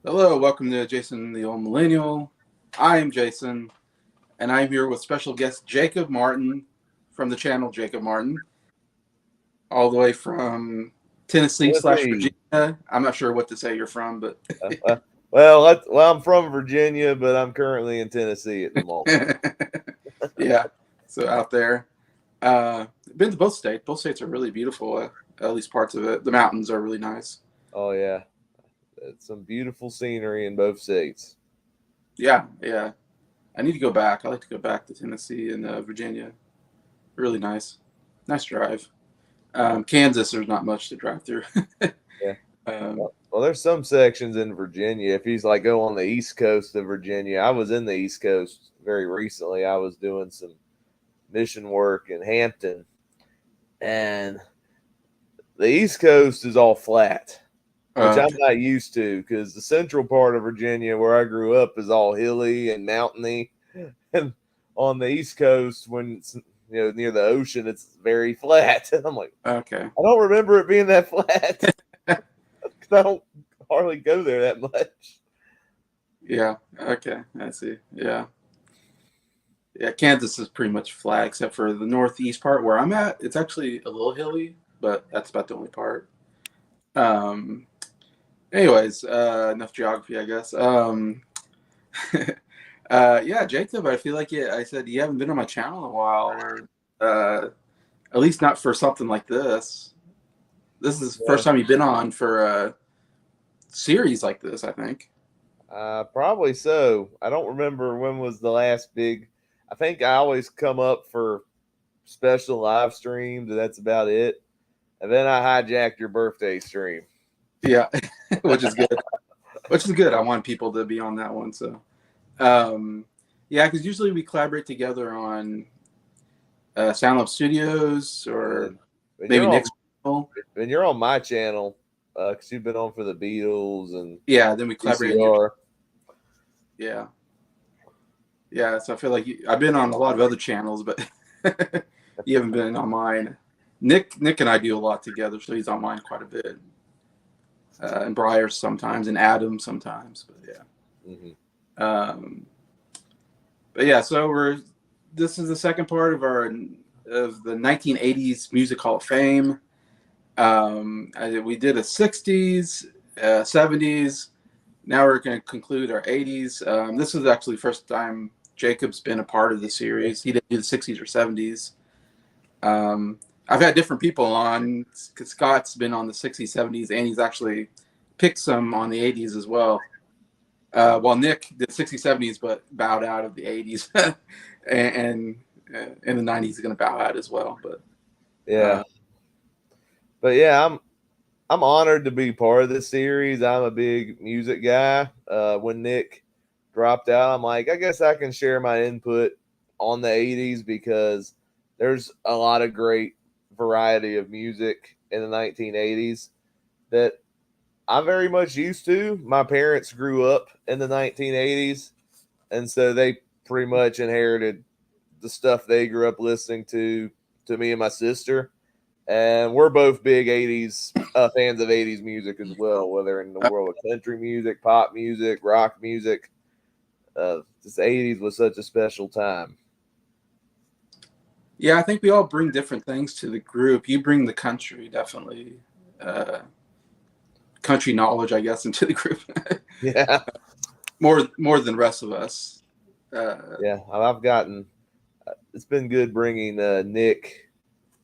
Hello, welcome to Jason the Old Millennial. I am Jason, and I'm here with special guest Jacob Martin from the channel Jacob Martin, all the way from Tennessee slash Tennessee. Virginia. I'm not sure what to say you're from, but I'm from Virginia, but I'm currently in Tennessee at the moment. yeah, so out there. Been to both states. Both states are really beautiful, at least parts of it. The mountains are really nice. Oh yeah, it's some beautiful scenery in both states. Yeah, yeah. I need to go back. I like to go back to Tennessee and Virginia. Really nice. Nice drive. Kansas, there's not much to drive through. Yeah. um, Well, there's some sections in Virginia. If he's like go on the east coast of Virginia, I was in the east coast very recently. I was doing some mission work in Hampton, and the east coast is all flat, which I'm okay. not used to because the central part of Virginia, where I grew up, is all hilly and mountainy. And on the East Coast, when it's near the ocean, it's very flat. And I'm like, Okay. I don't remember it being that flat because I don't hardly go there that much. Yeah. Okay. I see. Yeah. Yeah. Kansas is pretty much flat except for the northeast part where I'm at. It's actually a little hilly, but that's about the only part. Um, anyways, enough geography, I guess. Yeah, Jacob, I feel like I said you haven't been on my channel in a while, or at least not for something like this. This is the Yeah. first time you've been on for a series like this, I think. Probably so. I don't remember when was the last big. I think I always come up for special live streams, and that's about it. And then I hijacked your birthday stream. Yeah, which is good. Which is good. I want people to be on that one. So, um, yeah, because usually we collaborate together on Sound Lab Studios or And when maybe you're on Nick's channel. when you're on my channel, because you've been on for the Beatles and Yeah, then we collaborate on your. VCR. Yeah, yeah. So I feel like I've been on a lot of other channels, but you haven't been on mine. Nick and I do a lot together, so he's on mine quite a bit. And Briar sometimes, and Adam sometimes. But yeah. Hmm. Um, but yeah, so we're this is the second part of the 1980s Music Hall of Fame. We did a 60s, 70s. Now we're going to conclude our 80s. This is actually the first time Jacob's been a part of the series. He didn't do the 60s or 70s. Um, I've had different people on because Scott's been on the 60s, 70s, and he's actually picked some on the 80s as well. While Nick did 60s, 70s, but bowed out of the 80s, and in the 90s, he's going to bow out as well. But Yeah, but yeah, I'm honored to be part of this series. I'm a big music guy. When Nick dropped out, I'm like, I guess I can share my input on the '80s because there's a lot of great variety of music in the 1980s that I'm very much used to. My parents grew up in the 1980s, and so they pretty much inherited the stuff they grew up listening to me and my sister. And we're both big 80s fans of 80s music as well, whether in the world of country music, pop music, rock music. This 80s was such a special time. yeah, I think we all bring different things to the group. You bring the country, definitely, uh, country knowledge, I guess, into the group Yeah, more than the rest of us. yeah. I've gotten, it's been good bringing Nick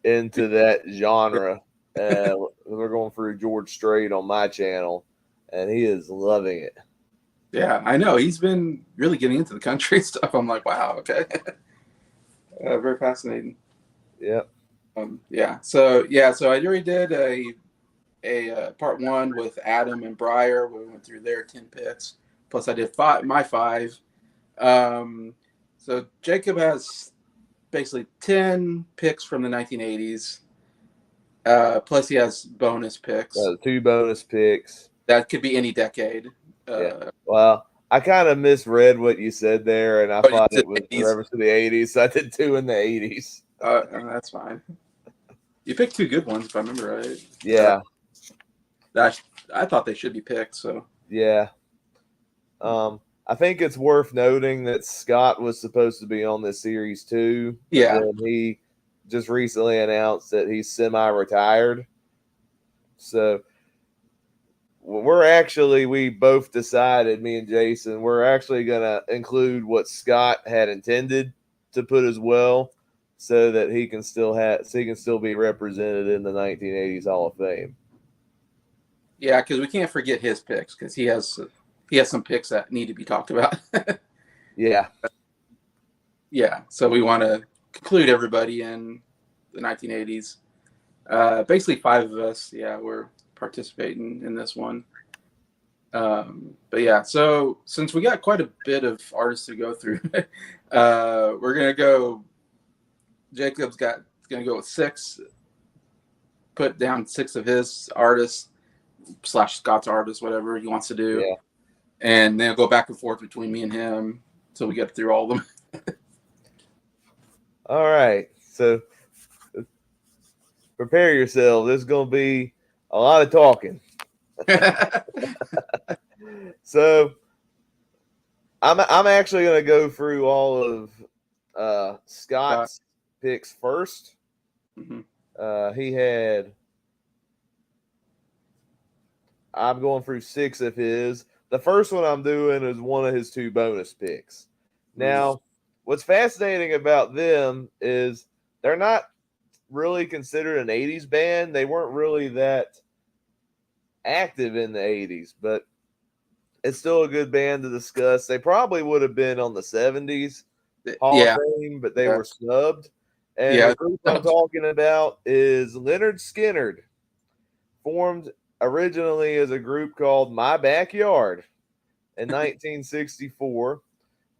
into that genre. We're going through George Strait on my channel, and he is loving it. Yeah, I know he's been really getting into the country stuff. I'm like, wow, okay, very fascinating. Yep. So I already did a part one with Adam and Briar. Where we went through their 10 picks. Plus, I did my five. Um, so Jacob has basically 10 picks from the 1980s. Plus, he has bonus picks. Two bonus picks. That could be any decade. Yeah. Uh, Well, I kind of misread what you said there, and I oh, you thought said it was a 80s. reference to the 80s. So I did two in the 80s. That's fine. You picked two good ones, if I remember right. Yeah. That I thought they should be picked. So Yeah. I think it's worth noting that Scott was supposed to be on this series too, but Yeah. then he just recently announced that he's semi-retired. So we both decided, me and Jason, we're actually going to include what Scott had intended to put as well, so that he can still be represented in the 1980s Hall of Fame. Yeah, because we can't forget his picks, because he has some picks that need to be talked about. Yeah. Yeah, so we want to include everybody in the 1980s. Basically, 5 of us. Yeah, we're participating in this one. But yeah, so since we got quite a bit of artists to go through, we're gonna go. Jacob's gonna go with 6. Put down 6 of his artists / Scott's artists, whatever he wants to do, Yeah. and then go back and forth between me and him until we get through all of them. All right. So prepare yourself. There's going to be a lot of talking. So I'm actually going to go through all of Scott's picks first. Mm-hmm. He had. I'm going through 6 of his. The first one I'm doing is one of his 2 bonus picks. Now, what's fascinating about them is they're not really considered an 80s band. They weren't really that active in the 80s, but it's still a good band to discuss. They probably would have been on the 70s Hall of Fame, but they were snubbed. And the group I'm talking about is Leonard Skinner, formed originally as a group called My Backyard in 1964.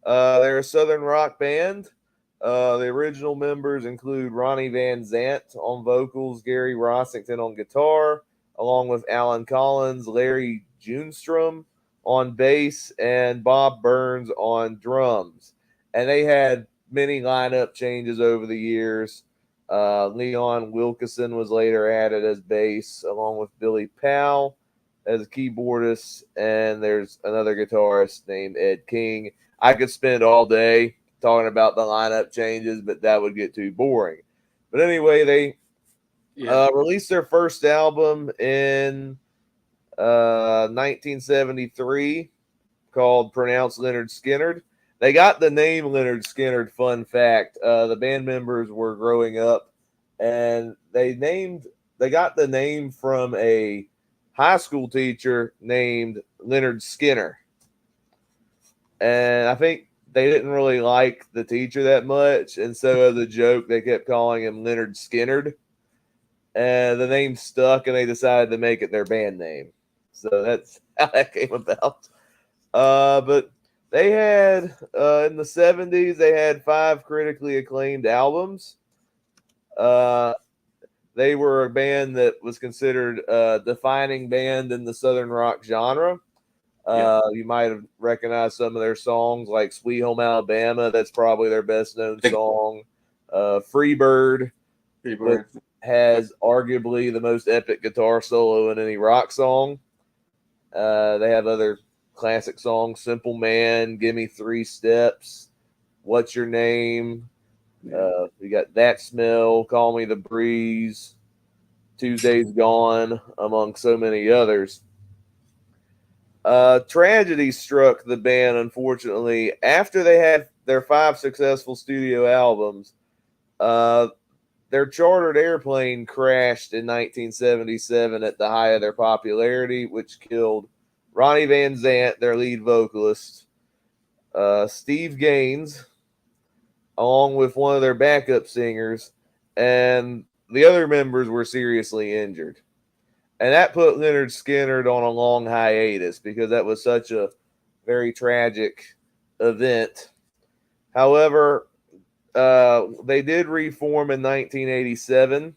They're a Southern rock band. The original members include Ronnie Van Zant on vocals, Gary Rossington on guitar, along with Alan Collins, Larry Junstrom on bass, and Bob Burns on drums. And they had many lineup changes over the years. Leon Wilkeson was later added as bass, along with Billy Powell as a keyboardist, and there's another guitarist named Ed King. I could spend all day talking about the lineup changes, but that would get too boring. But anyway, they released their first album in 1973 called Pronounced Leonard Skinner. They got the name Leonard Skinner. Fun fact: the band members were growing up, and they got the name from a high school teacher named Leonard Skinner. And I think they didn't really like the teacher that much, and so as a joke, they kept calling him Leonard Skinner. And the name stuck, and they decided to make it their band name. So that's how that came about. But they had, in the 70s, they had 5 critically acclaimed albums. They were a band that was considered a defining band in the Southern rock genre. You might have recognized some of their songs, like Sweet Home Alabama. That's probably their best known song. Freebird has arguably the most epic guitar solo in any rock song. They have other classic songs: Simple Man, Gimme 3 Steps, What's Your Name? We got That Smell, Call Me the Breeze, Tuesday's Gone, among so many others. Tragedy struck the band, unfortunately. After they had their 5 successful studio albums, their chartered airplane crashed in 1977 at the height of their popularity, which killed Ronnie Van Zant, their lead vocalist, Steve Gaines, along with one of their backup singers, and the other members were seriously injured. And that put Leonard Skinner on a long hiatus because that was such a very tragic event. However, they did reform in 1987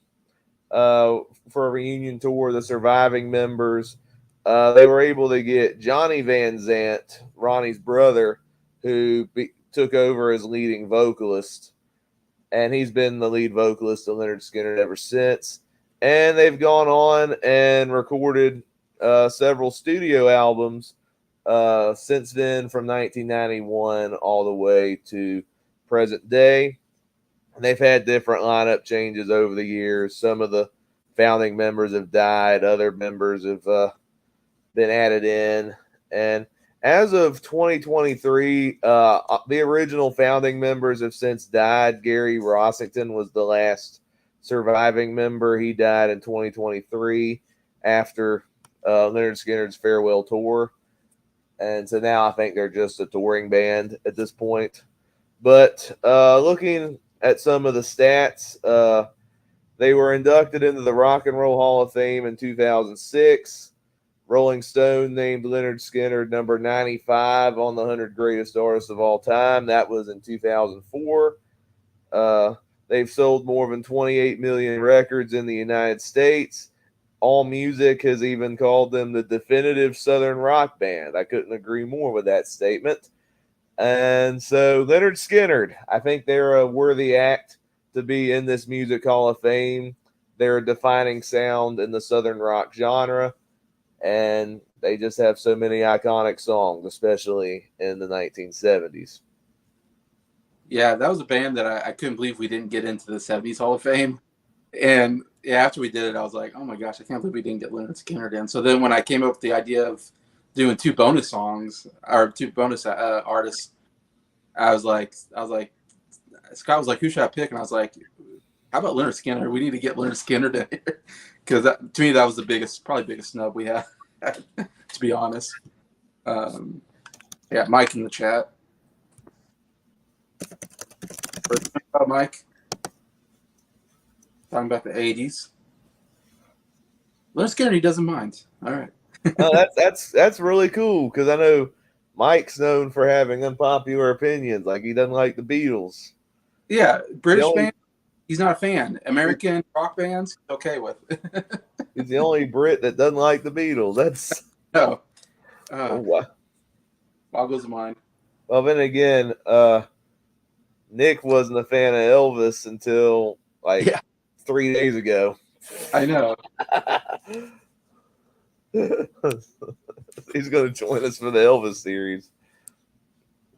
for a reunion tour of the surviving members. They were able to get Johnny Van Zant, Ronnie's brother, who took over as leading vocalist. And he's been the lead vocalist of Leonard Skinner ever since. And they've gone on and recorded several studio albums since then, from 1991 all the way to present day. And they've had different lineup changes over the years. Some of the founding members have died, other members have been added in. And as of 2023, the original founding members have since died. Gary Rossington was the last surviving member. He died in 2023 after Leonard Skinner's farewell tour. And so now I think they're just a touring band at this point. But looking at some of the stats, they were inducted into the Rock and Roll Hall of Fame in 2006. Rolling Stone named Leonard Skinner number 95 on the 100 greatest artists of all time. That was in 2004. They've sold more than 28 million records in the United States. AllMusic has even called them the definitive Southern rock band. I couldn't agree more with that statement. And so Leonard Skinner, I think they're a worthy act to be in this Music Hall of Fame. They're a defining sound in the Southern rock genre. And they just have so many iconic songs, especially in the 1970s. Yeah, that was a band that I couldn't believe we didn't get into the 70s Hall of Fame. And yeah, after we did it, I was like, oh my gosh, I can't believe we didn't get Leonard Skinner in. So then when I came up with the idea of doing two bonus songs or two bonus artists, I was like, Scott was like, who should I pick? And I was like, how about Leonard Skinner? We need to get Leonard Skinner in here. Because to me, that was the probably biggest snub we had, to be honest. Yeah, Mike in the chat. Mike. Talking about the 80s. Leonard Skinner, he doesn't mind. All right. That's really cool because I know Mike's known for having unpopular opinions, like he doesn't like the Beatles. Yeah, British band, he's not a fan. American rock bands, okay with. He's the only Brit that doesn't like the Beatles. That's no. Boggles the mind. Well, then again, Nick wasn't a fan of Elvis until 3 days ago. I know. He's going to join us for the Elvis series.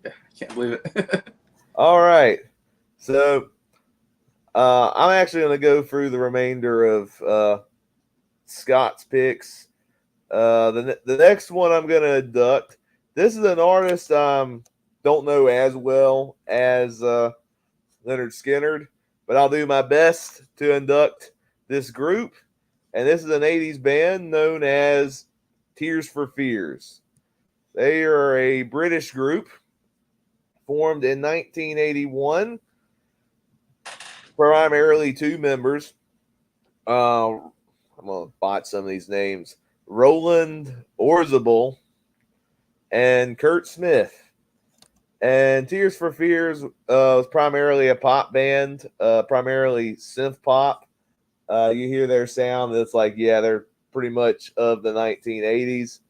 Yeah, I can't believe it. All right. So I'm actually going to go through the remainder of Scott's picks. The next one I'm going to induct. This is an artist don't know as well as Leonard Skinner, but I'll do my best to induct this group. And this is an 80s band known as Tears for Fears. They are a British group formed in 1981, primarily two members. I'm going to botch some of these names. Roland Orzabal and Kurt Smith. And Tears for Fears was primarily a pop band, primarily synth pop. You hear their sound, it's like, yeah, they're pretty much of the 1980s.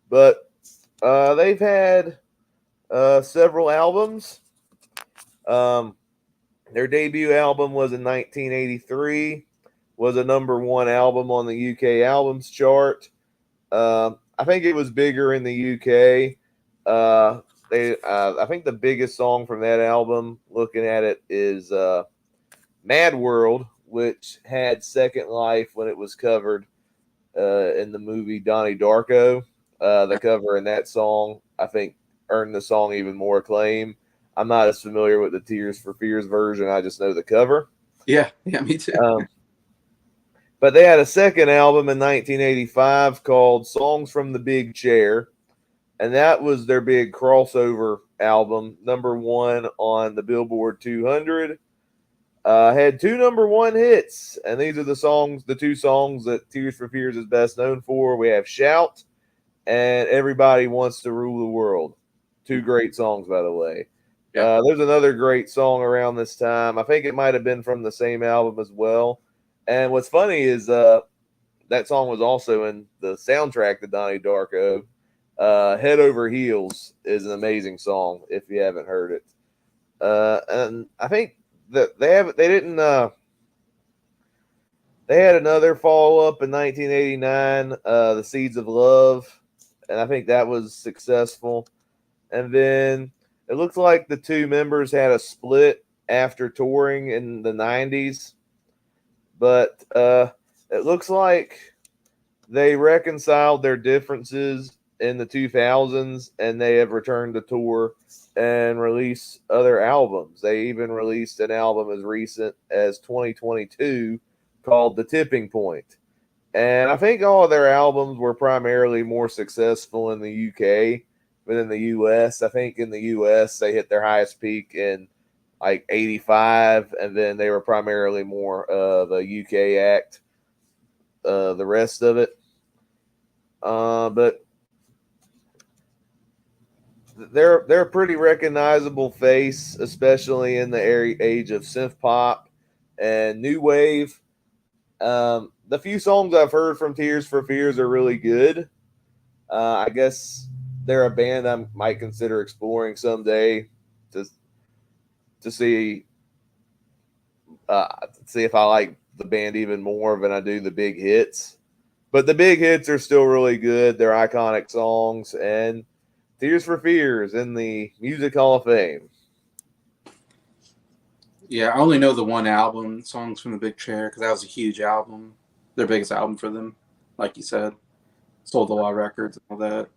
But they've had several albums. Their debut album was in 1983, was a #1 album on the UK albums chart. I think it was bigger in the UK. I think the biggest song from that album, looking at it, is Mad World, which had Second Life when it was covered in the movie Donnie Darko. The cover in that song, I think, earned the song even more acclaim. I'm not as familiar with the Tears for Fears version. I just know the cover. Yeah, me too. But they had a second album in 1985 called Songs from the Big Chair. And that was their big crossover album, #1 on the Billboard 200. Had two #1 hits, and these are the two songs that Tears for Fears is best known for. We have Shout and Everybody Wants to Rule the World. Two great songs, by the way. Yeah. There's another great song around this time. I think it might have been from the same album as well. And what's funny is that song was also in the soundtrack to Donnie Darko. Head Over Heels is an amazing song if you haven't heard it. And I think that they had another follow up in 1989, The Seeds of Love. and I think that was successful. And then it looks like the two members had a split after touring in the 90s, but it looks like they reconciled their differences in the 2000s, and they have returned to tour and release other albums. They even released an album as recent as 2022 called The Tipping Point. And I think all of their albums were primarily more successful in the UK than in the US. I think in the US they hit their highest peak in like 85, and then they were primarily more of a UK act the rest of it. But they're a pretty recognizable face, especially in the age of synth pop and new wave. The few songs I've heard from Tears for Fears are really good. I guess they're a band I might consider exploring someday to to see see if I like the band even more than I do the big hits. But the big hits are still really good. They're iconic songs, and Tears for Fears in the Music Hall of Fame. Yeah, I only know the one album, Songs from the Big Chair, because that was a huge album, their biggest album for them, like you said. Sold a lot of records and all that.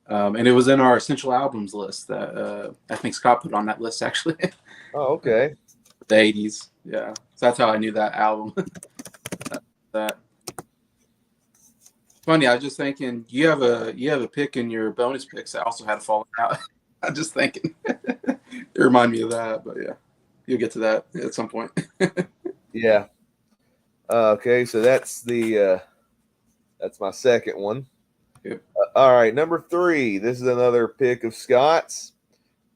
And it was in our essential albums list that I think Scott put on that list, actually. Oh, okay. The 80s, yeah. So that's how I knew that album. that. Funny, I was just thinking you have a pick in your bonus picks that also had a falling out. I'm just thinking. It reminded me of that, but yeah. You'll get to that at some point. Yeah. Okay, so that's my second one. Yep. All right, number 3. This is another pick of Scott's.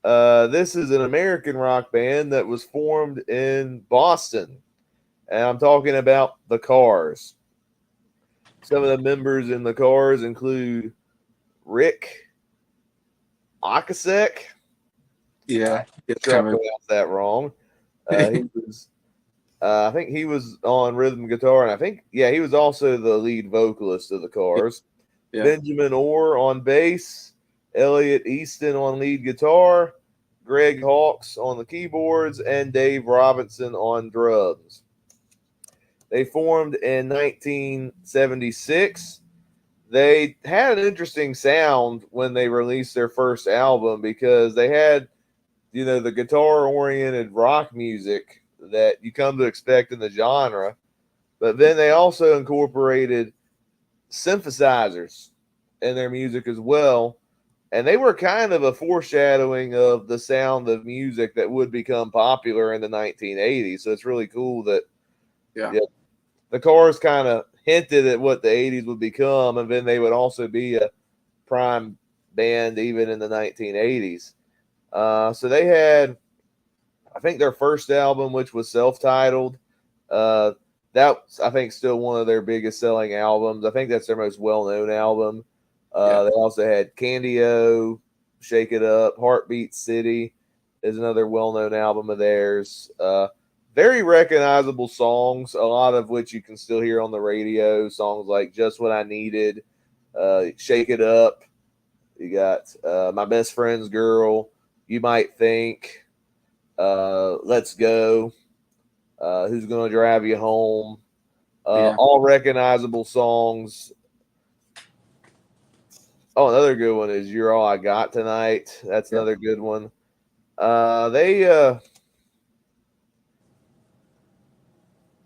This is an American rock band that was formed in Boston, and I'm talking about the Cars. Some of the members in the Cars include Rick Ocasek. Yeah, I'm sure I pronounced that wrong. He was, I think he was on rhythm guitar, and I think, he was also the lead vocalist of the Cars. Yeah. Benjamin Orr on bass, Elliot Easton on lead guitar, Greg Hawkes on the keyboards, and Dave Robinson on drums. They formed in 1976. They had an interesting sound when they released their first album because they had, the guitar-oriented rock music that you come to expect in the genre, but then they also incorporated synthesizers in their music as well, and they were kind of a foreshadowing of the sound of music that would become popular in the 1980s. So it's really cool that the Cars kind of hinted at what the 80s would become, and then they would also be a prime band even in the 1980s. So they had, I think, their first album, which was self-titled. That's, I think, still one of their biggest selling albums. I think that's their most well-known album. They also had Candy-O, Shake It Up, Heartbeat City is another well-known album of theirs. Very recognizable songs, a lot of which you can still hear on the radio. Songs like Just What I Needed, Shake It Up. You got My Best Friend's Girl, You Might Think, Let's Go, Who's Gonna Drive You Home. All recognizable songs. Oh, another good one is You're All I Got Tonight. That's another good one.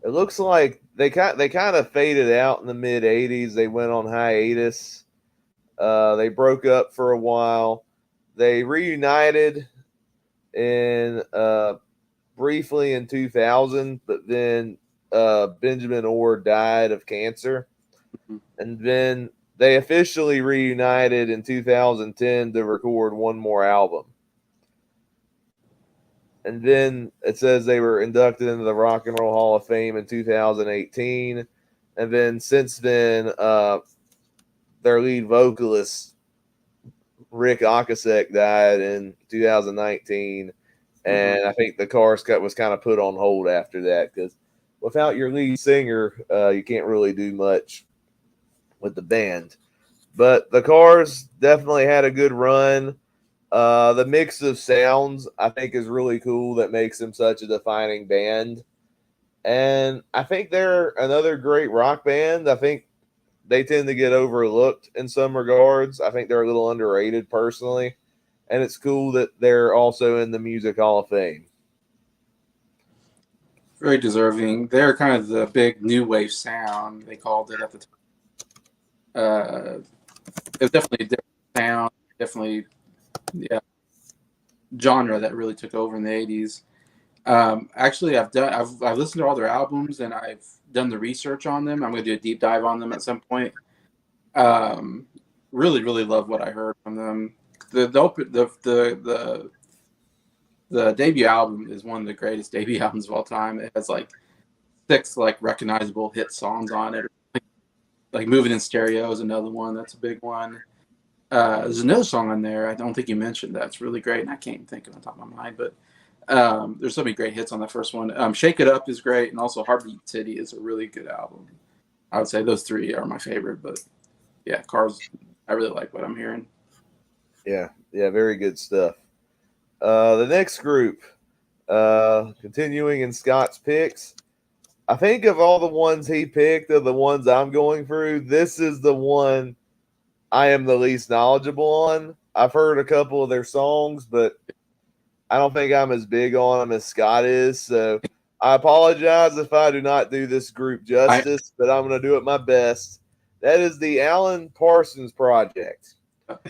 It looks like they kind of faded out in the mid 80s. They went on hiatus. They broke up for a while. They reunited in briefly in 2000, but then Benjamin Orr died of cancer, and then they officially reunited in 2010 to record one more album. And then it says they were inducted into the Rock and Roll Hall of Fame in 2018. And then since then, their lead vocalist, Rick Ocasek, died in 2019. And I think the Cars cut was kind of put on hold after that because without your lead singer, you can't really do much with the band. But the Cars definitely had a good run. The mix of sounds I think is really cool that makes them such a defining band. And I think they're another great rock band. I think they tend to get overlooked in some regards. I think they're a little underrated personally. And it's cool that they're also in the Music Hall of Fame. Very deserving. They're kind of the big new wave sound, they called it at the time. It was definitely a different sound, definitely, yeah, genre that really took over in the 80s. Actually, I've listened to all their albums and I've done the research on them. I'm going to do a deep dive on them at some point. Um, really love what I heard from them. The debut album is one of the greatest debut albums of all time. It has like 6 like recognizable hit songs on it. Like "Moving in Stereo" is another one. That's a big one. There's another song on there. I don't think you mentioned that's really great, and I can't even think of it on top of my mind. But there's so many great hits on that first one. "Shake It Up" is great, and also "Heartbeat City" is a really good album. I would say those 3 are my favorite. But yeah, Cars. I really like what I'm hearing. Yeah, very good stuff. The next group, continuing in Scott's picks, I think of all the ones he picked, of the ones I'm going through, this is the one I am the least knowledgeable on. I've heard a couple of their songs, but I don't think I'm as big on them as Scott is. So I apologize if I do not do this group I justice, but I'm going to do it my best. That is the Alan Parsons Project.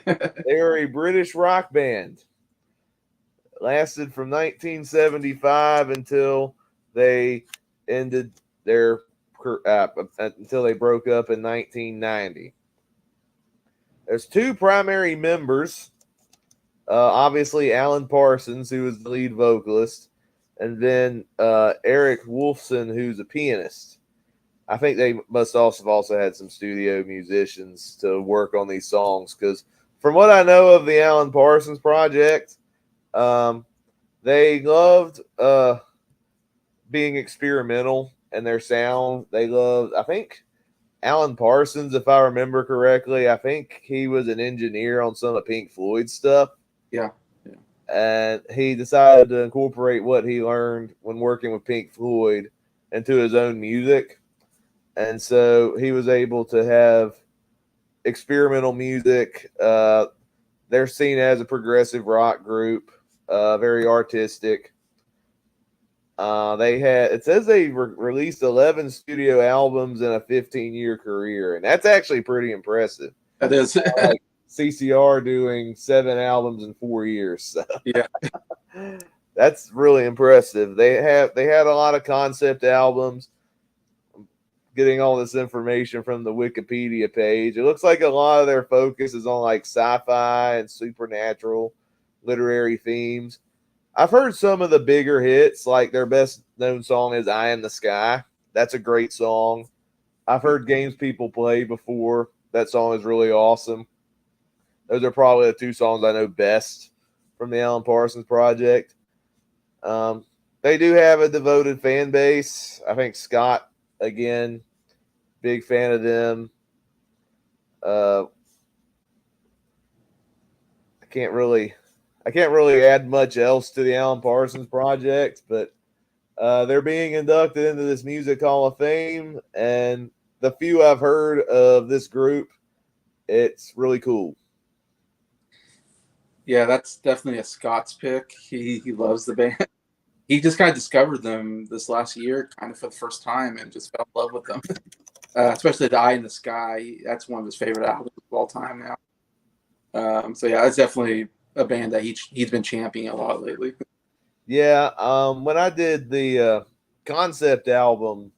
They are a British rock band. Lasted from 1975 until they ended their until they broke up in 1990. There's 2 primary members. Obviously, Alan Parsons, who is the lead vocalist, and then Eric Wolfson, who's a pianist. I think they must also had some studio musicians to work on these songs because, from what I know of the Alan Parsons Project, they loved being experimental in their sound. They loved, I think, Alan Parsons, if I remember correctly, I think he was an engineer on some of Pink Floyd stuff. yeah. And he decided to incorporate what he learned when working with Pink Floyd into his own music. And so he was able to have experimental music. They're seen as a progressive rock group, very artistic. It says they released 11 studio albums in a 15-year career, and that's actually pretty impressive. That is. Like CCR doing 7 albums in 4 years. So. Yeah. That's really impressive. They had a lot of concept albums. Getting all this information from the Wikipedia page. It looks like a lot of their focus is on like sci-fi and supernatural literary themes. I've heard some of the bigger hits, like their best known song is "Eye in the Sky." That's a great song. I've heard "Games People Play" before. That song is really awesome. Those are probably the 2 songs I know best from the Alan Parsons Project. They do have a devoted fan base. I think Scott, again, big fan of them. I can't really add much else to the Alan Parsons Project, but they're being inducted into this Music Hall of Fame, and the few I've heard of this group, it's really cool. Yeah, that's definitely a Scott's pick. He loves the band. He just kind of discovered them this last year, kind of for the first time, and just fell in love with them. Especially "The Eye in the Sky." That's one of his favorite albums of all time now. So yeah, it's definitely a band that he's been championing a lot lately. Yeah, when I did the concept album,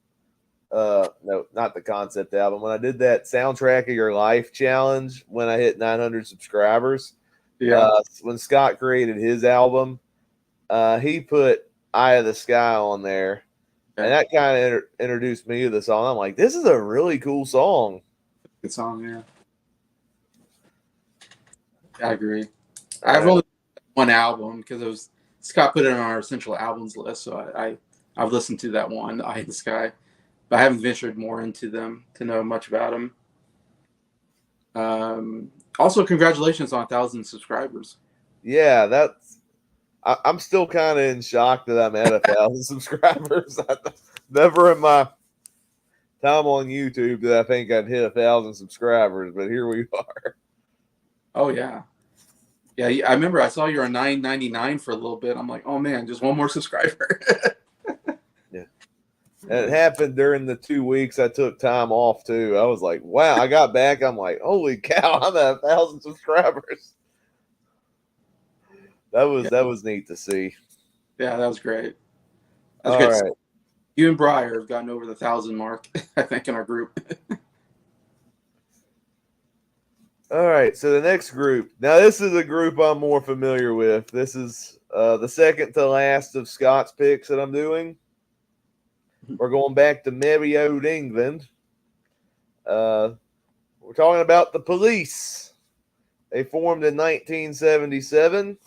no, not the concept album. When I did that Soundtrack of Your Life challenge, when I hit 900 subscribers, Yeah, when Scott created his album, he put "Eye of the Sky" on there, and that kind of introduced me to the song. I'm like, this is a really cool song. good song. Yeah, I agree. I've only one album because it was Scott put it on our essential albums list, so I've listened to that one, "Eye in the Sky," but I haven't ventured more into them to know much about them. Also, congratulations on 1,000 subscribers. Yeah, I'm still kind of in shock that I'm at 1,000 subscribers. Never in my time on YouTube did I think I'd hit 1,000 subscribers, but here we are. Oh yeah, yeah. I remember I saw you were $9.99 for a little bit. I'm like, oh man, just one more subscriber. Yeah. And it happened during the 2 weeks I took time off too. I was like, wow, I got back. I'm like, holy cow, I'm at 1,000 subscribers. That was neat to see. Yeah, that was great. That's All great. right. You and Briar have gotten over the 1,000 mark, I think, in our group. All right. So the next group. Now this is a group I'm more familiar with. This is the second to last of Scott's picks that I'm doing. We're going back to merry old England. We're talking about the Police. They formed in 1977.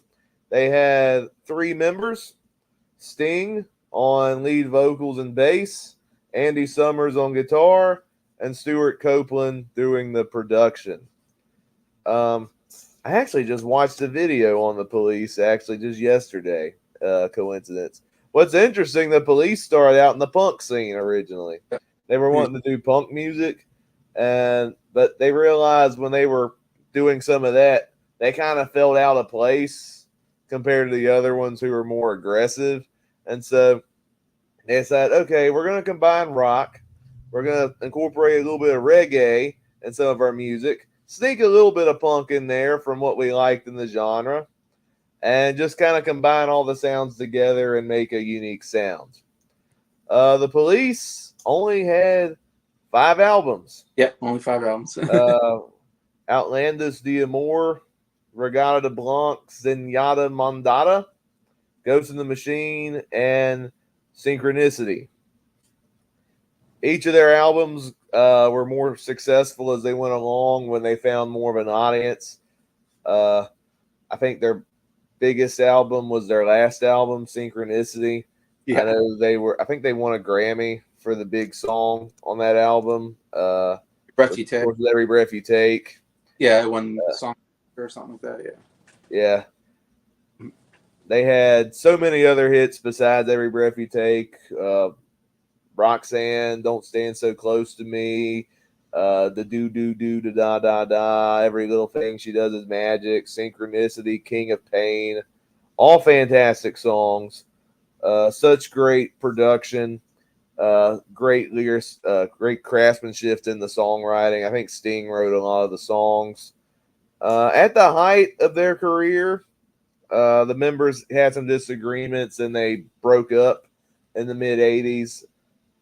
They had 3 members: Sting on lead vocals and bass, Andy Summers on guitar, and Stuart Copeland doing the production. I actually just watched a video on the Police actually just yesterday. Coincidence. What's interesting, the Police started out in the punk scene originally. They were wanting to do punk music, but they realized when they were doing some of that, they kind of felt out of place compared to the other ones who were more aggressive. And so they said, okay, we're going to combine rock. We're going to incorporate a little bit of reggae in some of our music, sneak a little bit of punk in there from what we liked in the genre, and just kind of combine all the sounds together and make a unique sound. The Police only had 5 albums. Yeah, only 5 albums. Outlandis d'Amour, Regata de Blanc, Zenyatta Mondata, Ghost in the Machine, and Synchronicity. Each of their albums were more successful as they went along when they found more of an audience. I think their biggest album was their last album, Synchronicity. Yeah. I think they won a Grammy for the big song on that album. Breath You Take. Every Breath You Take. Yeah, one song or something like that. Yeah. They had so many other hits besides Every Breath You Take. Roxanne, Don't Stand So Close to Me. The do, da, da, da. Every Little Thing She Does Is Magic. Synchronicity, King of Pain. All fantastic songs. Such great production. Great lyrics, great craftsmanship in the songwriting. I think Sting wrote a lot of the songs. At the height of their career, the members had some disagreements and they broke up in the mid 80s.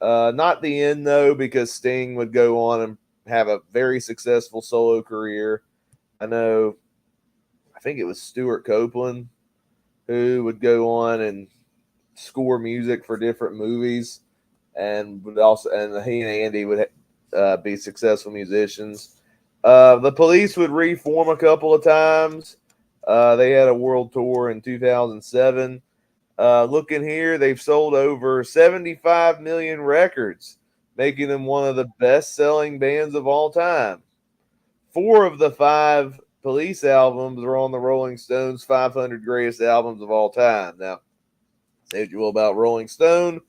Not the end though, because Sting would go on and have a very successful solo career. I think it was Stuart Copeland who would go on and score music for different movies, and he and Andy would be successful musicians. The Police would reform a couple of times. They had a world tour in 2007. Looking here, they've sold over 75 million records, making them one of the best-selling bands of all time. 4 of the 5 Police albums are on the Rolling Stones 500 Greatest Albums of All Time. Now, say what you will about Rolling Stone,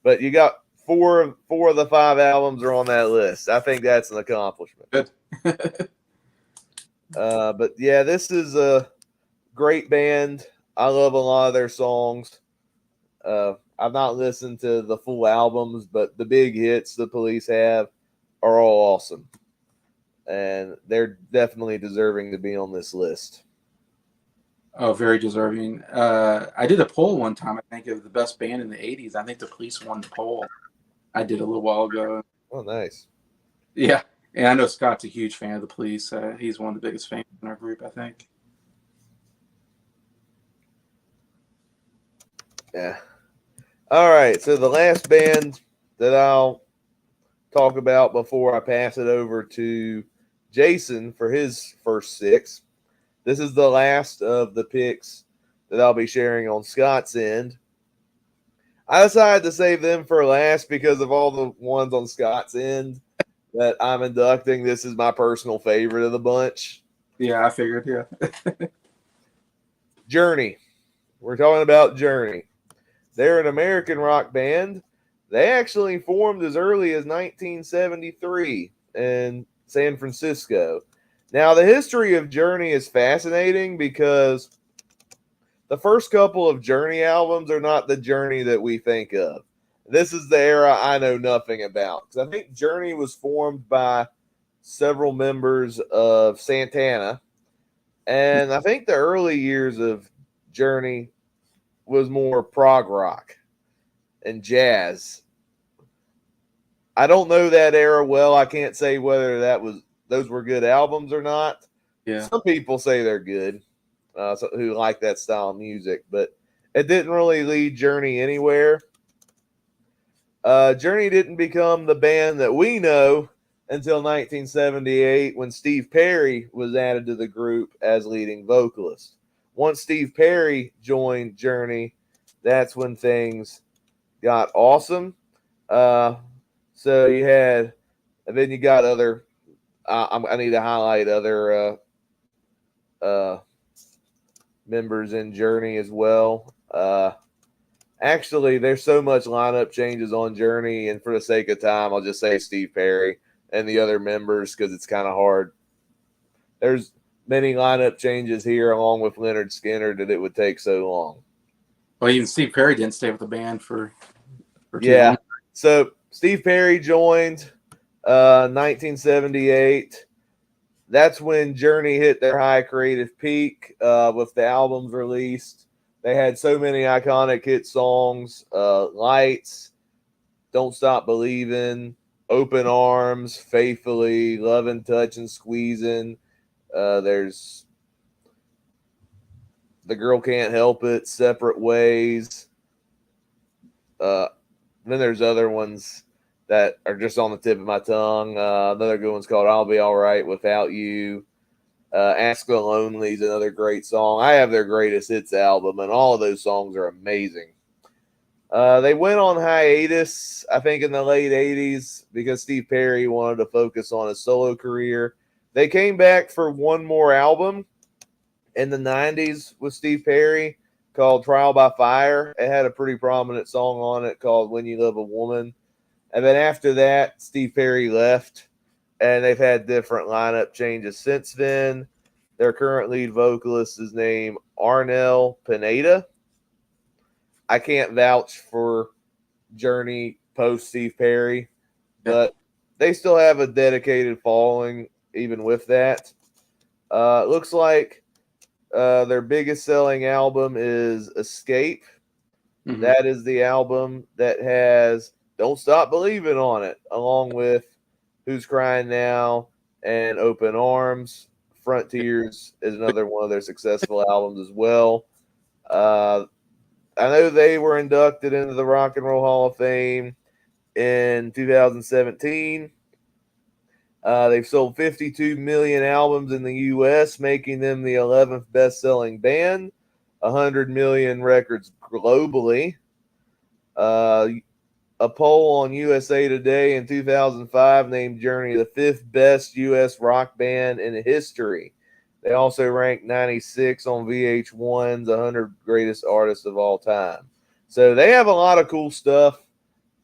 but you got 4 of the 5 albums are on that list. I think that's an accomplishment. Good. But yeah, this is a great band. I love a lot of their songs. I've not listened to the full albums, but the big hits the Police have are all awesome. And they're definitely deserving to be on this list. Oh, very deserving. I did a poll one time, I think, of the best band in the 80s. I think the Police won the poll. I did a little while ago. Oh, nice. Yeah. And I know Scott's a huge fan of the Police. He's one of the biggest fans in our group, I think. Yeah. All right. So the last band that I'll talk about before I pass it over to Jason for his first 6. This is the last of the picks that I'll be sharing on Scott's end. I decided to save them for last because of all the ones on Scott's end that I'm inducting. This is my personal favorite of the bunch. Yeah, I figured. Yeah. Journey. We're talking about Journey. They're an American rock band. They actually formed as early as 1973 in San Francisco. Now, the history of Journey is fascinating because the first couple of Journey albums are not the Journey that we think of. This is the era I know nothing about. Because I think Journey was formed by several members of Santana. And I think the early years of Journey was more prog rock and jazz. I don't know that era well. I can't say whether those were good albums or not. Yeah. Some people say they're good, who like that style of music, but it didn't really lead Journey anywhere. Journey didn't become the band that we know until 1978 when Steve Perry was added to the group as leading vocalist. Once Steve Perry joined Journey, that's when things got awesome. So you had, and then you got other. I need to highlight other members in Journey as well. Actually, there's so much lineup changes on Journey, and for the sake of time, I'll just say Steve Perry and the other members because it's kind of hard. There's many lineup changes here, along with Leonard Skinner, that it would take so long. Well, even Steve Perry didn't stay with the band for too Yeah. long. So Steve Perry joined 1978. That's when Journey hit their high creative peak with the albums released. They had so many iconic hit songs: Lights, Don't Stop Believing, Open Arms, Faithfully, Loving, Touching, Squeezing. There's The Girl Can't Help It, Separate Ways. Then there's other ones that are just on the tip of my tongue. Another good one's called I'll Be All Right Without You. Ask the Lonely is another great song. I have their greatest hits album, and all of those songs are amazing. They went on hiatus, I think, in the late 80s because Steve Perry wanted to focus on his solo career. They came back for one more album in the 90s with Steve Perry called Trial by Fire. It had a pretty prominent song on it called When You Love a Woman. And then after that, Steve Perry left, and they've had different lineup changes since then. Their current lead vocalist is named Arnel Pineda. I can't vouch for Journey post Steve Perry, but they still have a dedicated following even with that. It looks like their biggest selling album is Escape. Mm-hmm. That is the album that has Don't Stop Believing on it, along with Who's Crying Now and Open Arms. Frontiers is another one of their successful albums as well. I know they were inducted into the Rock and Roll Hall of Fame in 2017. They've sold 52 million albums in the U.S., making them the 11th best-selling band, 100 million records globally. A poll on USA Today in 2005 named Journey the 5th best U.S. rock band in history. They also ranked 96 on VH1's 100 greatest artists of all time. So they have a lot of cool stuff.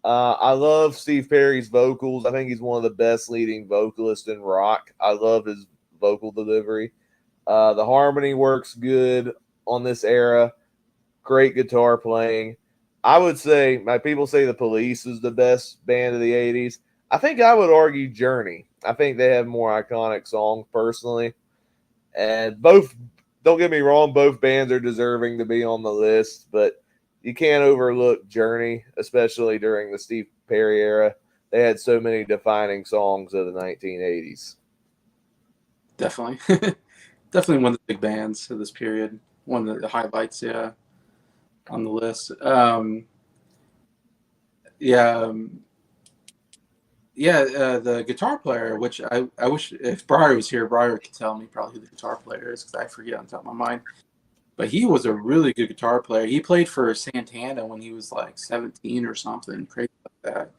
I love Steve Perry's vocals. I think he's one of the best leading vocalists in rock. I love his vocal delivery. The harmony works good on this era. Great guitar playing. I would say, my people say The Police is the best band of the 80s. I think I would argue Journey. I think they have more iconic songs personally. And both, don't get me wrong, both bands are deserving to be on the list, but you can't overlook Journey, especially during the Steve Perry era. They had so many defining songs of the 1980s. Definitely. Definitely one of the big bands of this period. One of the highlights, yeah, on the list. The guitar player, which I wish if Briar was here, Briar could tell me probably who the guitar player is because I forget on top of my mind. But he was a really good guitar player. He played for Santana when he was like 17 or something, crazy like that.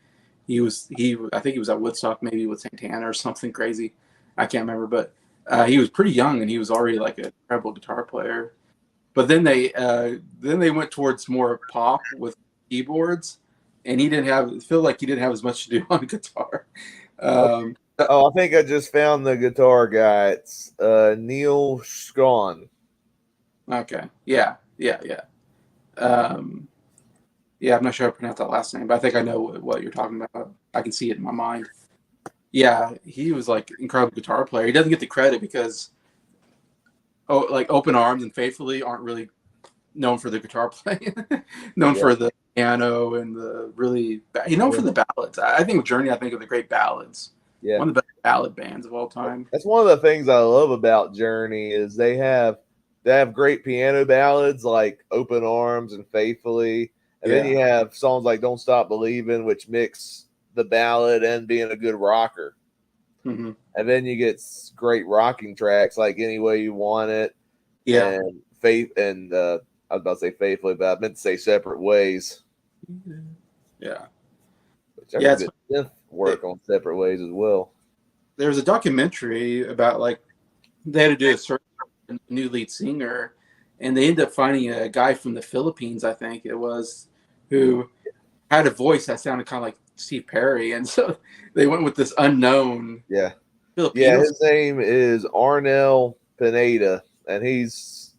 I think he was at Woodstock maybe with Santana or something crazy. I can't remember, but he was pretty young and he was already like an incredible guitar player. But then they went towards more pop with keyboards, and he didn't have feel like he didn't have as much to do on guitar. Um, Oh, I think I just found the guitar guy. It's Neil Scron. okay, yeah. Um, yeah, I'm not sure how to pronounce that last name, but I think I know what you're talking about. I can see it in my mind. Yeah, he was like incredible guitar player. He doesn't get the credit because like Open Arms and Faithfully aren't really known for the guitar playing, known Yeah, for the piano and the really, known yeah, for the ballads. I think with Journey, I think of the great ballads. yeah. One of the best ballad bands of all time. That's one of the things I love about Journey is they have great piano ballads like Open Arms and Faithfully, and then Yeah. you have songs like Don't Stop Believing, which mix the ballad and being a good rocker. Hmm. And then you get great rocking tracks like Any Way You Want It Yeah. and Faith and I was about to say Faithfully, but I meant to say Separate Ways, Yeah. which that's Yeah. some It's, good synth work on Separate Ways as well. there was a documentary about like they had to do a search for a new lead singer, and they ended up finding a guy from the Philippines, I think it was, who had a voice that sounded kind of like Steve Perry, and so they went with this unknown Yeah. Yeah, Filipino. his name is Arnel Pineda, and he's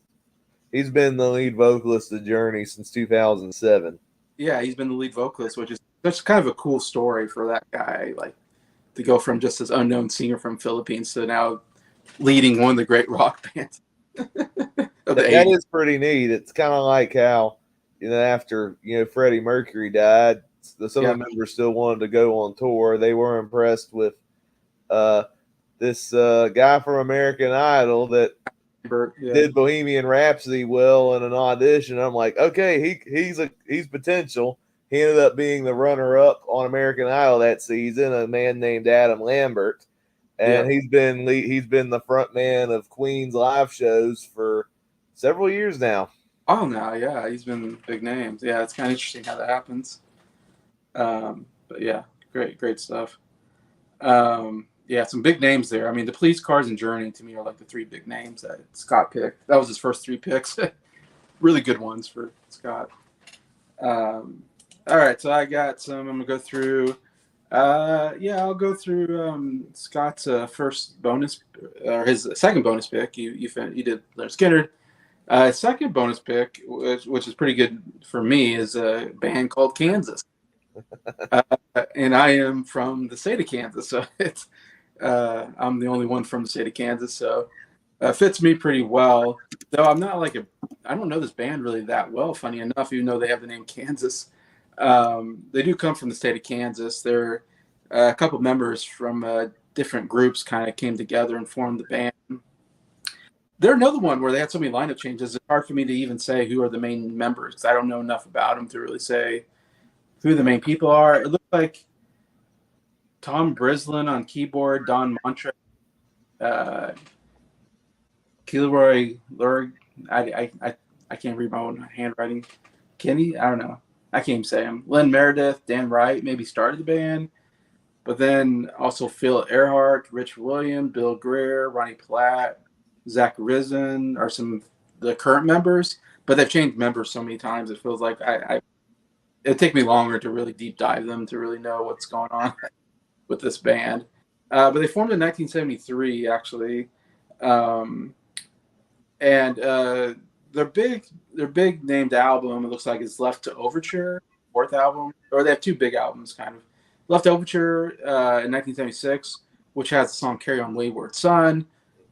been the lead vocalist of Journey since 2007. Yeah, he's been the lead vocalist, which is that's kind of a cool story for that guy, like to go from just this unknown singer from Philippines to now leading one of the great rock bands of the That '80s. is pretty neat. It's kind of like how after Freddie Mercury died, some Yeah, of the members still wanted to go on tour. They were impressed with uh, this guy from American Idol that Bert, yeah, did Bohemian Rhapsody well in an audition. I'm like, okay, he's potential. He ended up being the runner up on American Idol that season, a man named Adam Lambert, yeah. and he's been the front man of Queen's live shows for several years now. Oh, now, yeah, he's been big names. Yeah, it's kind of interesting how that happens. But yeah, great stuff. Yeah, some big names there. I mean, the Police, Cars, and Journey to me are like the three big names that Scott picked. That was his first three picks. Really good ones for Scott. All right, so I got some. I'm gonna go through. Yeah, I'll go through Scott's first bonus or his second bonus pick. You did Leonard Skinner. Second bonus pick, which is pretty good for me, is a band called Kansas. Uh, and I am from the state of Kansas, so I'm the only one from the state of Kansas, so fits me pretty well. Though I'm not like I don't know this band really that well. Funny enough, even though they have the name Kansas, they do come from the state of Kansas. They're a couple members from different groups kind of came together and formed the band. They're another one where they had so many lineup changes. It's hard for me to even say who are the main members. I don't know enough about them to really say who the main people are. It looks like Tom Brislin on keyboard, Don Montre, uh, Kilroy Lurg. I can't read my own handwriting. Kenny, I don't know. I can't even say him. Len Meredith, Dan Wright maybe started the band, but then also Phil Earhart, Rich William, Bill Greer, Ronnie Platt, Zach Risen are some of the current members. But they've changed members so many times. It feels like it'd take me longer to really deep dive them to really know what's going on with this band. But they formed in 1973, actually, um, and their big named album, it looks like, is Left to Overture, fourth album, or they have two big albums, kind of. Left to Overture in 1976, which has the song "Carry On Wayward Son,"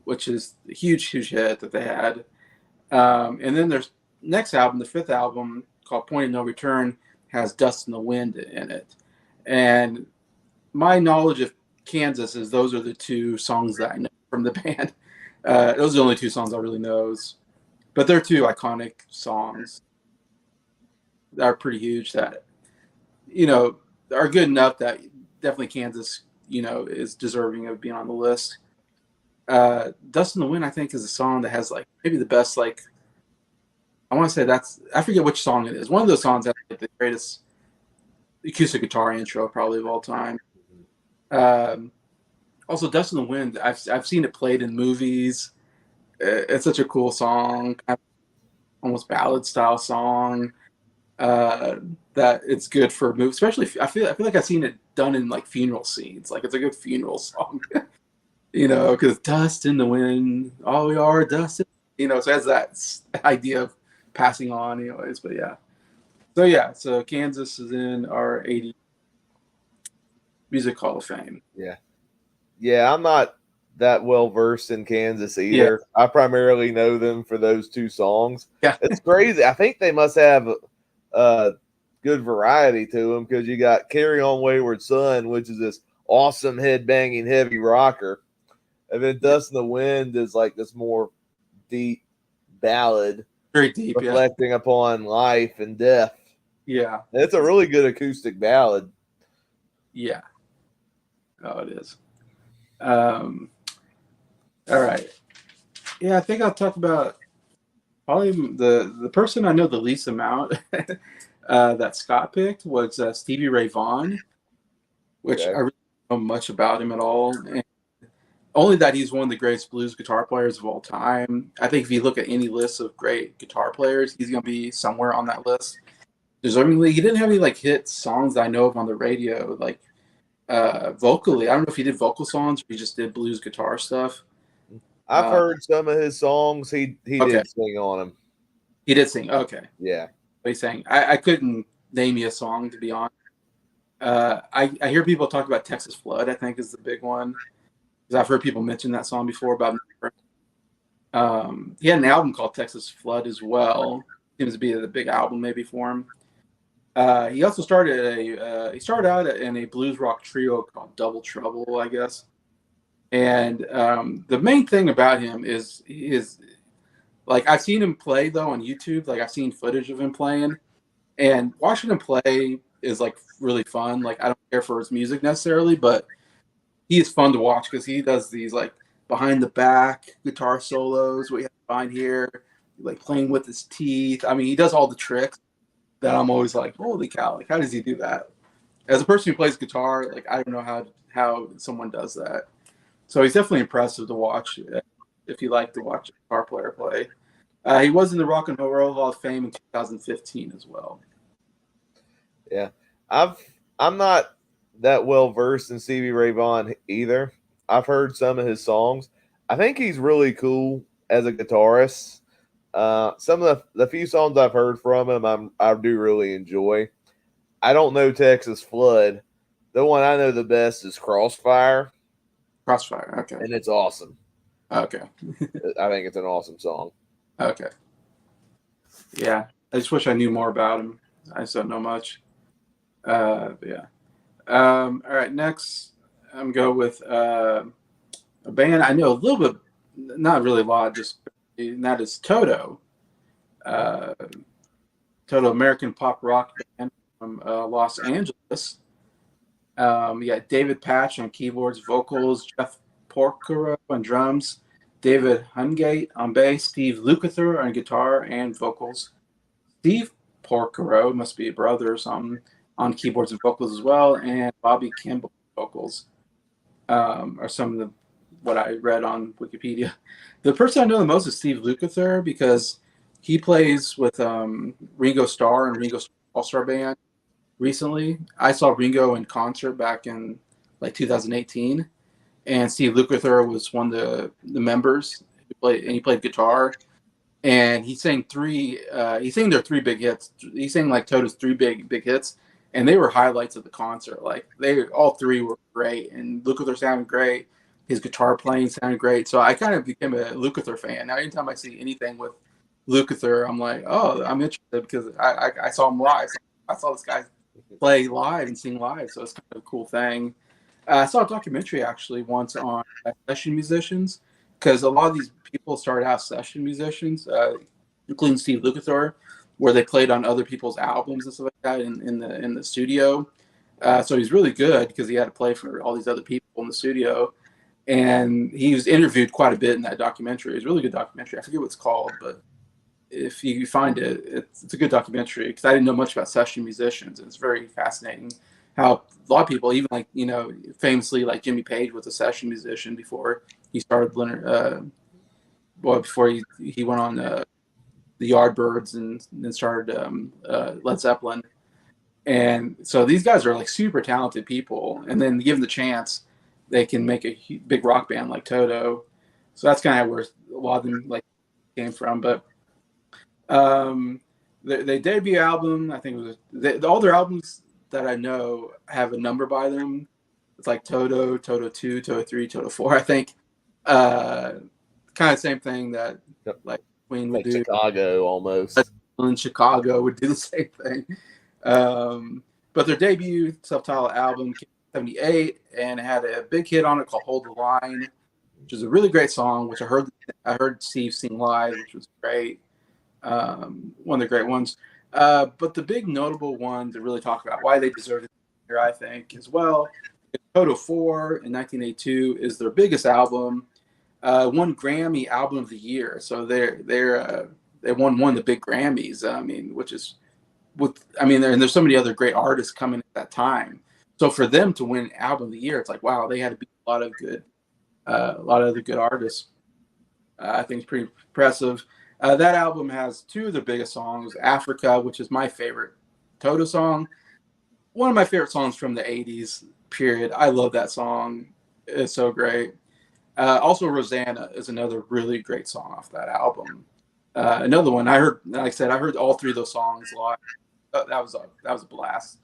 which is a huge hit that they had. And then there's next album, the fifth album called "Point of No Return," has "Dust in the Wind" in it, and my knowledge of Kansas is those are the two songs that I know from the band. Those are the only two songs I really know. But they're two iconic songs that are pretty huge that, you know, are good enough that definitely Kansas, is deserving of being on the list. Dust in the Wind, I think, is a song that has like maybe the best, like, I want to say I forget which song it is. One of those songs has like the greatest acoustic guitar intro probably of all time. Um, Also, Dust in the Wind. I've seen it played in movies. It's such a cool song, kind of almost ballad style song. Uh, that it's good for movies, especially I feel like I've seen it done in like funeral scenes. Like it's a good funeral song, because dust in the wind, all we are dust. So it has that idea of passing on, anyways. But so Kansas is in our '80s Music Hall of Fame. Yeah. Yeah, I'm not that well versed in Kansas Yeah, either. I primarily know them for those two songs. yeah, It's crazy. I think they must have good variety to them because you got Carry On Wayward Son, which is this awesome head banging heavy rocker. And then yeah. Dust in the Wind is like this more deep ballad Very deep. Yeah, reflecting upon life and death. yeah, It's a really good acoustic ballad. yeah. Oh, it is. Um, all right. Yeah, I think I'll talk about probably the person I know the least amount that Scott picked was Stevie Ray Vaughan, which Okay. I really don't know much about him at all. And only that he's one of the greatest blues guitar players of all time. I think if you look at any list of great guitar players, he's going to be somewhere on that list. Deservingly, he didn't have any like hit songs that I know of on the radio, like vocally. I don't know if he did vocal songs or he just did blues guitar stuff. I've heard some of his songs. He Okay, did sing on them. he did sing. Okay, Yeah. what he's saying. I couldn't name you a song to be honest. I hear people talk about Texas Flood. I think is the big one because I've heard people mention that song before about. He had an album called Texas Flood as well. Seems to be the big album maybe for him. He also started out in a blues rock trio called Double Trouble, I guess. And the main thing about him is like I've seen him play though on YouTube. Like I've seen footage of him playing, and watching him play is like really fun. Like I don't care for his music necessarily, but he is fun to watch because he does these like behind the back guitar solos. What you have to find here, like playing with his teeth. I mean, he does all the tricks that I'm always like, holy cow! Like, how does he do that? As a person who plays guitar, like I don't know how someone does that. So he's definitely impressive to watch if you like to watch a guitar player play. He was in the Rock and Roll Hall of Fame in 2015 as well. Yeah. I'm not that well versed in Stevie Ray Vaughan either. I've heard some of his songs. I think he's really cool as a guitarist. Some of the few songs I've heard from him, I do really enjoy. I don't know Texas Flood. The one I know the best is Crossfire, Crossfire. Okay. and it's awesome. Okay. I think it's an awesome song. Okay. Yeah. I just wish I knew more about him. I just don't know much. But yeah. All right. Next, I'm going to go with a band I know a little bit, not really a lot, just and that is Toto. Uh, Toto, American pop rock band from Los Angeles. We got David Patch on keyboards, vocals, Jeff Porcaro on drums, David Hungate on bass, Steve Lukather on guitar and vocals, Steve Porcaro, must be a brother or something, on keyboards and vocals as well, and Bobby Kimball vocals are some of the what I read on Wikipedia. The person I know the most is Steve Lukather because he plays with Ringo Starr and Ringo Starr All-Star Band recently. I saw Ringo in concert back in like 2018, and Steve Lukather was one of the members. He played guitar, and he sang their three big hits. He sang like Toto's three big hits, and they were highlights of the concert. Like they all three were great, and Lukather sounded great. His guitar playing sounded great. So I kind of became a Lukather fan. Now anytime I see anything with Lukather, I'm like, oh, I'm interested because I saw him live. I saw this guy play live and sing live, so it's kind of a cool thing. I saw a documentary actually once on session musicians because a lot of these people started out session musicians, including Steve Lukather, where they played on other people's albums and stuff like that in the studio. So he's really good because he had to play for all these other people in the studio, and he was interviewed quite a bit in that documentary. It's a really good documentary. I forget what it's called, but if you find it, it's a good documentary because I didn't know much about session musicians. And it's very fascinating how a lot of people, even like, famously like Jimmy Page was a session musician before he started before he went on the Yardbirds and then started Led Zeppelin. And so these guys are like super talented people, and then given the chance, they can make a big rock band like Toto. So that's kind of where a lot of them like came from. But their debut album, I think it was all their albums that I know have a number by them. It's like Toto, Toto 2, Toto 3, Toto 4. I think kind of same thing that Yep. like Queen would Like do. Chicago almost. In Chicago would do the same thing. But their debut self-titled album came in '78 and had a big hit on it called "Hold the Line," which is a really great song. Which I heard Steve sing live, which was great. One of the great ones. But the big notable one to really talk about why they deserve it here, I think, as well. Toto 4 in 1982 is their biggest album. Won Grammy Album of the Year, so they won one of the big Grammys. I mean, which is there's so many other great artists coming at that time. So for them to win Album of the Year, it's like, wow, they had to beat a lot of other good artists. I think it's pretty impressive. That album has two of their biggest songs, Africa, which is my favorite Toto song. One of my favorite songs from the 80s, period. I love that song. It's so great. Also, Rosanna is another really great song off that album. Another one I heard, like I said, I heard all three of those songs live. That was a blast.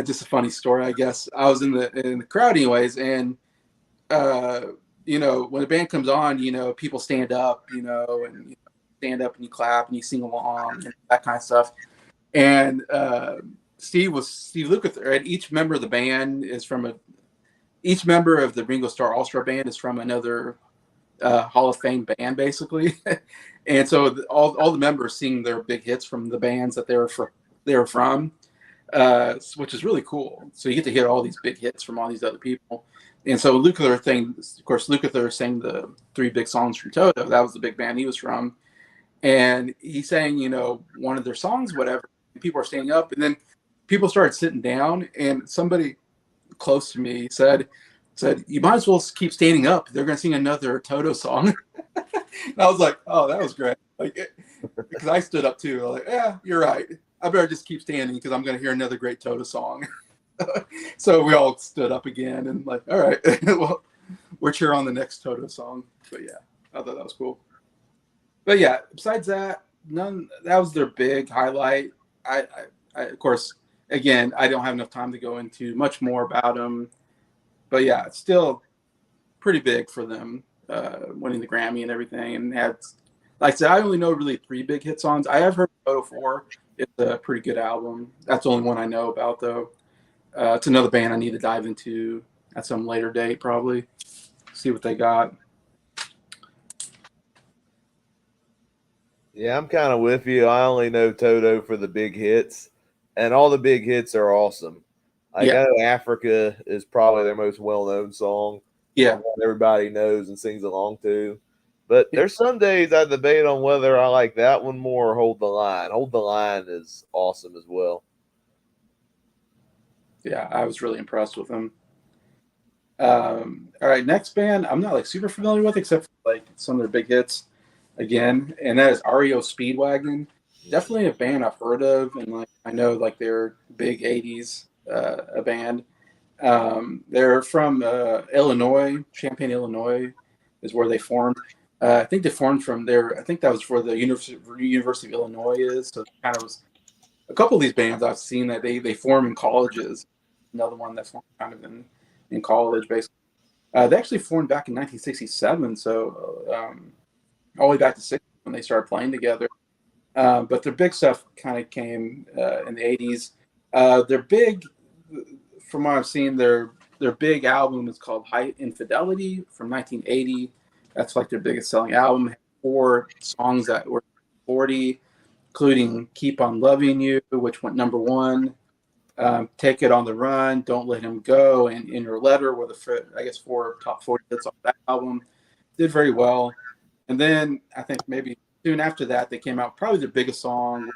Just a funny story, I guess. I was in the crowd anyways, and when the band comes on, people stand up, and stand up and you clap and you sing along and that kind of stuff. And Steve Lukather, and each member of the band is from each member of the Ringo Starr All-Star Band is from another Hall of Fame band, basically. And so all the members sing their big hits from the bands that they were from, which is really cool. So you get to hear all these big hits from all these other people. And so Lukather sang the three big songs from Toto. That was the big band he was from. And he sang, one of their songs, whatever. And people are standing up, and then people started sitting down, and somebody close to me said, you might as well keep standing up. They're going to sing another Toto song. And I was like, oh, that was great. Because I stood up too. I was like, yeah, you're right. I better just keep standing because I'm going to hear another great Toto song. So we all stood up again and like, all right, well, we're cheering on the next Toto song. But yeah, I thought that was cool. But yeah, besides that, that was their big highlight. I of course, again, I don't have enough time to go into much more about them. But yeah, it's still pretty big for them, winning the Grammy and everything. And like I said, I only know really three big hit songs. I have heard Toto 4. It's a pretty good album. That's the only one I know about, though. It's another band I need to dive into at some later date, probably. See what they got. Yeah, I'm kind of with you. I only know Toto for the big hits, and all the big hits are awesome. I know Africa is probably their most well-known song. Yeah. Everybody knows and sings along to. But there's some days I debate on whether I like that one more or Hold the Line. Hold the Line is awesome as well. Yeah, I was really impressed with them. All right, next band I'm not like super familiar with except for like some of their big hits again, and that is REO Speedwagon. Definitely a band I've heard of, and like I know like they're big 80s a band. They're from Illinois, Champaign, Illinois is where they formed. I think they formed from there. I think that was where the University of Illinois is. So kind of was a couple of these bands I've seen that they form in colleges. Another one that's formed kind of in college, basically. They actually formed back in 1967, so all the way back to 60 when they started playing together. But their big stuff kind of came in the 80s. Their big, from what I've seen, their big album is called High Infidelity from 1980. That's like their biggest selling album. It had 4 songs that were 40, including Keep On Loving You, which went number 1. Take It on the Run, Don't Let Him Go, and In Your Letter were the, I guess, 4 top 40 hits off that album. Did very well. And then I think maybe soon after that, they came out probably their biggest song,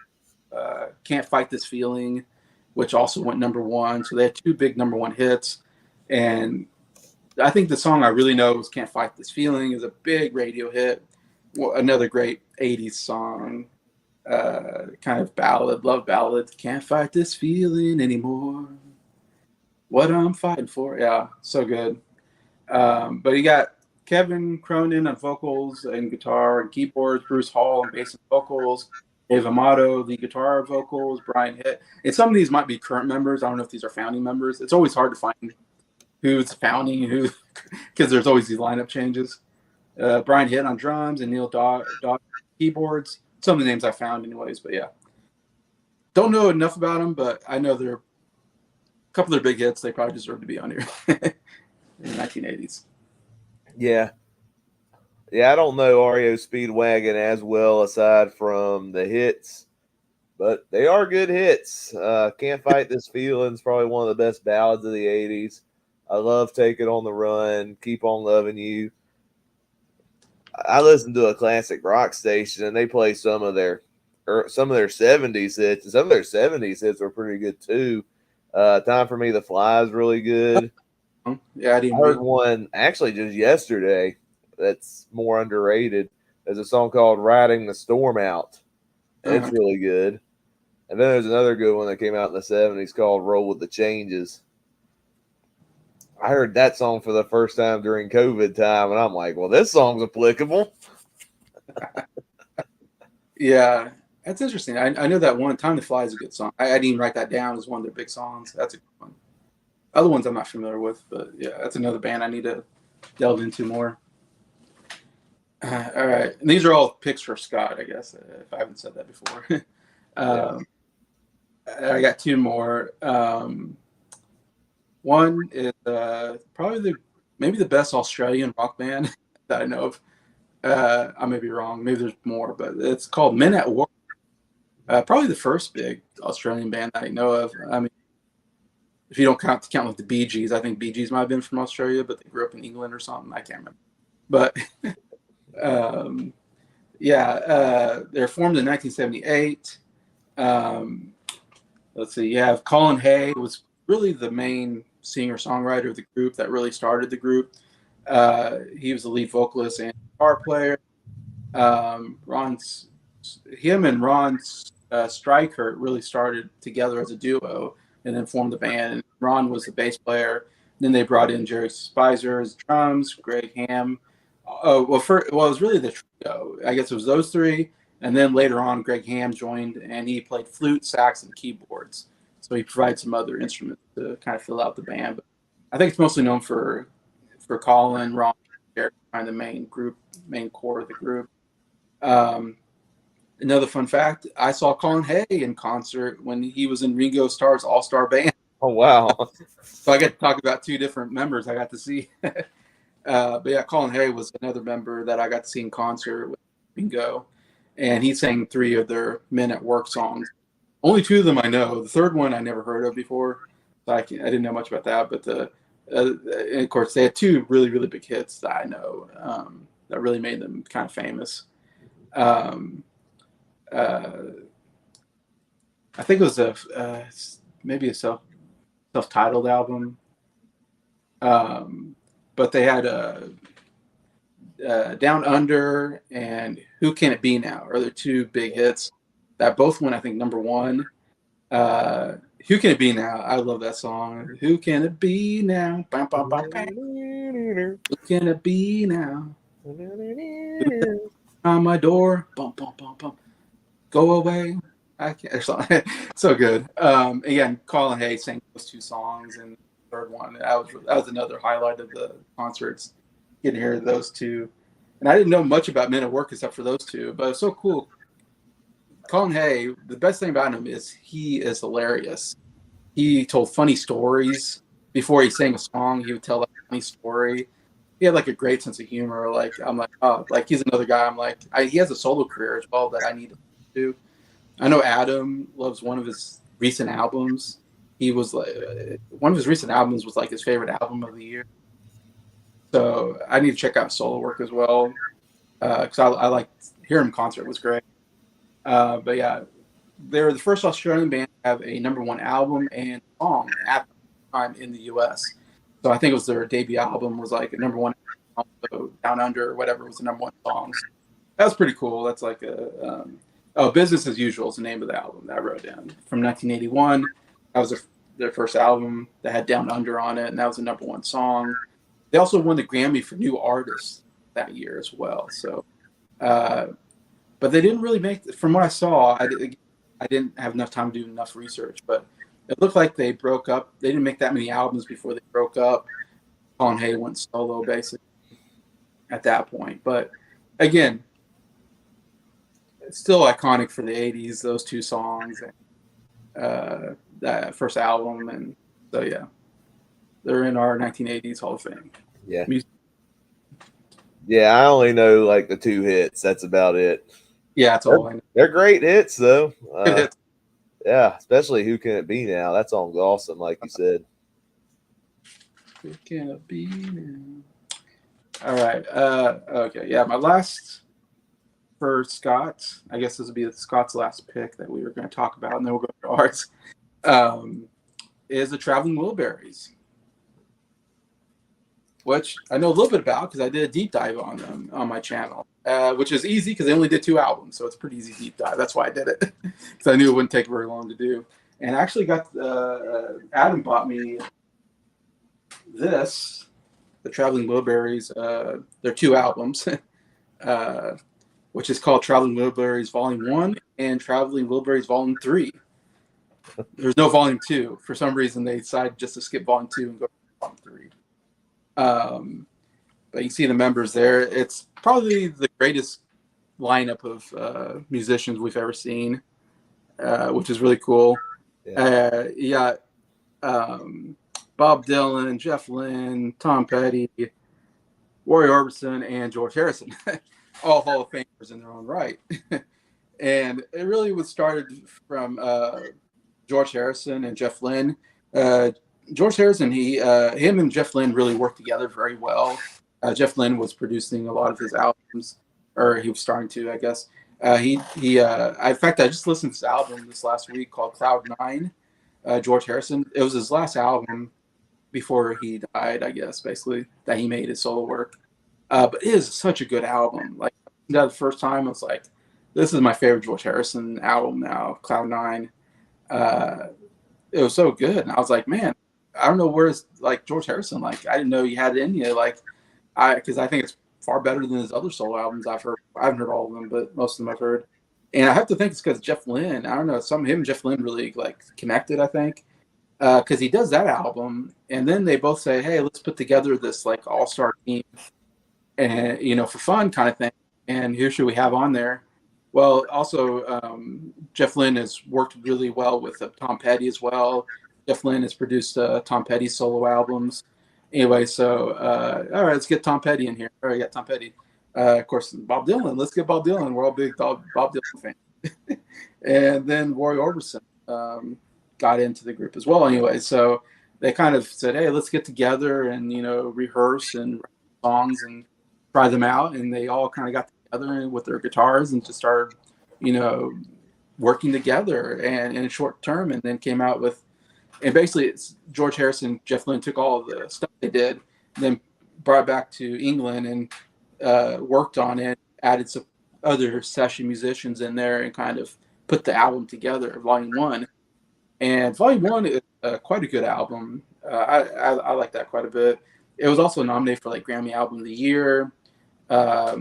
"Can't Fight This Feeling," which also went number one. So they had two big number one hits, and I think the song I really know is "Can't Fight This Feeling" is a big radio hit. Another great '80s song, kind of ballad, love ballad. Can't fight this feeling anymore. What I'm fighting for, yeah, so good. But you got Kevin Cronin on vocals and guitar and keyboards, Bruce Hall on bass and vocals, Dave Amato, lead guitar vocals, Brian Hitt. And some of these might be current members. I don't know if these are founding members. It's always hard to find who's founding and who, because there's always these lineup changes. Brian Hitt on drums and Neil Dodd keyboards. Some of the names I found, anyways. But yeah, don't know enough about them, but I know they're a couple of their big hits. They probably deserve to be on here in the 1980s. Yeah. Yeah, I don't know REO Speedwagon as well aside from the hits, but they are good hits. Can't Fight This Feeling's probably one of the best ballads of the 80s. I love Take It on the Run, Keep on Loving You. I listen to a classic rock station and they play some of their 70s hits, and some of their 70s hits are pretty good too. Time for Me to Fly is really good. Yeah, I heard one actually just yesterday that's more underrated. There's a song called Riding the Storm Out. It's really good. And then there's another good one that came out in the 70s called Roll with the Changes. I heard that song for the first time during COVID time, and I'm like, well, this song's applicable. Yeah, that's interesting. I know that one, Time to Fly is a good song. I didn't even write that down as one of their big songs. That's a good one. Other ones I'm not familiar with, but yeah, that's another band I need to delve into more. All right. And these are all picks for Scott, I guess, if I haven't said that before. Yeah. I got two more. One is probably maybe the best Australian rock band that I know of. I may be wrong. Maybe there's more, but it's called Men at Work. Probably the first big Australian band that I know of. I mean, if you don't count like the Bee Gees, I think Bee Gees might have been from Australia, but they grew up in England or something. I can't remember. But they're formed in 1978. Let's see. You have Colin Hay was really the main singer-songwriter of the group that really started the group. He was the lead vocalist and guitar player. Him and Ron Streichert really started together as a duo and then formed the band. And Ron was the bass player. Then they brought in Jerry Spicer as drums, Greg Ham. It was really the trio. I guess it was those three. And then later on, Greg Ham joined, and he played flute, sax, and keyboards. So he provides some other instruments to kind of fill out the band. But I think it's mostly known for Colin, Ron, Jerry, kind of the main core of the group. Another fun fact: I saw Colin Hay in concert when he was in Ringo Starr's All-Star Band. Oh wow! So I get to talk about two different members I got to see. But yeah, Colin Hay was another member that I got to see in concert with Ringo, and he sang three of their Men at Work songs. Only two of them I know. The third one I never heard of before, so I didn't know much about that. But and of course, they had two really, really big hits that I know that really made them kind of famous. I think it was maybe a self-titled album, but they had Down Under and Who Can It Be Now are the two big hits that both went, I think, number one. Who Can It Be Now? I love that song. Who can it be now? Bam, bam, bam, bam. Who can it be now? On my door. Bum, bum, bum, bum. Go away. I can't. So good. Again, Colin Hay sang those two songs, and the third one that was another highlight of the concerts. Getting to hear those two, and I didn't know much about Men at Work except for those two, but it was so cool. Colin Hay, the best thing about him is he is hilarious. He told funny stories before he sang a song. He would tell a funny story. He had like a great sense of humor. Like I'm like, oh, like he's another guy. I'm like, he has a solo career as well that I need to do. I know Adam loves one of his recent albums. He was like, one of his recent albums was like his favorite album of the year. So I need to check out solo work as well because I like hear him in concert was great. But yeah, they're the first Australian band to have a #1 album and song at the time in the U.S. So I think it was their debut album was like a #1, so Down Under or whatever was the #1 song. So that was pretty cool. That's like Business as Usual is the name of the album that I wrote down from 1981. That was their first album that had Down Under on it, and that was the #1 song. They also won the Grammy for New Artist that year as well. So, but they didn't really make. From what I saw, I didn't have enough time to do enough research, but it looked like they broke up. They didn't make that many albums before they broke up. Colin Hay went solo basically at that point. But again, it's still iconic for the '80s. Those two songs, and that first album, and so yeah, they're in our 1980s Hall of Fame. Yeah. Yeah, I only know like the 2 hits. That's about it. Yeah, that's all I know. They're great hits, though. Good hits. Yeah, especially Who Can It Be Now? That song's awesome, like you said. Who can it be now? All right. Okay. Yeah, my last for Scott, I guess this would be Scott's last pick that we were going to talk about, and then we'll go to ours, is the Traveling Wilburys, which I know a little bit about because I did a deep dive on them on my channel, which is easy because they only did 2 albums, so it's a pretty easy deep dive. That's why I did it, because I knew it wouldn't take very long to do. And I actually got Adam bought me this, the Traveling Wilburys, their 2 albums, which is called Traveling Wilburys Volume 1 and Traveling Wilburys Volume 3. There's no Volume 2. For some reason, they decided just to skip Volume 2 and go to Volume 3. But you see the members there. It's probably the greatest lineup of musicians we've ever seen, which is really cool. Yeah. You got Bob Dylan, Jeff Lynne, Tom Petty, Roy Orbison, and George Harrison, all Hall of Famers in their own right. And it really was started from George Harrison and Jeff Lynne. George Harrison, him and Jeff Lynne really worked together very well. Jeff Lynne was producing a lot of his albums, or he was starting to, I guess. In fact, I just listened to this album this last week called Cloud 9. George Harrison. It was his last album before he died, I guess, basically, that he made his solo work. But it is such a good album. Like, the first time, I was like, this is my favorite George Harrison album now, Cloud 9. It was so good. And I was like, man, I don't know where's like George Harrison. Like, I didn't know he had it in you. Like, because I think it's far better than his other solo albums I've heard. I haven't heard all of them, but most of them I've heard. And I have to think it's because Jeff Lynne. I don't know. Him and Jeff Lynne really like connected, I think. Because he does that album, and then they both say, hey, let's put together this like all-star team, and for fun kind of thing. And who should we have on there? Well, also Jeff Lynne has worked really well with Tom Petty as well. Jeff Lynne has produced Tom Petty solo albums. Anyway, so all right, let's get Tom Petty in here. All right, got Tom Petty. Of course, Bob Dylan. Let's get Bob Dylan. We're all big Bob Dylan fans. And then Roy Orbison got into the group as well. Anyway, so they kind of said, hey, let's get together and rehearse and write songs and try them out. And they all kind of got together with their guitars and just started, working together and in a short term, and then came out with. And basically, it's George Harrison, Jeff Lynne took all of the stuff they did, then brought it back to England and worked on it, added some other session musicians in there, and kind of put the album together, Volume 1. And Volume 1 is quite a good album. I like that quite a bit. It was also nominated for like Grammy Album of the Year. But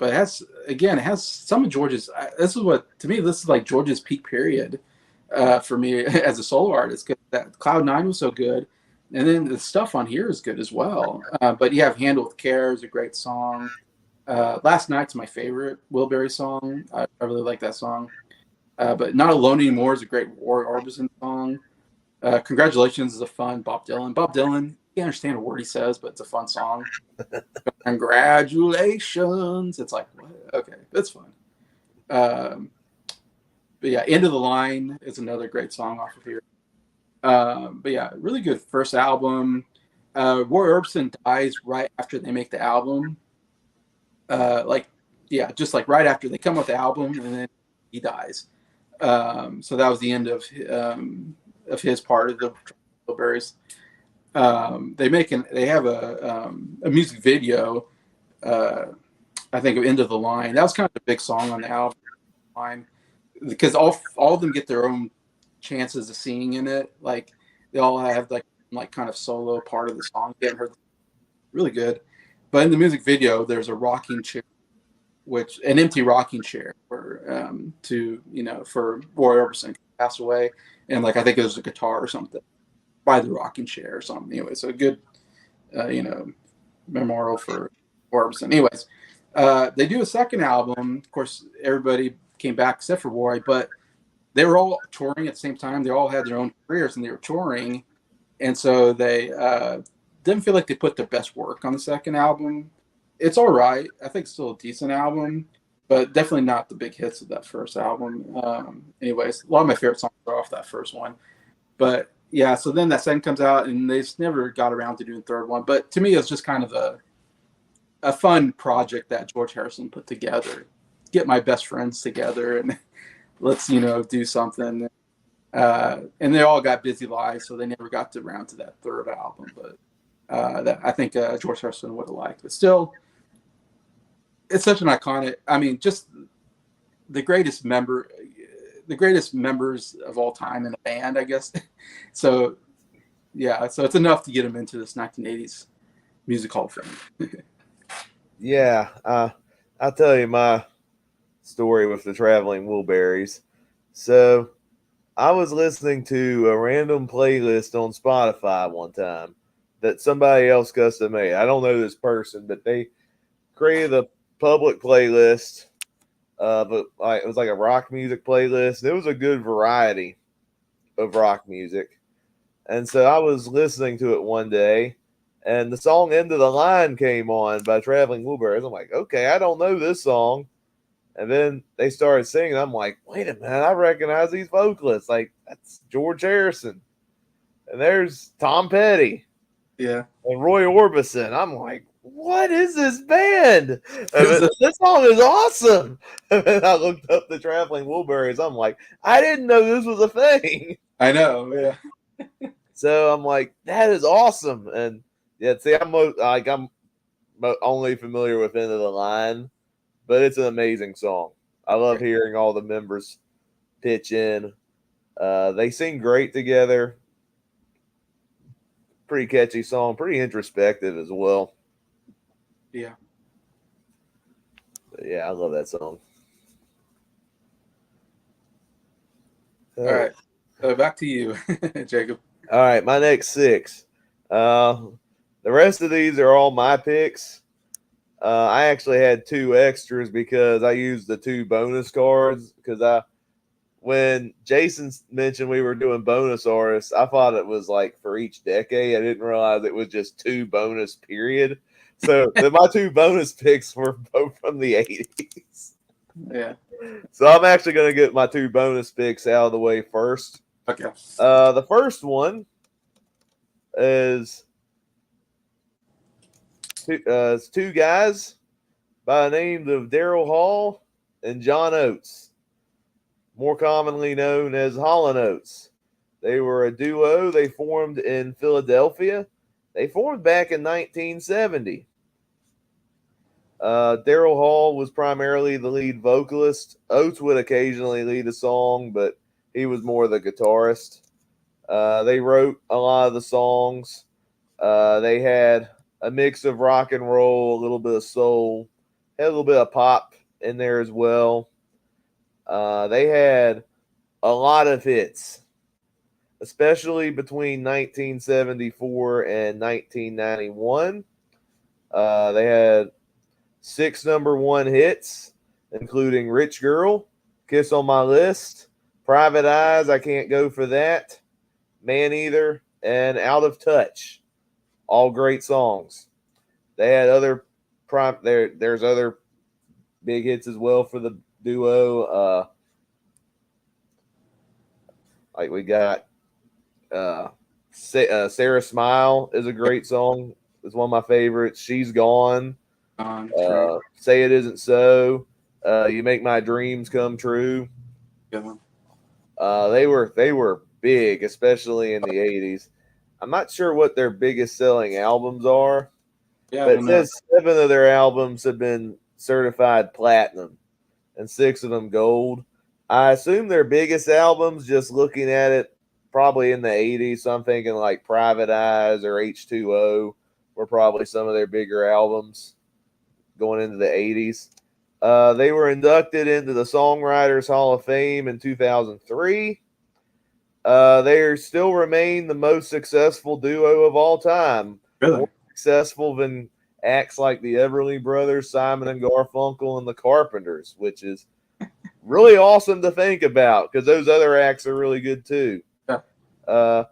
it has some of George's. This is like George's peak period. For me as a solo artist, because that Cloud 9 was so good, and then the stuff on here is good as well. But you have Handle with Care is a great song. Last Night's my favorite Wilbury song. I really like that song. But Not Alone Anymore is a great Roy Orbison song. Congratulations is a fun Bob Dylan. Bob Dylan, you can't understand a word he says, but it's a fun song. Congratulations. It's like, what? Okay, that's fun. But yeah, End of the Line is another great song off of here. But yeah, really good first album. Roy Orbison dies right after they make the album. yeah, just like right after they come with the album, and then he dies. So that was the end of his part of the Blueberries. They have a music video. I think of End of the Line. That was kind of a big song on the album line, because all of them get their own chances of singing in it. Like they all have like kind of solo part of the song. You haven't heard, really good. But in the music video, there's a rocking chair, which an empty rocking chair for Roy Orbison passed away, and like I think it was a guitar or something by the rocking chair or something. Anyway, so a good memorial for Orbison. Anyways, they do a second album. Of course, everybody came back except for Roy, but they were all touring at the same time. They all had their own careers and they were touring, and so they didn't feel like they put their best work on the second album. It's all right. I think it's still a decent album, but definitely not the big hits of that first album. Anyways, a lot of my favorite songs are off that first one. But yeah, so then that second comes out, and they just never got around to doing the third one. But to me, it's just kind of a fun project that George Harrison put together. Get my best friends together and let's do something. And they all got busy lives, so they never got around to that third album. But that I think George Harrison would have liked. But still, it's such an iconic. I mean, just the greatest members of all time in a band, I guess. So yeah, so it's enough to get them into this 1980s Music Hall of Fame. Yeah, I'll tell you my story with the Traveling Wilburys. So I was listening to a random playlist on Spotify one time that somebody else custom made. I don't know this person, but they created a public playlist. But it was like a rock music playlist. And it was a good variety of rock music. And so I was listening to it one day, and the song End of the Line came on by Traveling Wilburys. I'm like, okay, I don't know this song. And then they started singing. I'm like, wait a minute, I recognize these vocalists. Like, that's George Harrison. And there's Tom Petty. Yeah. And Roy Orbison. I'm like, what is this band? This song is awesome. And then I looked up the Traveling Wilburys. I'm like, I didn't know this was a thing. I know, yeah. So I'm like, that is awesome. And yeah, see, I'm only familiar with End of the Line, but it's an amazing song. I love hearing all the members pitch in. They sing great together. Pretty catchy song, pretty introspective as well. Yeah. But yeah, I love that song. All right. Back to you, Jacob. All right, my next 6. The rest of these are all my picks. I actually had 2 extras because I used the 2 bonus cards because when Jason mentioned we were doing bonus artists, I thought it was like for each decade. I didn't realize it was just 2 bonus period. So my 2 bonus picks were both from the 80s. Yeah. So I'm actually going to get my 2 bonus picks out of the way first. Okay. The first one is 2 guys by the names of Daryl Hall and John Oates, more commonly known as Hall & Oates. They were a duo. They formed in Philadelphia. They formed back in 1970. Daryl Hall was primarily the lead vocalist. Oates would occasionally lead a song, but he was more the guitarist. They wrote a lot of the songs. They had a mix of rock and roll, a little bit of soul, had a little bit of pop in there as well. They had a lot of hits, especially between 1974 and 1991. They had 6 number 1 hits, including Rich Girl, Kiss on My List, Private Eyes, I Can't Go For That, Man Eater, and Out of Touch. All great songs. They had there's other big hits as well for the duo. Like we got Sarah Smile is a great song. It's one of my favorites. She's Gone Great. Say It Isn't So, You Make My Dreams Come True. Good one. They were big, especially in the 80s. I'm not sure what their biggest selling albums are, Yeah, I but don't it know. says 7 of their albums have been certified platinum and 6 of them gold. I assume their biggest albums, just looking at it, probably in the 80s. So I'm thinking like Private Eyes or H2O were probably some of their bigger albums going into the 80s. They were inducted into the Songwriters Hall of Fame in 2003. They still remain the most successful duo of all time. Really? More successful than acts like the Everly Brothers, Simon and Garfunkel, and the Carpenters, which is really awesome to think about because those other acts are really good too. Yeah.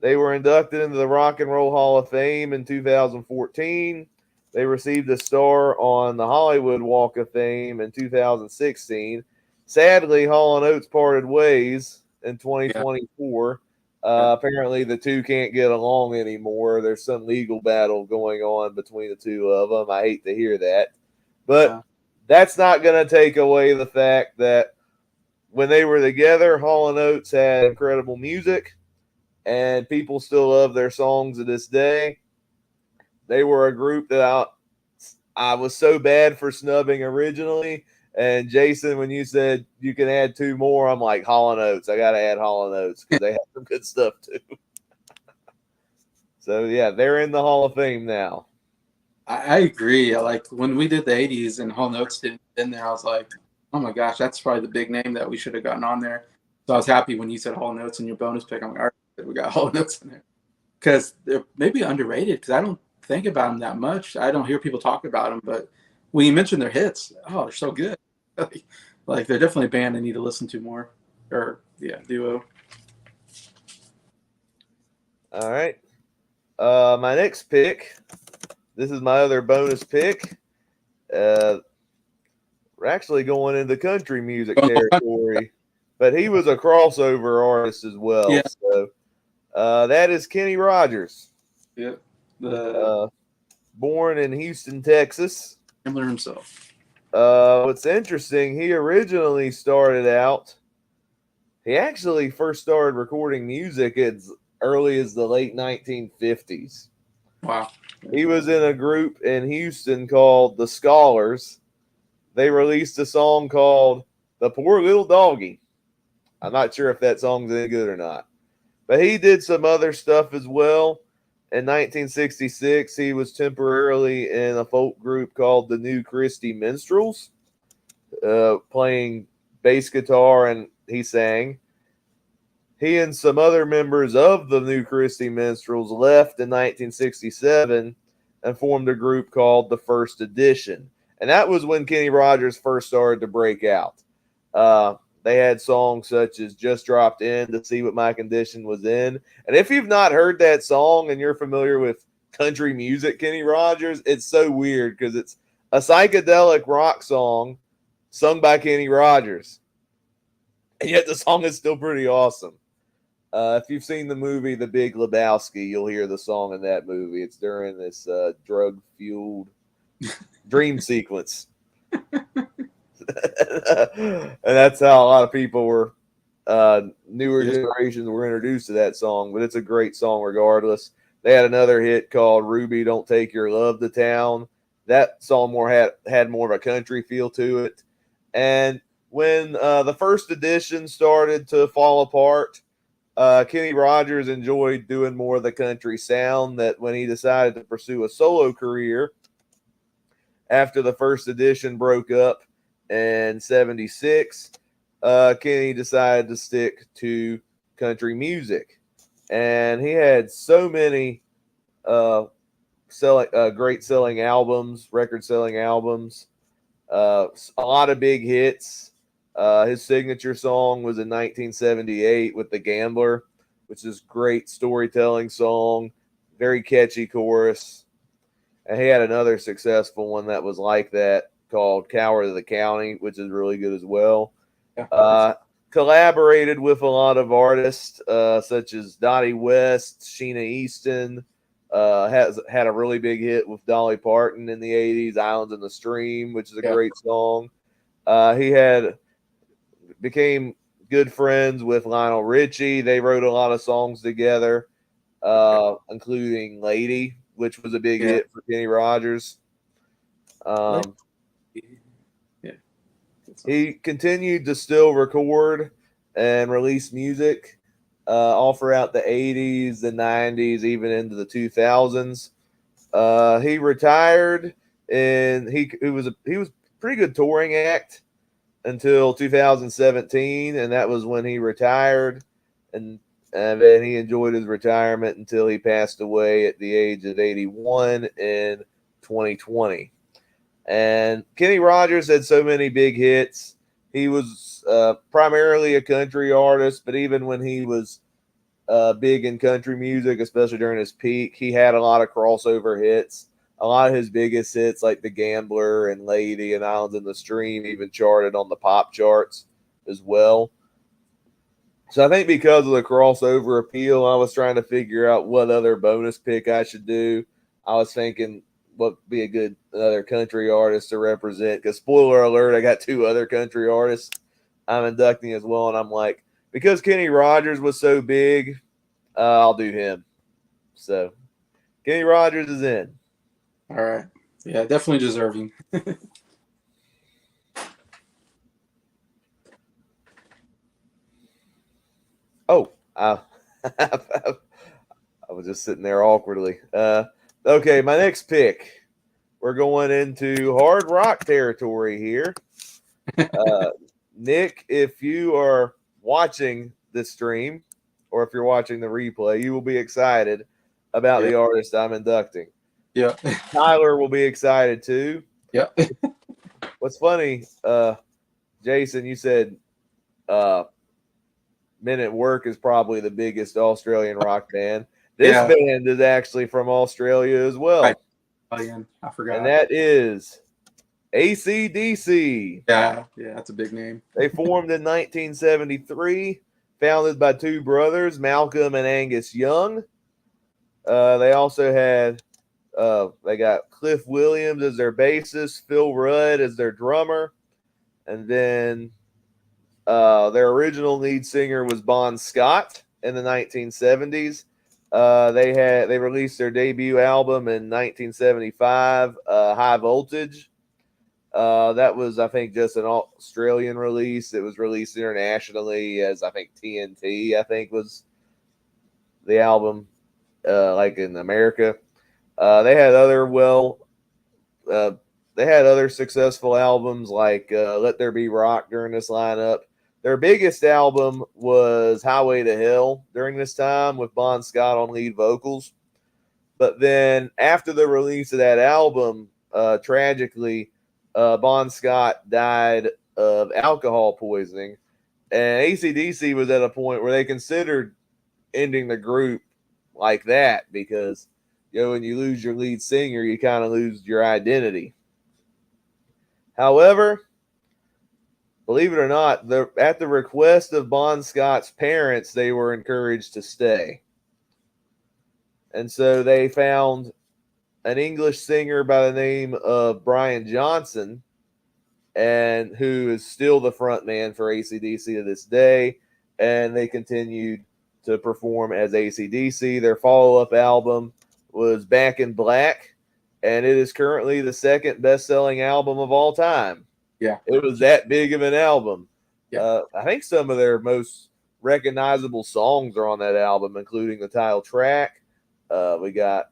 They were inducted into the Rock and Roll Hall of Fame in 2014. They received a star on the Hollywood Walk of Fame in 2016. Sadly, Hall & Oates parted ways in 2024. Apparently, the two can't get along anymore. There's some legal battle going on between the two of them. I hate to hear that. But that's not going to take away the fact that when they were together, Hall & Oates had incredible music, and people still love their songs to this day. They were a group that I was so bad for snubbing originally. And Jason, when you said you can add 2 more, I'm like, Hall & Oates. I got to add Hall & Oates because they have some good stuff too. So, yeah, they're in the Hall of Fame now. I agree. Like when we did the 80s and Hall Notes didn't in there, I was like, oh my gosh, that's probably the big name that we should have gotten on there. So I was happy when you said Hall Notes in your bonus pick. I'm like, all right, we got Hall Notes in there. Because they're maybe underrated because I don't think about them that much. I don't hear people talk about them, but when you mention their hits, oh, they're so good. Like they're definitely a band I need to listen to more. Or, yeah, duo. All right. My next pick, this is my other bonus pick. We're actually going into country music territory, but he was a crossover artist as well. Yeah. So that is Kenny Rogers. Yeah. Born in Houston, Texas. Gambler himself. What's interesting, he originally started out, he actually first started recording music as early as the late 1950s. Wow. He was in a group in Houston called The Scholars. They released a song called The Poor Little Doggy. I'm not sure if that song's any good or not. But he did some other stuff as well. In 1966, he was temporarily in a folk group called the New Christy Minstrels, playing bass guitar, and he sang. He and some other members of the New Christy Minstrels left in 1967 and formed a group called the First Edition. And that was when Kenny Rogers first started to break out. They had songs such as Just Dropped In to See What My Condition Was In. And if you've not heard that song and you're familiar with country music, Kenny Rogers, it's so weird because it's a psychedelic rock song sung by Kenny Rogers. And yet the song is still pretty awesome. If you've seen the movie The Big Lebowski, you'll hear the song in that movie. It's during this drug-fueled dream sequence. And that's how a lot of people were, newer generations were introduced to that song. But it's a great song regardless. They had another hit called Ruby, Don't Take Your Love to Town. That song had more of a country feel to it. And when the First Edition started to fall apart, Kenny Rogers enjoyed doing more of the country sound. That when he decided to pursue a solo career after the First Edition broke up in 76, Kenny decided to stick to country music. And he had so many great selling albums, record selling albums, a lot of big hits. His signature song was in 1978 with The Gambler, which is a great storytelling song, very catchy chorus. And he had another successful one that was like that called Coward of the County, which is really good as well. Collaborated with a lot of artists such as Dottie West, Sheena Easton, has had a really big hit with Dolly Parton in the 80s, Islands in the Stream, which is a great song. He became good friends with Lionel Richie. They wrote a lot of songs together, including Lady, which was a big hit for Kenny Rogers. He continued to still record and release music all throughout the 80s, the 90s, even into the 2000s. He retired, and he was a pretty good touring act until 2017, and that was when he retired, and then he enjoyed his retirement until he passed away at the age of 81 in 2020. And Kenny Rogers had so many big hits. He was primarily a country artist, but even when he was big in country music, especially during his peak, he had a lot of crossover hits. A lot of his biggest hits, like The Gambler and Lady and Islands in the Stream, even charted on the pop charts as well. So I think because of the crossover appeal, I was trying to figure out what other bonus pick I should do. I was thinking what would be a good other country artist to represent, because spoiler alert, I got two other country artists I'm inducting as well, and I'm like, because Kenny Rogers was so big, I'll do him. So Kenny Rogers is in. All right. Yeah, definitely deserving. Oh, I was just sitting there awkwardly. Okay, my next pick. We're going into hard rock territory here. Nick, if you are watching this stream, or if you're watching the replay, you will be excited about the artist I'm inducting. Yeah. Tyler will be excited too. Yeah. What's funny, Jason, you said Men at Work is probably the biggest Australian rock band. This band is actually from Australia as well. I forgot. And that is AC/DC. Yeah, that's a big name. They formed in 1973, founded by two brothers, Malcolm and Angus Young. They also had they got Cliff Williams as their bassist, Phil Rudd as their drummer, and then their original lead singer was Bon Scott in the 1970s. They released their debut album in 1975, High Voltage. That was, I think, just an Australian release. It was released internationally as, I think, TNT, I think, was the album, like in America. They had other successful albums like Let There Be Rock during this lineup. Their biggest album was Highway to Hell during this time with Bon Scott on lead vocals. But then after the release of that album, tragically, Bon Scott died of alcohol poisoning. And AC/DC was at a point where they considered ending the group like that because, when you lose your lead singer, you kind of lose your identity. However, believe it or not, at the request of Bon Scott's parents, they were encouraged to stay. And so they found an English singer by the name of Brian Johnson, and who is still the front man for AC/DC to this day. And they continued to perform as AC/DC. Their follow-up album was Back in Black, and it is currently the second best-selling album of all time. Yeah. It was that big of an album. Yeah. I think some of their most recognizable songs are on that album, including the title track. We got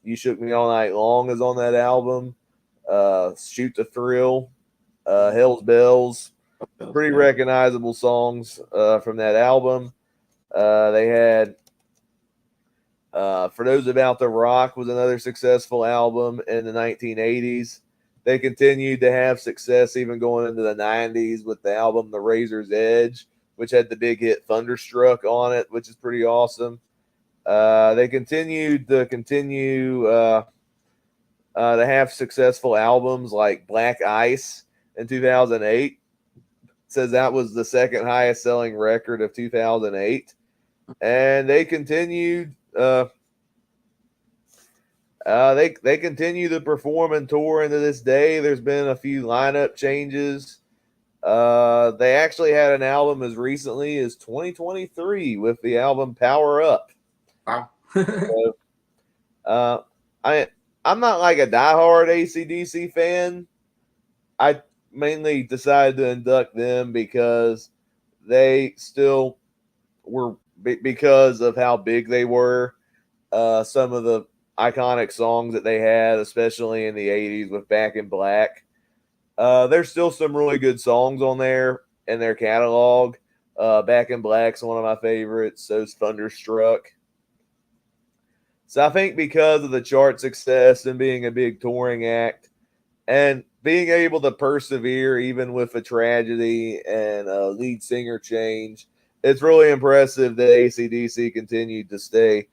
You Shook Me All Night Long is on that album. Shoot the Thrill, Hell's Bells. Pretty recognizable songs from that album. They had For Those About the Rock was another successful album in the 1980s. They continued to have success even going into the 90s with the album The Razor's Edge, which had the big hit Thunderstruck on it, which is pretty awesome. They continued to have successful albums like Black Ice in 2008. It says that was the second highest selling record of 2008. And they continued They continue to perform and tour into this day. There's been a few lineup changes. They actually had an album as recently as 2023 with the album Power Up. Wow. So, uh, I I'm not like a diehard AC/DC fan. I mainly decided to induct them because they still were because of how big they were. Some of the iconic songs that they had, especially in the 80s with Back in Black. There's still some really good songs on there in their catalog. Back in Black's one of my favorites. So's Thunderstruck. So I think because of the chart success and being a big touring act and being able to persevere even with a tragedy and a lead singer change, it's really impressive that AC/DC continued to stay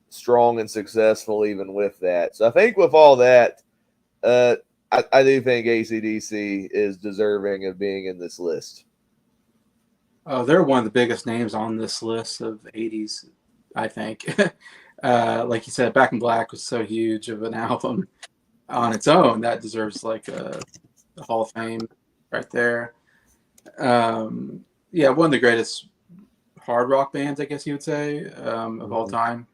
strong and successful even with that. So I think with all that, uh, I do think AC/DC is deserving of being in this list. Oh, they're one of the biggest names on this list of 80s, I think. Like you said, Back in Black was so huge of an album on its own. That deserves like a Hall of Fame right there. Yeah, one of the greatest hard rock bands, I guess you would say, of all time.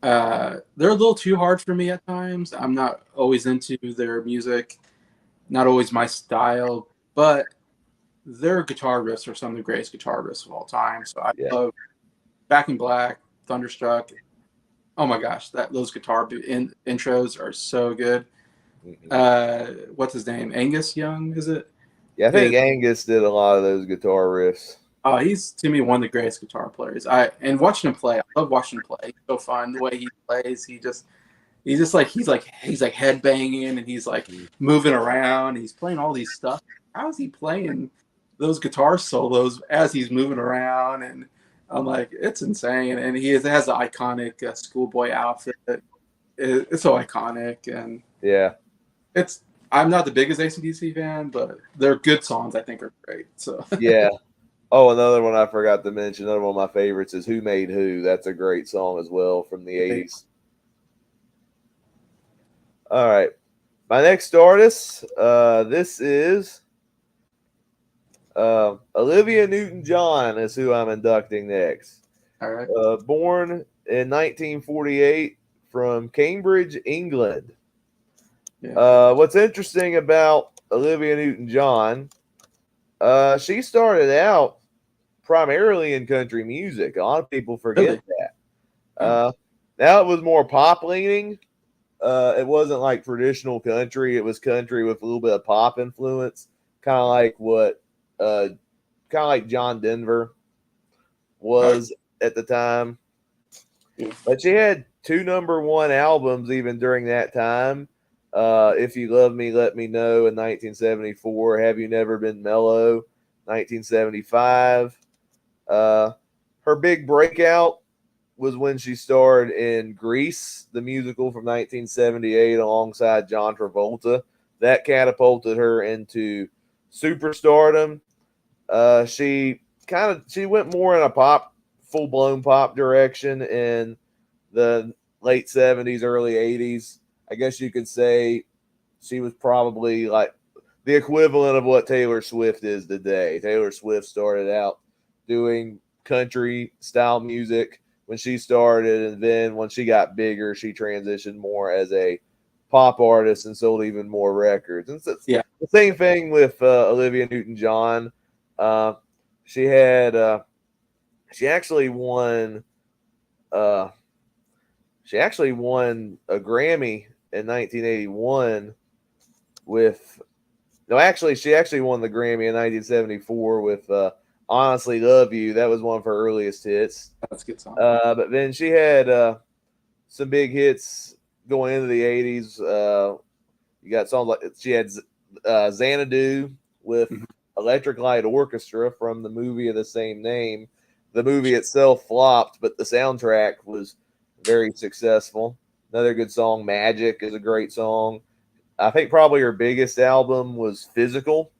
They're a little too hard for me at times. I'm not always into their music, not always my style, but their guitar riffs are some of the greatest guitar riffs of all time. So I Yeah. love Back in Black, Thunderstruck. Oh my gosh, those guitar intros are so good. What's his name? Angus Young, is it? Yeah, I think Angus did a lot of those guitar riffs. Oh, he's to me one of the greatest guitar players. And watching him play, I love watching him play. He's so fun the way he plays. He's like head banging and he's like moving around. He's playing all these stuff. How is he playing those guitar solos as he's moving around? And I'm like, it's insane. And he has the iconic schoolboy outfit. It's so iconic, and Yeah. I'm not the biggest AC/DC fan, but their good songs I think are great. So Yeah. Oh, another one I forgot to mention, another one of my favorites is Who Made Who. That's a great song as well from the 80s. All right. My next artist, this is Olivia Newton-John is who I'm inducting next. all right. Born in 1948 from Cambridge, England. Yeah. What's interesting about Olivia Newton-John, she started out primarily in country music. A lot of people forget Really? that. Now it was more pop leaning. It wasn't like traditional country. It was country with a little bit of pop influence, kind of like what, kind of like John Denver was at the time. Yeah. But she had 2 number 1 albums even during that time. If You Love Me, Let Me Know in 1974. Have You Never Been Mellow, 1975. Her big breakout was when she starred in Grease, the musical from 1978, alongside John Travolta. That catapulted her into superstardom. She went more in a full blown pop direction in the late 70s, early 80s. I guess you could say she was probably like the equivalent of what Taylor Swift is today. Taylor Swift started out doing country style music when she started, and then when she got bigger, she transitioned more as a pop artist and sold even more records. And so Yeah. the same thing with Olivia Newton-John. She had she actually won she actually won a Grammy in 1981 with she actually won the Grammy in 1974 with Honestly Love You. That was one of her earliest hits. That's a good song. But then she had some big hits going into the 80s. You got songs like she had Xanadu with Electric Light Orchestra from the movie of the same name. The movie itself flopped, but the soundtrack was very successful. Another good song, Magic, is a great song. I think probably her biggest album was Physical,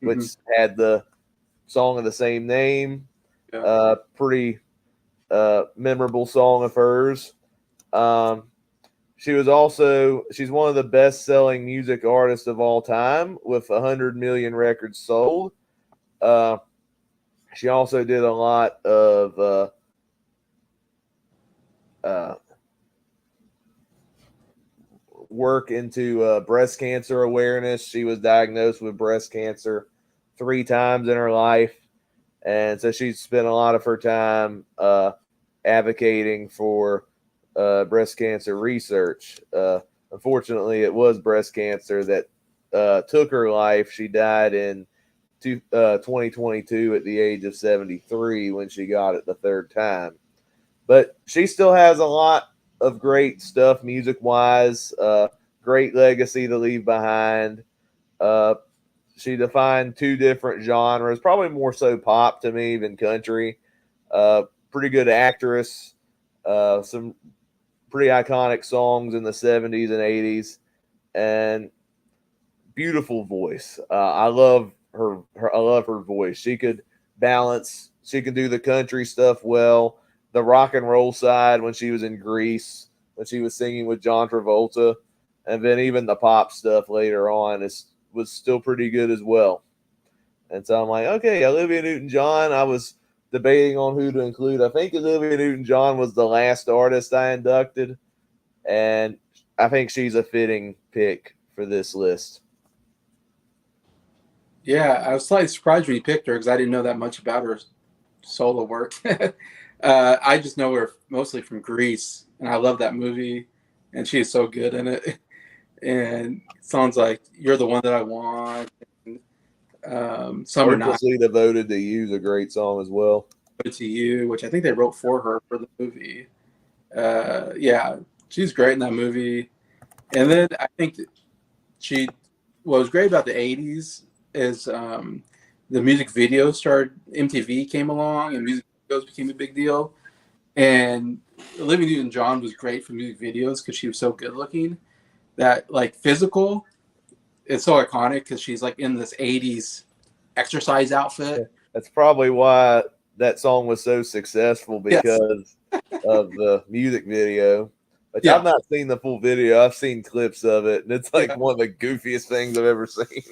which had the song of the same name. Pretty memorable song of hers. she's one of the best-selling music artists of all time with 100 million records sold. She also did a lot of work into breast cancer awareness. She was diagnosed with breast cancer 3 times in her life, and so she's spent a lot of her time advocating for breast cancer research. Unfortunately, it was breast cancer that took her life. She died in 2022 at the age of 73 when she got it the 3rd time. But she still has a lot of great stuff music-wise, great legacy to leave behind. She defined 2 different genres, probably more so pop to me than country. Pretty good actress, some pretty iconic songs in the 70s and 80s, and beautiful voice. I love her voice. She could balance. She can do the country stuff well. The rock and roll side when she was in Grease, when she was singing with John Travolta, and then even the pop stuff later on was still pretty good as well. And so I'm like, okay, Olivia Newton-John. I was debating on who to include. I think Olivia Newton-John was the last artist I inducted, and I think she's a fitting pick for this list. Yeah, I was slightly surprised when you picked her because I didn't know that much about her solo work. I just know her mostly from Grease, and I love that movie, and she is so good in it. And songs like "You're the One That I Want," "Summer Night," Hopelessly Devoted to You is a great song as well. "To You," which I think they wrote for her for the movie. Yeah, she's great in that movie. And then I think that what was great about the '80s is the music videos started. MTV came along, and music videos became a big deal. And Olivia Newton-John was great for music videos because she was so good looking. That like Physical, it's so iconic because she's like in this '80s exercise outfit. That's probably why that song was so successful, because of the music video. Which I've not seen the full video. I've seen clips of it, and it's like one of the goofiest things I've ever seen.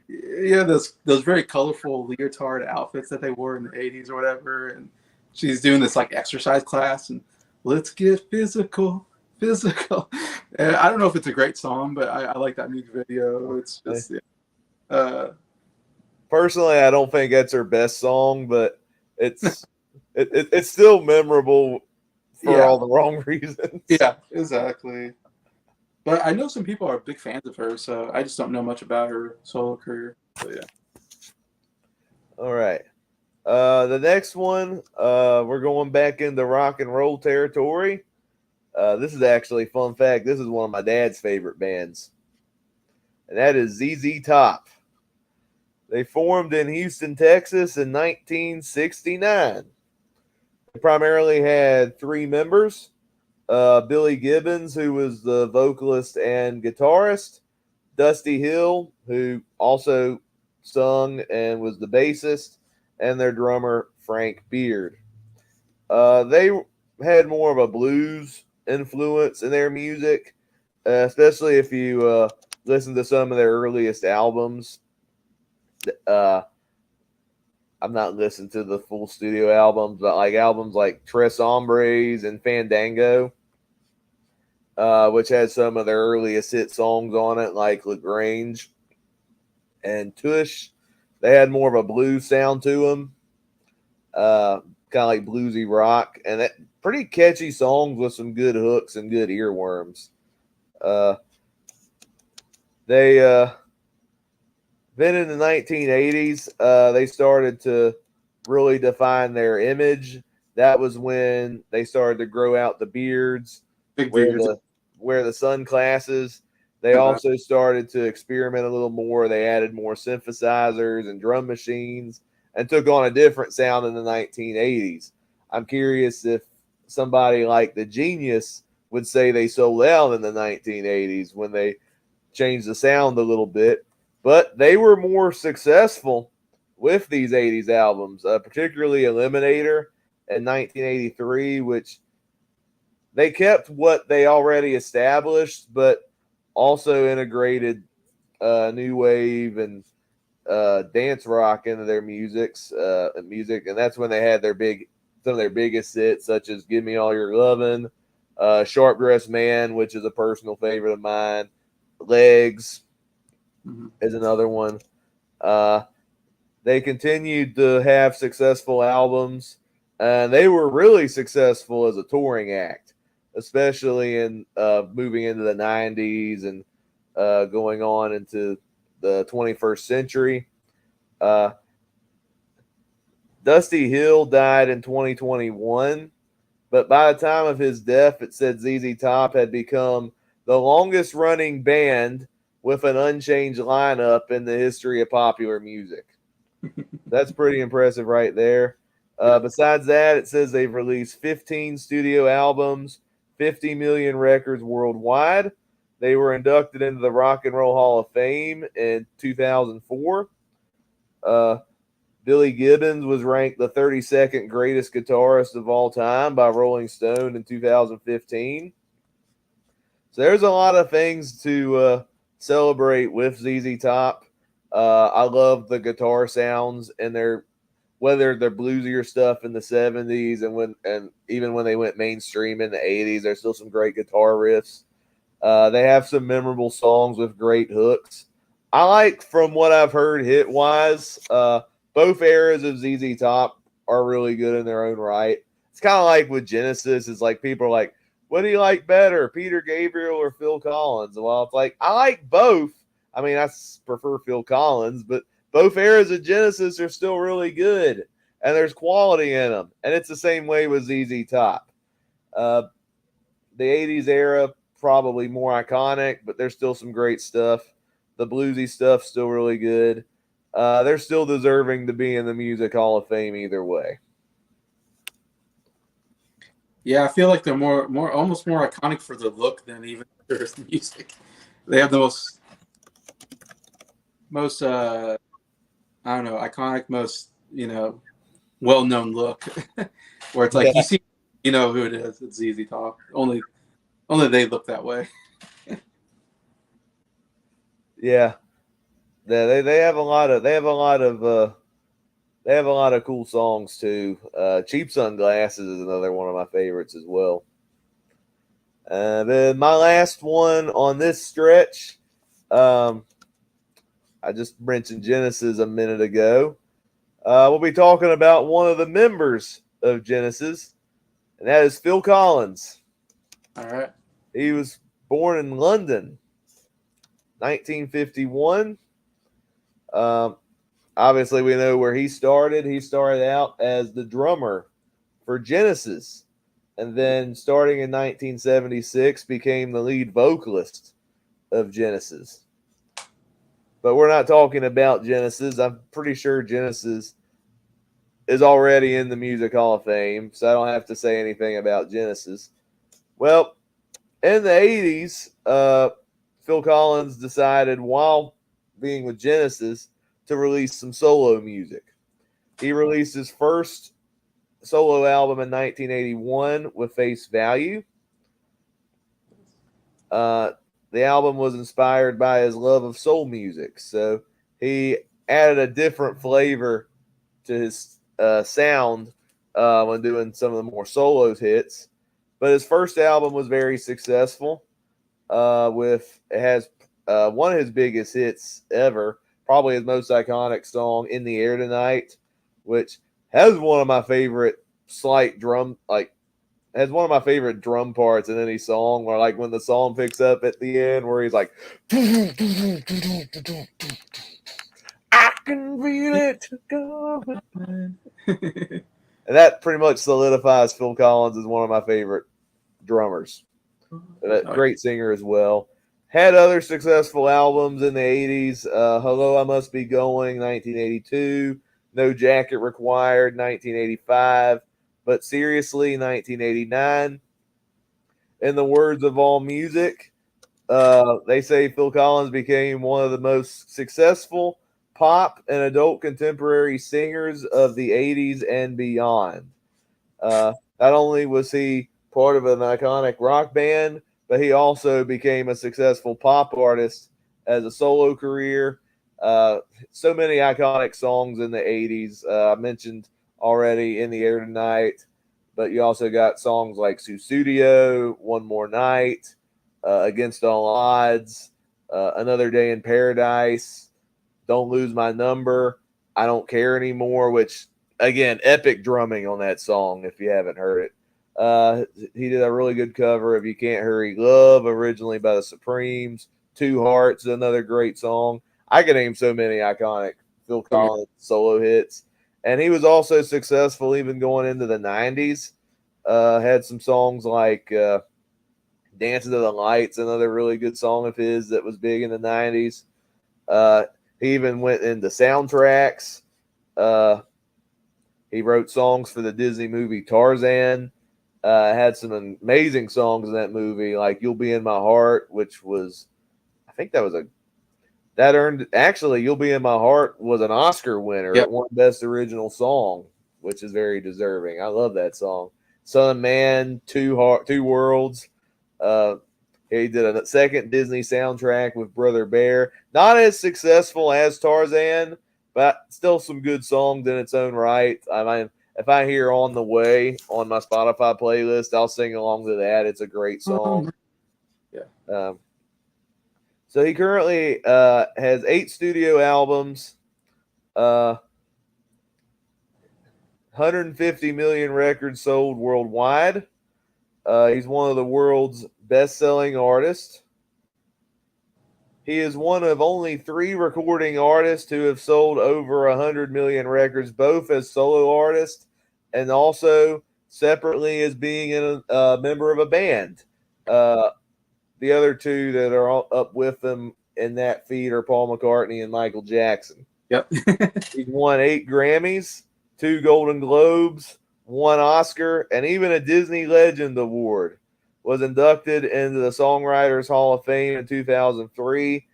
Yeah, those very colorful leotard outfits that they wore in the '80s or whatever, and she's doing this like exercise class and let's get physical. And I don't know if it's a great song, but I like that music video. It's just personally, I don't think that's her best song, but it's it's still memorable for all the wrong reasons. Yeah, exactly. But I know some people are big fans of her, so I just don't know much about her solo career. So yeah. All right. The next one, we're going back into rock and roll territory. This is actually, fun fact, this is one of my dad's favorite bands, and that is ZZ Top. They formed in Houston, Texas in 1969. They primarily had 3 members. Billy Gibbons, who was the vocalist and guitarist, Dusty Hill, who also sung and was the bassist, and their drummer, Frank Beard. They had more of a blues influence in their music, especially if you listen to some of their earliest albums. I've not listened to the full studio albums, but like albums like Tres Hombres and Fandango, which has some of their earliest hit songs on it, like LaGrange and Tush. They had more of a blues sound to them, kind of like bluesy rock, and that pretty catchy songs with some good hooks and good earworms. Then in the 1980s, they started to really define their image. That was when they started to grow out the beards, wear the sunglasses. They also started to experiment a little more. They added more synthesizers and drum machines and took on a different sound in the 1980s. I'm curious if somebody like the Genius would say they sold out in the 1980s when they changed the sound a little bit. But they were more successful with these 80s albums, particularly Eliminator in 1983, which they kept what they already established, but also integrated new wave and dance rock into their music, and that's when they had some of their biggest hits, such as "Give Me All Your Lovin'," "Sharp Dressed Man," which is a personal favorite of mine. "Legs" is another one. They continued to have successful albums, and they were really successful as a touring act, especially in moving into the 90s and going on into the 21st century. Dusty Hill died in 2021, but by the time of his death, it said ZZ Top had become the longest running band with an unchanged lineup in the history of popular music. That's pretty impressive right there. Besides that, it says they've released 15 studio albums, 50 million records worldwide. They were inducted into the Rock and Roll Hall of Fame in 2004. Billy Gibbons was ranked the 32nd greatest guitarist of all time by Rolling Stone in 2015. So there's a lot of things to celebrate with ZZ Top. I love the guitar sounds and whether they're bluesier stuff in the 70s and even when they went mainstream in the 80s, there's still some great guitar riffs. They have some memorable songs with great hooks. I like, from what I've heard hit wise, both eras of ZZ Top are really good in their own right. It's kind of like with Genesis. It's like people are like, what do you like better, Peter Gabriel or Phil Collins? Well, it's like, I like both. I mean, I prefer Phil Collins, but both eras of Genesis are still really good, and there's quality in them. And it's the same way with ZZ Top. The 80s era, probably more iconic, but there's still some great stuff. The bluesy stuff still really good. They're still deserving to be in the Music Hall of Fame either way. Yeah, I feel like they're almost more iconic for the look than even their music. They have the most I don't know, iconic, most well-known look, where it's like you see, you know who it is. It's ZZ Top. Only they look that way. Yeah. They have a lot of cool songs too. Cheap Sunglasses is another one of my favorites as well. Then my last one on this stretch, I just mentioned Genesis a minute ago. We'll be talking about one of the members of Genesis, and that is Phil Collins. All right. He was born in London, 1951. Obviously, we know where he started. He started out as the drummer for Genesis, and then starting in 1976, became the lead vocalist of Genesis. But we're not talking about Genesis. I'm pretty sure Genesis is already in the Music Hall of Fame, so I don't have to say anything about Genesis. Well, in the 80s, Phil Collins decided, while being with Genesis, to release some solo music. He released his first solo album in 1981 with Face Value. The album was inspired by his love of soul music, so he added a different flavor to his sound when doing some of the more solo hits. But his first album was very successful. It has one of his biggest hits ever, probably his most iconic song, "In the Air Tonight," which has one of my favorite has one of my favorite drum parts in any song, where like when the song picks up at the end, where he's like, I can feel it coming. And that pretty much solidifies Phil Collins as one of my favorite drummers. Great singer as well. Had other successful albums in the 80s. Hello, I Must Be Going, 1982. No Jacket Required, 1985. But Seriously, 1989. In the words of AllMusic, they say Phil Collins became one of the most successful pop and adult contemporary singers of the 80s and beyond. Not only was he part of an iconic rock band, but he also became a successful pop artist as a solo career. So many iconic songs in the 80s. I mentioned already In the Air Tonight, but you also got songs like Susudio, One More Night, Against All Odds, Another Day in Paradise, Don't Lose My Number, I Don't Care Anymore, which, again, epic drumming on that song if you haven't heard it. He did a really good cover of You Can't Hurry Love, originally by the Supremes. Two Hearts, another great song. I can name so many iconic Phil Collins solo hits. And he was also successful even going into the 90s. Had some songs like Dancing to the Lights, another really good song of his that was big in the 90s. He even went into soundtracks. He wrote songs for the Disney movie Tarzan. Had some amazing songs in that movie, like You'll Be in My Heart, which was, I think that earned, actually, You'll Be in My Heart was an Oscar winner. Yep. It won Best Original Song, which is very deserving. I love that song. Son, Man, Two Worlds. He did a second Disney soundtrack with Brother Bear. Not as successful as Tarzan, but still some good songs in its own right. I mean, if I hear On the Way on my Spotify playlist, I'll sing along to that. It's a great song. Yeah. So he currently has 8 studio albums, 150 million records sold worldwide. He's one of the world's best-selling artists. He is one of only 3 recording artists who have sold over 100 million records, both as solo artists and also separately as being a member of a band. The other 2 that are up with him in that feat are Paul McCartney and Michael Jackson. Yep. He's won 8 Grammys, 2 Golden Globes, 1 Oscar, and even a Disney Legend Award. Was inducted into the Songwriters Hall of Fame in 2003.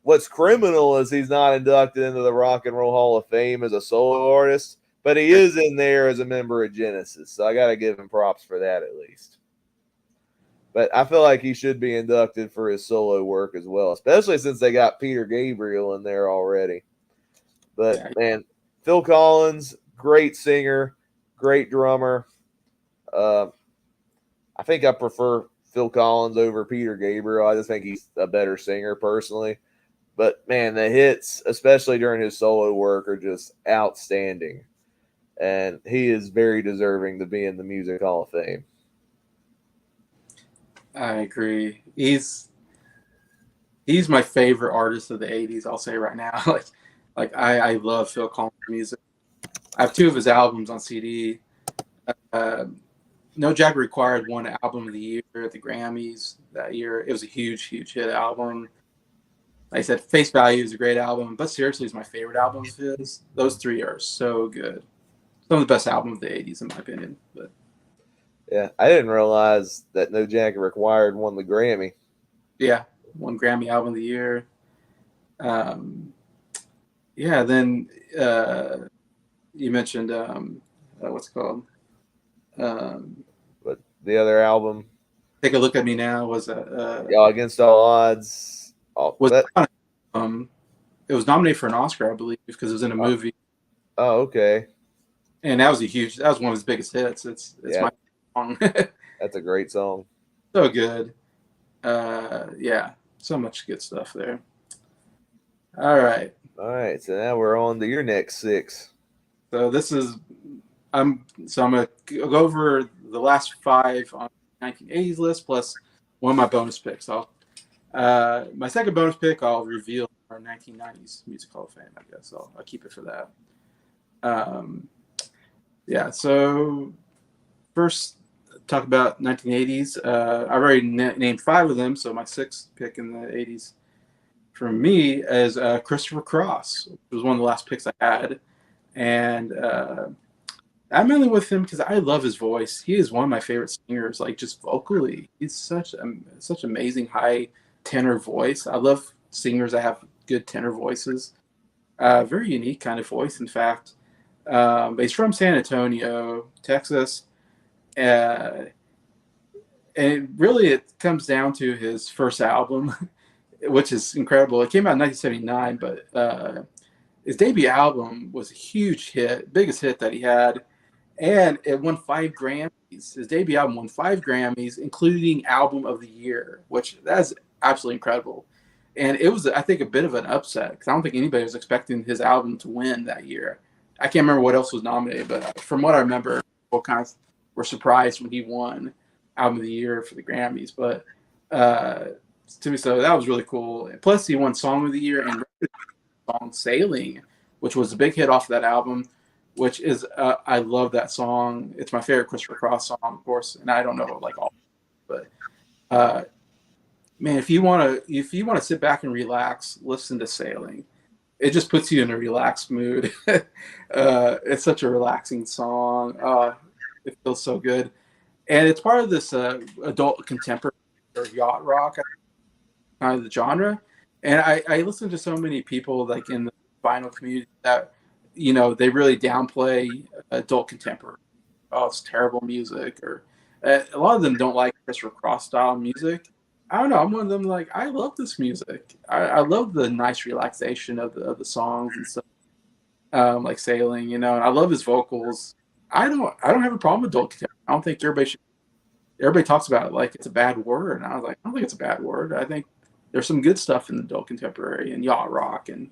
What's criminal is he's not inducted into the Rock and Roll Hall of Fame as a solo artist, but he is in there as a member of Genesis, so I got to give him props for that at least. But I feel like he should be inducted for his solo work as well, especially since they got Peter Gabriel in there already. But, man, Phil Collins, great singer, great drummer. I think I prefer Phil Collins over Peter Gabriel. I just think he's a better singer personally. But, man, the hits, especially during his solo work, are just outstanding. And he is very deserving to be in the Music Hall of Fame. I agree. He's my favorite artist of the 80s, I'll say right now. I love Phil Collins' music. I have 2 of his albums on CD. No Jacket Required won Album of the Year at the Grammys that year. It was a huge, huge hit album. Like I said, Face Value is a great album, but Seriously is my favorite album of his. Those 3 are so good. Some of the best albums of the 80s, in my opinion. But yeah, I didn't realize that No Jacket Required won the Grammy. Yeah, won Grammy Album of the Year. Then you mentioned what's it called? But the other album, Take a Look at Me Now, was Against All Odds. It was nominated for an Oscar, I believe, because it was in a movie. Oh, okay. And that was one of his biggest hits. It's my song. That's a great song. So good. So much good stuff there. All right. So now we're on to your next 6. So I'm gonna go over the last 5 on the 1980s list plus one of my bonus picks. My second bonus pick I'll reveal our 1990s Music Hall of Fame. I guess I'll keep it for that. So first talk about 1980s. I already named 5 of them, so my 6th pick in the 80s for me is Christopher Cross, which was one of the last picks I had. And I'm mainly with him because I love his voice. He is one of my favorite singers, like just vocally. He's such amazing high tenor voice. I love singers that have good tenor voices. Very unique kind of voice, in fact. But he's from San Antonio, Texas. it comes down to his first album, which is incredible. It came out in 1979, but his debut album was a huge hit, biggest hit that he had, and it won 5 Grammys. His debut album won 5 Grammys, including Album of the Year, which that's absolutely incredible. And it was, I think, a bit of an upset because I don't think anybody was expecting his album to win that year. I can't remember what else was nominated, but from what I remember, people kind of were surprised when he won Album of the Year for the Grammys. But to me, so that was really cool. Plus, he won Song of the Year and song "Sailing," which was a big hit off of that album. Which is, I love that song. It's my favorite Christopher Cross song, of course. And I don't know like all, but man, if you want to sit back and relax, listen to "Sailing." It just puts you in a relaxed mood. It's such a relaxing song. It feels so good, and it's part of this adult contemporary or yacht rock kind of the genre. And I listen to so many people like in the vinyl community that they really downplay adult contemporary. Oh, it's terrible music, or a lot of them don't like Christopher Cross style music. I don't know. I'm one of them. Like I love this music. I love the nice relaxation of the songs and stuff, like "Sailing." And I love his vocals. I don't have a problem with adult contemporary. I don't think everybody talks about it like it's a bad word. And I was like, I don't think it's a bad word. I think there's some good stuff in the adult contemporary and yacht rock and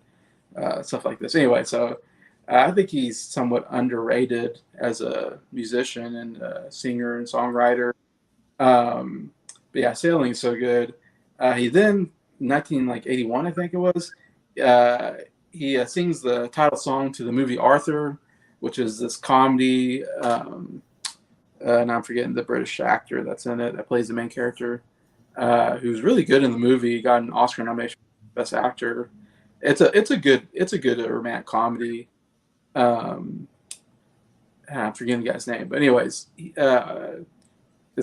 stuff like this. Anyway, so I think he's somewhat underrated as a musician and a singer and songwriter. But yeah, "Sailing" is so good. He then 1981, I think it was. He sings the title song to the movie Arthur, which is this comedy. And I'm forgetting the British actor that's in it that plays the main character, who's really good in the movie. He got an Oscar nomination for Best Actor. It's a good romantic comedy. I'm forgetting the guy's name, but anyways, the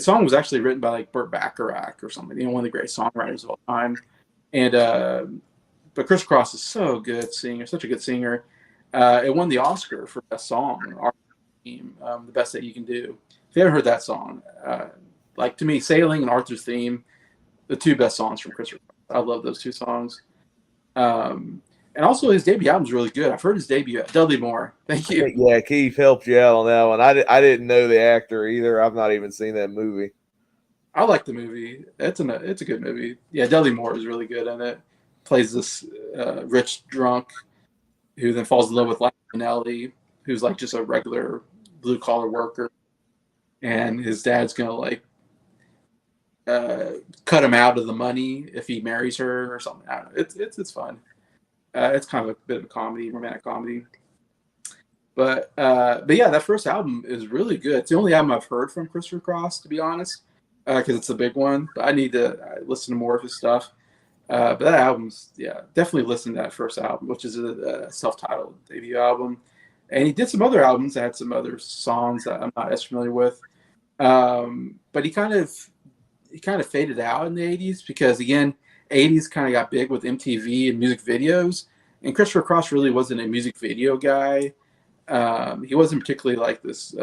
song was actually written by like Burt Bacharach or something, one of the great songwriters of all time. And but Chris Cross is so good singer, such a good singer. It won the Oscar for best song, Our Theme, the best that you can do. If you haven't heard that song, like to me, "Sailing" and "Arthur's Theme," the two best songs from Chris Cross. I love those two songs. And also his debut album is really good. I've heard his debut. Dudley Moore. Thank you. Yeah, Keith helped you out on that one. I didn't know the actor either. I've not even seen that movie. I like the movie. It's a good movie. Yeah, Dudley Moore is really good in it. Plays this rich drunk who then falls in love with Minnelli, who's like just a regular blue collar worker, and his dad's gonna like cut him out of the money if he marries her or something. I don't know. It's fun. It's kind of a bit of a comedy, romantic comedy. But yeah, that first album is really good. It's the only album I've heard from Christopher Cross, to be honest, because it's a big one. But I need to listen to more of his stuff. But that album's, yeah, definitely listen to that first album, which is a self-titled debut album. And he did some other albums that had some other songs that I'm not as familiar with. But he kind of faded out in the 80s because, again, 80s kind of got big with MTV and music videos. And Christopher Cross really wasn't a music video guy. He wasn't particularly like this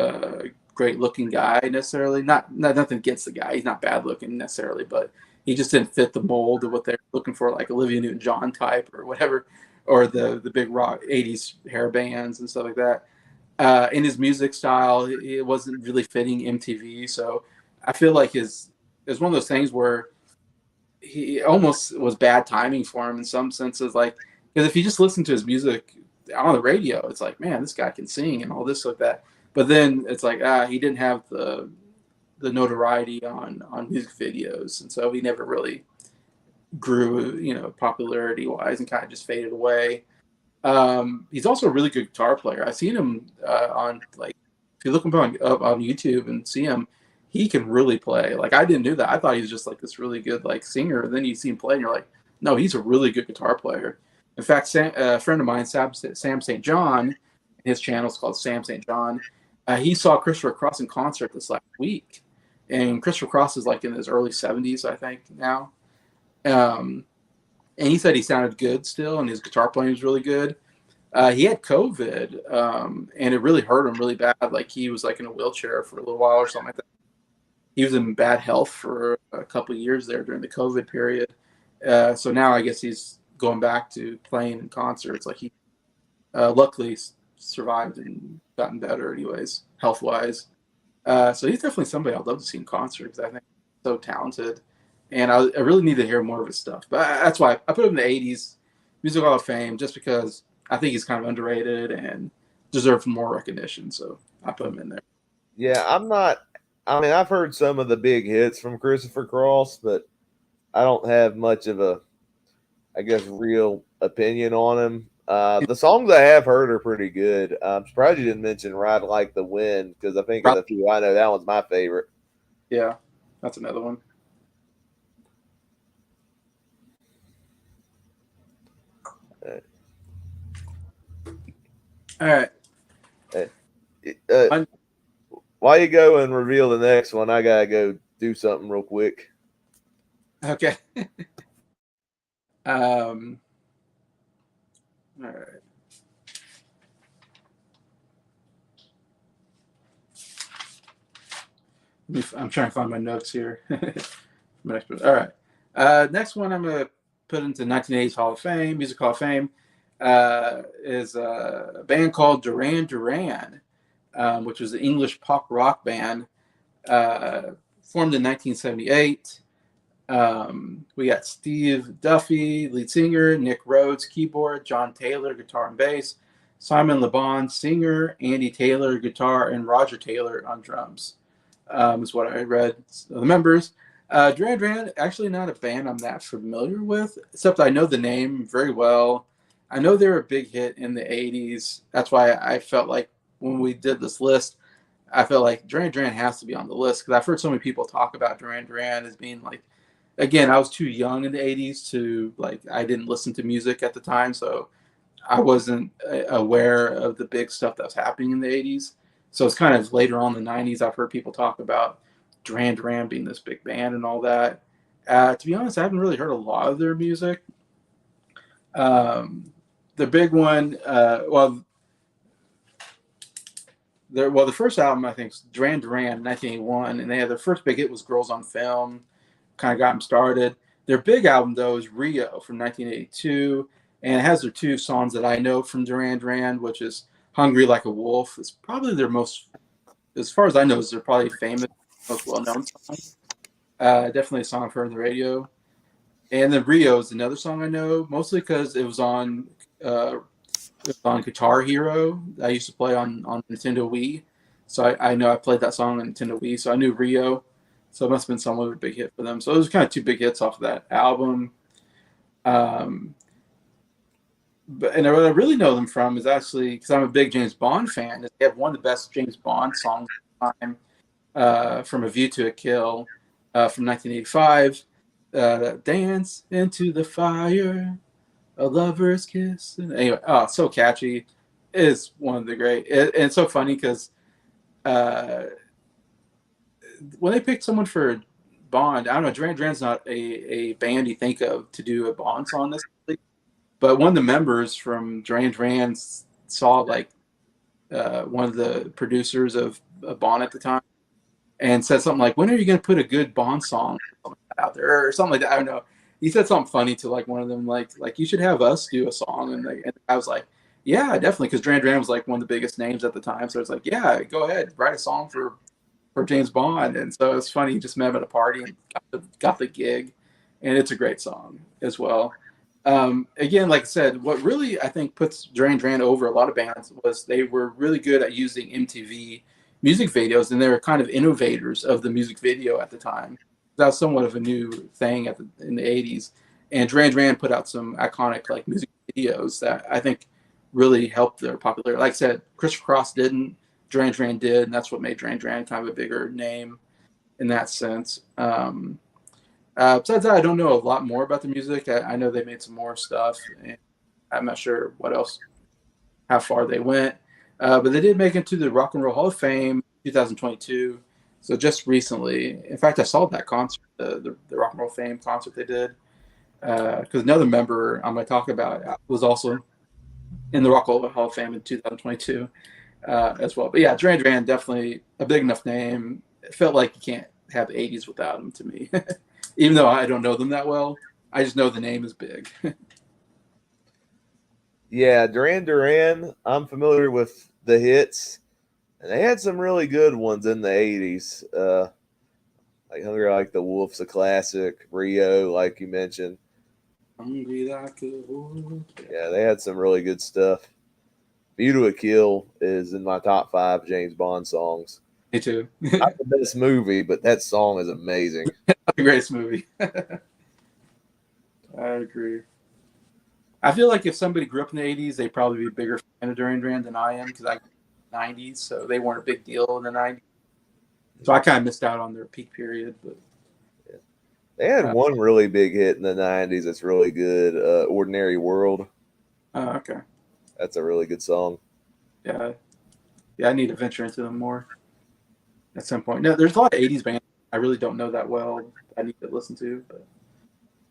great looking guy necessarily. Not nothing against the guy. He's not bad looking necessarily, but he just didn't fit the mold of what they're looking for, like Olivia Newton-John type or whatever, or the big rock 80s hair bands and stuff like that. In his music style, it wasn't really fitting MTV. So I feel like it's one of those things where he almost was bad timing for him in some senses. Like, because if you just listen to his music on the radio, it's like, man, this guy can sing and all this like that. But then it's like, he didn't have the notoriety on music videos, and so he never really grew, popularity wise, and kind of just faded away. He's also a really good guitar player. I've seen him on like, if you look him on YouTube and see him, he can really play. Like I didn't do that. I thought he was just like this really good like singer. And then you see him play, and you're like, no, he's a really good guitar player. In fact, a friend of mine, Sam St. John, his channel is called Sam St. John. He saw Christopher Cross in concert this last week, and Christopher Cross is like in his early 70s, I think now. And he said he sounded good still, and his guitar playing was really good. He had COVID, and it really hurt him really bad. Like he was like in a wheelchair for a little while or something like that. he was in bad health for a couple of years there during the COVID period. So now I guess he's going back to playing in concerts. Like he luckily survived and gotten better, anyways, health wise. So he's definitely somebody I'd love to see in concert because I think he's so talented, and I really need to hear more of his stuff. But that's why I put him in the '80s Music Hall of Fame, just because I think he's kind of underrated and deserves more recognition. So I put him in there. Yeah, I'm not. I mean, I've heard some of the big hits from Christopher Cross, but I don't have much of a, I guess, real opinion on him. The songs I have heard are pretty good. I'm surprised you didn't mention "Ride Like the Wind" because I think of the few I know, that one's my favorite. Yeah, that's another one. All right. Uh, while you go and reveal the next one, I gotta go do something real quick. Okay. All right. I'm trying to find my notes here. All right. Next one I'm going to put into 1980s Hall of Fame, Music Hall of Fame, is a band called Duran Duran, which was an English pop rock band formed in 1978. We got Steve Duffy, lead singer, Nick Rhodes, keyboard, John Taylor, guitar and bass, Simon LeBon, singer, Andy Taylor, guitar, and Roger Taylor on drums. Is what I read. So the members. Duran Duran, actually not a band I'm that familiar with, except I know the name very well. I know they were a big hit in the 80s. That's why I felt like when we did this list, I felt like Duran Duran has to be on the list because I've heard so many people talk about Duran Duran as being like, again, I was too young in the 80s to like, I didn't listen to music at the time. So I wasn't aware of the big stuff that was happening in the 80s. So it's kind of later on in the 90s, I've heard people talk about Duran Duran being this big band and all that. To be honest, I haven't really heard a lot of their music. The big one, the first album I think is Duran Duran, 1981, and they had their first big hit was Girls on Film, kind of got them started. Their big album though is Rio from 1982, and it has their two songs that I know from Duran Duran, which is "Hungry Like a Wolf." It's probably their most, as far as I know, is their probably famous, most well-known song. Definitely a song I've heard on the radio. And then Rio is another song I know, mostly because it was on Guitar Hero. I used to play on Nintendo Wii, so I know I played that song on Nintendo Wii, so I knew Rio. So it must have been somewhat of a big hit for them. So it was kind of two big hits off of that album. Um, and what I really know them from is actually because I'm a big James Bond fan. They have one of the best James Bond songs of the time, "From a View to a Kill," from 1985. Dance into the fire, a lover's kiss. Anyway, oh, so catchy. It is one of the great. And it's so funny because uh, when they picked someone for Bond, I don't know. Duran Duran's not a band you think of to do a Bond song necessarily, but one of the members from Duran Duran saw like one of the producers of Bond at the time and said something like, "When are you going to put a good Bond song out there?" or something like that. I don't know. He said something funny to like one of them, like you should have us do a song, and I was like, "Yeah, definitely," because Duran Duran was like one of the biggest names at the time. So it's like, "Yeah, go ahead, write a song for James Bond." And so it's funny. He just met him at a party and got the gig, and it's a great song as well. Again, like I said, what really I think puts Duran Duran over a lot of bands was they were really good at using MTV music videos, and they were kind of innovators of the music video at the time. That was somewhat of a new thing in the 80s. And Duran Duran put out some iconic like music videos that I think really helped their popularity. Like I said, Christopher Cross didn't, Duran Duran did, and that's what made Duran Duran kind of a bigger name in that sense. Besides that, I don't know a lot more about the music. I know they made some more stuff, and I'm not sure what else, how far they went. But they did make it to the Rock and Roll Hall of Fame 2022. So just recently, in fact, I saw that concert, the Rock and Roll Fame concert they did. Because another member I'm going to talk about was also in the Rock and Roll Hall of Fame in 2022 as well. But yeah, Duran Duran, definitely a big enough name. It felt like you can't have the 80s without them to me. Even though I don't know them that well, I just know the name is big. Yeah, Duran Duran, I'm familiar with the hits, and they had some really good ones in the 80s. Like Hungry Like the Wolf's a classic, Rio, like you mentioned. Hungry like a wolf. Yeah, they had some really good stuff. View to a Kill is in my top 5 James Bond songs. Me too. Not the best movie, but that song is amazing. The greatest movie. I agree. I feel like if somebody grew up in the 80s, they'd probably be a bigger fan of Duran Duran than I am because I grew up in the 90s, so they weren't a big deal in the 90s. So I kind of missed out on their peak period. But They had one really big hit in the 90s that's really good, Ordinary World. Okay. That's a really good song. Yeah. Yeah, I need to venture into them more at some point. No, there's a lot of 80s bands I really don't know that well. I need to listen to. But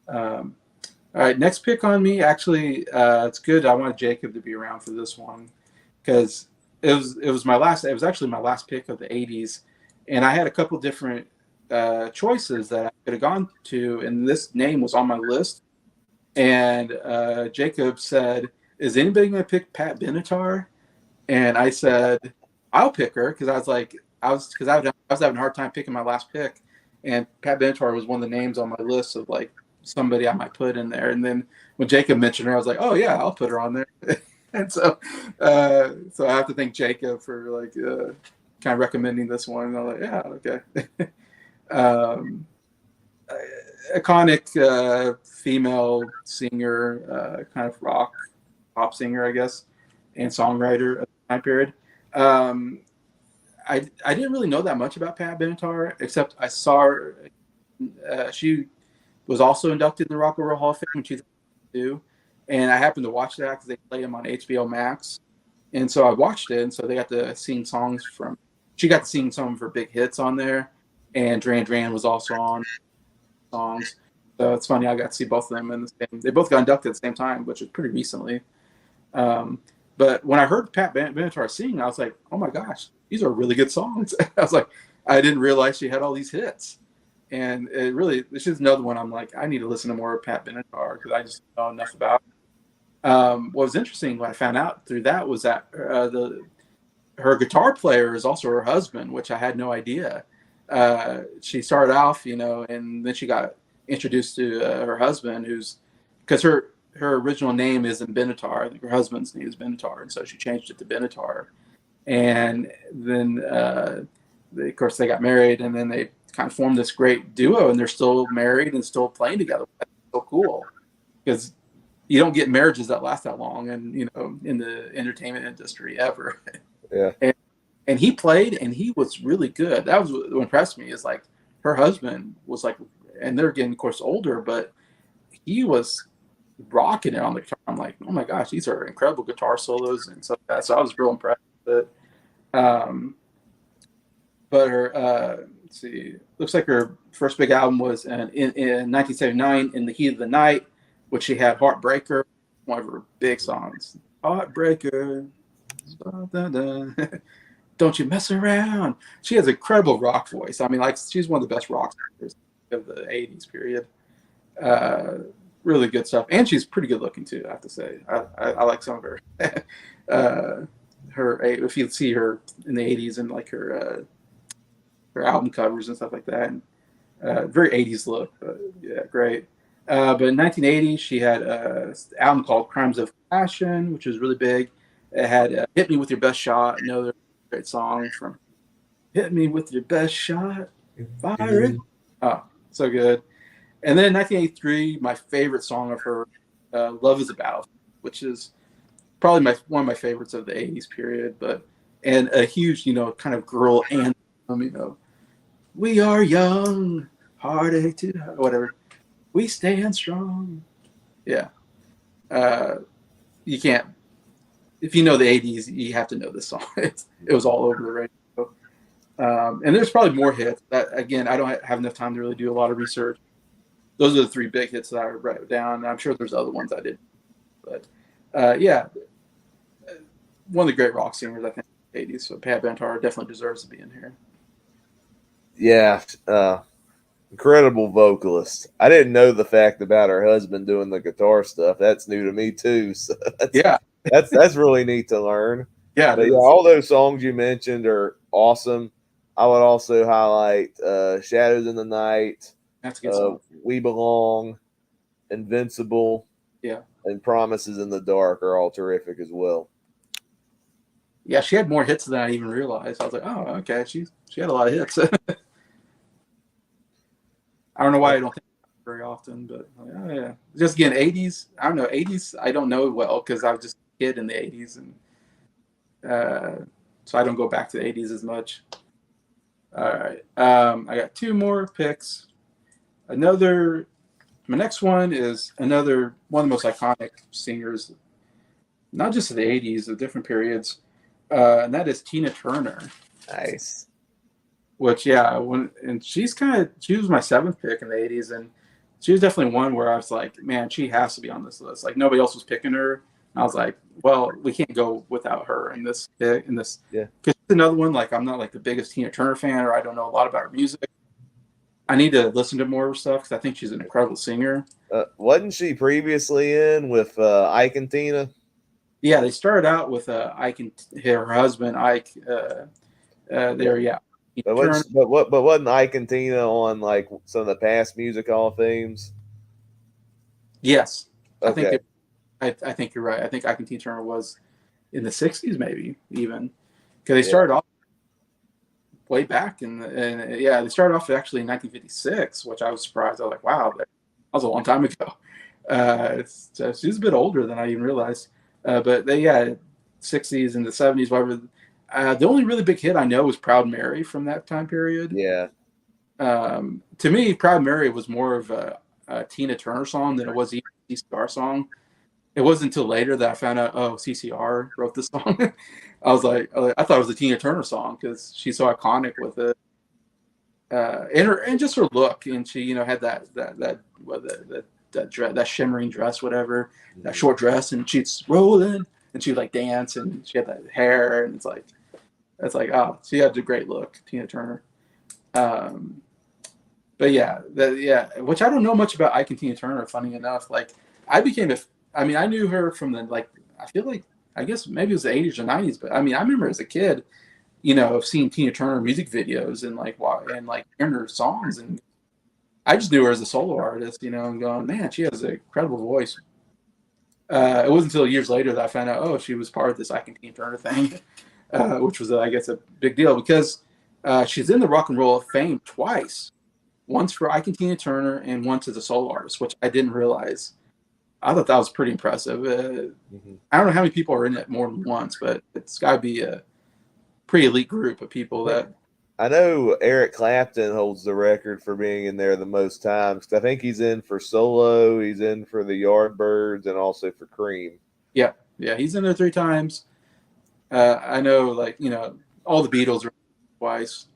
all right, next pick on me. Actually, it's good. I wanted Jacob to be around for this one because it was my last. It was actually my last pick of the 80s, and I had a couple different choices that I could have gone to, and this name was on my list. And Jacob said, "Is anybody going to pick Pat Benatar?" And I said, "I'll pick her," because I was having a hard time picking my last pick, and Pat Benatar was one of the names on my list of like somebody I might put in there. And then when Jacob mentioned her, I was like, "Oh yeah, I'll put her on there." And so I have to thank Jacob for like kind of recommending this one. And I'm like, "Yeah, okay." um, Iconic female singer, kind of rock pop singer, I guess, and songwriter of the time period. Um, I didn't really know that much about Pat Benatar, except I saw her. She was also inducted in the Rock and Roll Hall of Fame in 2002, and I happened to watch that because they played him on HBO Max, and so I watched it. And so they got to sing songs from. She got to sing some of her big hits on there, and Duran Duran was also on songs. So it's funny I got to see both of them in the same. They both got inducted at the same time, which was pretty recently. Um, but when I heard Pat Benatar sing, I was like, "Oh my gosh, these are really good songs." I was like, I didn't realize she had all these hits, and this is another one. I'm like, I need to listen to more of Pat Benatar because I just don't know enough about. What was interesting, what I found out through that was that her guitar player is also her husband, which I had no idea. She started off, and then she got introduced to her husband, who's because her original name isn't Benatar. I think her husband's name is Benatar, and so she changed it to Benatar. And then, of course, they got married, and then they kind of formed this great duo, and they're still married and still playing together. That's so cool because you don't get marriages that last that long, and in the entertainment industry ever. Yeah. And he played, and he was really good. That was what impressed me. Is like her husband was like, and they're getting, of course, older, but he was rocking it on the guitar. I'm like, oh my gosh, these are incredible guitar solos and stuff like that. So I was real impressed with it. But her, let's see, looks like her first big album was in 1979, In the Heat of the Night, which she had Heartbreaker, one of her big songs. Heartbreaker. Don't you mess around. She has an incredible rock voice. I mean, like she's one of the best rock singers of the 80s period. Really good stuff. And she's pretty good looking too, I have to say. I like some of her. If you see her in the 80s and like her album covers and stuff like that. And, very 80s look, but yeah, great. But in 1980, she had an album called Crimes of Passion, which was really big. It had Hit Me With Your Best Shot, another great song from Hit Me With Your Best Shot, Fire It. Oh, so good. And then in 1983, my favorite song of her, Love Is a Battlefield, which is probably one of my favorites of the 80s period, and a huge, kind of girl anthem, we are young, heartache to whatever, we stand strong. Yeah. You can't, if you know the 80s, you have to know this song. It was all over the radio. And there's probably more hits. That, again, I don't have enough time to really do a lot of research. Those are the 3 big hits that I wrote down. I'm sure there's other ones I did. But, yeah, one of the great rock singers, I think, in the 80s. So Pat Benatar definitely deserves to be in here. Yeah, incredible vocalist. I didn't know the fact about her husband doing the guitar stuff. That's new to me too. So Yeah, that's really neat to learn. yeah, it But yeah, is. all those songs you mentioned are awesome. I would also highlight "Shadows in the Night," That's a good song. "We Belong," "Invincible," Yeah, and "Promises in the Dark" are all terrific as well. yeah, she had more hits than I even realized. I was like, oh, okay, she had a lot of hits. I don't know why I don't think very often, but oh, yeah. Just again, 80s. I don't know 80s. I don't know well because I was just a kid in the 80s, and so I don't go back to the 80s as much. All right, I got two more picks. Another. My next one is another one of the most iconic singers, not just of the 80s, of different periods, and that is Tina Turner. Nice. Which yeah, she was my seventh pick in the 80s, and she was definitely one where I was like, man, she has to be on this list. Like nobody else was picking her. And I was like, well, we can't go without her in this pick. In this, Yeah. because she's another one. Like I'm not like the biggest Tina Turner fan, or I don't know a lot about her music. I need to listen to more of her stuff because I think she's an incredible singer. Wasn't she previously in with Ike and Tina? Yeah, they started out with Ike and her husband Ike. Yeah. There, yeah, Tina But Turner. wasn't Ike and Tina on like some of the past Music Hall of Fames? Yes, I think Okay. I think you're right. I think Ike and Tina Turner was in the 60s, maybe even because they Yeah. started off way back and yeah, they started off actually in 1956, which I was surprised. I was like, wow, that was a long time ago. So she's a bit older than I even realized. But they, yeah, 60s and the 70s, whatever. The only really big hit I know was Proud Mary from that time period. Yeah. To me, Proud Mary was more of a Tina Turner song than it was a CCR song. It wasn't until later that I found out, oh, CCR wrote this song. I thought it was a Tina Turner song because she's so iconic with it, and just her look, and she, had that shimmering dress, whatever, that short dress, and she's rolling, and she'd like dance, and she had that hair, and oh, she had a great look, Tina Turner. Um, but yeah, which I don't know much about Ike and Tina Turner. Funny enough, like I became a, I mean, I knew her from the like, I feel like I guess maybe it was the 80s or 90s, but I mean, I remember as a kid, of seeing Tina Turner music videos and like hearing her songs, and I just knew her as a solo artist, and going, man, she has an incredible voice. It wasn't until years later that I found out, oh, she was part of this Ike and Tina Turner thing, which was, I guess, a big deal because she's in the Rock and Roll of Fame twice, once for Ike and Tina Turner and once as a solo artist, which I didn't realize. I thought that was pretty impressive. I don't know how many people are in it more than once, but it's got to be a pretty elite group of people that. I know Eric Clapton holds the record for being in there the most times. I think he's in for Solo, he's in for the Yardbirds, and also for Cream. Yeah, he's in there three times. I know, like, all the Beatles are twice.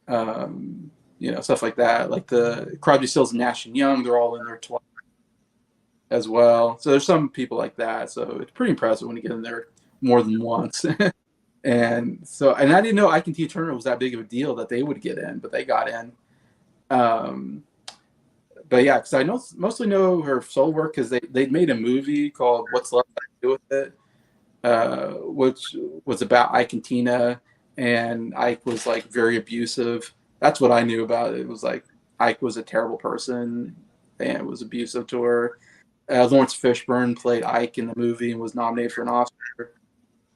Stuff like that. Like the Crosby, Stills, and Nash and Young, they're all in there twice as well. So there's some people like that. So it's pretty impressive when you get in there more than once. And I didn't know Ike and Tina Turner was that big of a deal that they would get in, but they got in. But yeah, because I mostly know her soul work because they made a movie called What's Love Got to Do with It, which was about Ike and Tina, and Ike was like very abusive. That's what I knew about it. It was like Ike was a terrible person and was abusive to her. Lawrence Fishburne played Ike in the movie and was nominated for an Oscar.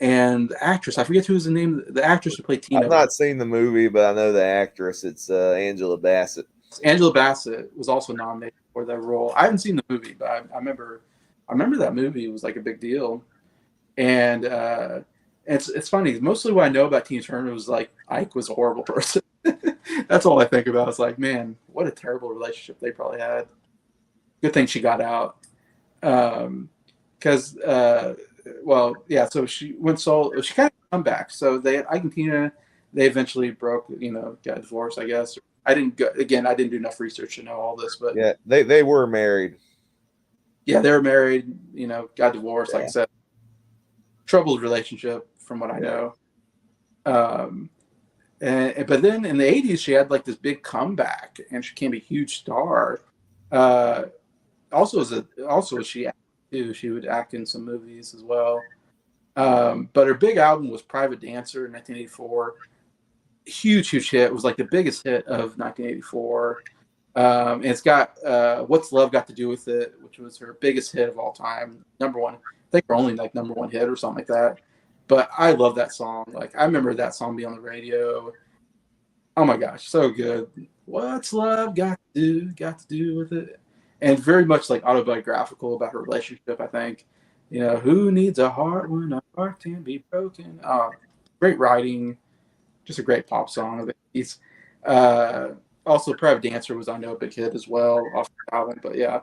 And the actress, I forget who's the name. The actress who played Tina. I've not seen the movie, but I know the actress. It's Angela Bassett. Angela Bassett was also nominated for that role. I haven't seen the movie, but I remember that movie was like a big deal. And it's funny. Mostly what I know about Tina Turner was like Ike was a horrible person. That's all I think about. It's like, man, what a terrible relationship they probably had. Good thing she got out. Because well, yeah. So she went solo. She kind of come back. So Ike and Tina, they eventually broke. Got divorced. I guess. I didn't go again. I didn't do enough research to know all this, but yeah, they were married. Yeah, they were married. Got divorced. Yeah. Like I said, troubled relationship from what I know. But then in the 80s, she had like this big comeback and she became a huge star. Uh, also she acted too. She would act in some movies as well. But her big album was Private Dancer in 1984. Huge hit. It was like the biggest hit of 1984. And it's got What's Love Got to Do with It, which was her biggest hit of all time. Number one. I think her only like number one hit or something like that. But I love that song. Like I remember that song being on the radio. Oh my gosh, so good. What's love got to do with it? And very much like autobiographical about her relationship, I think. Who needs a heart when a heart can be broken? Great writing, just a great pop song of the 80s. Also, Private Dancer was, I know, a big hit as well off the album. But yeah,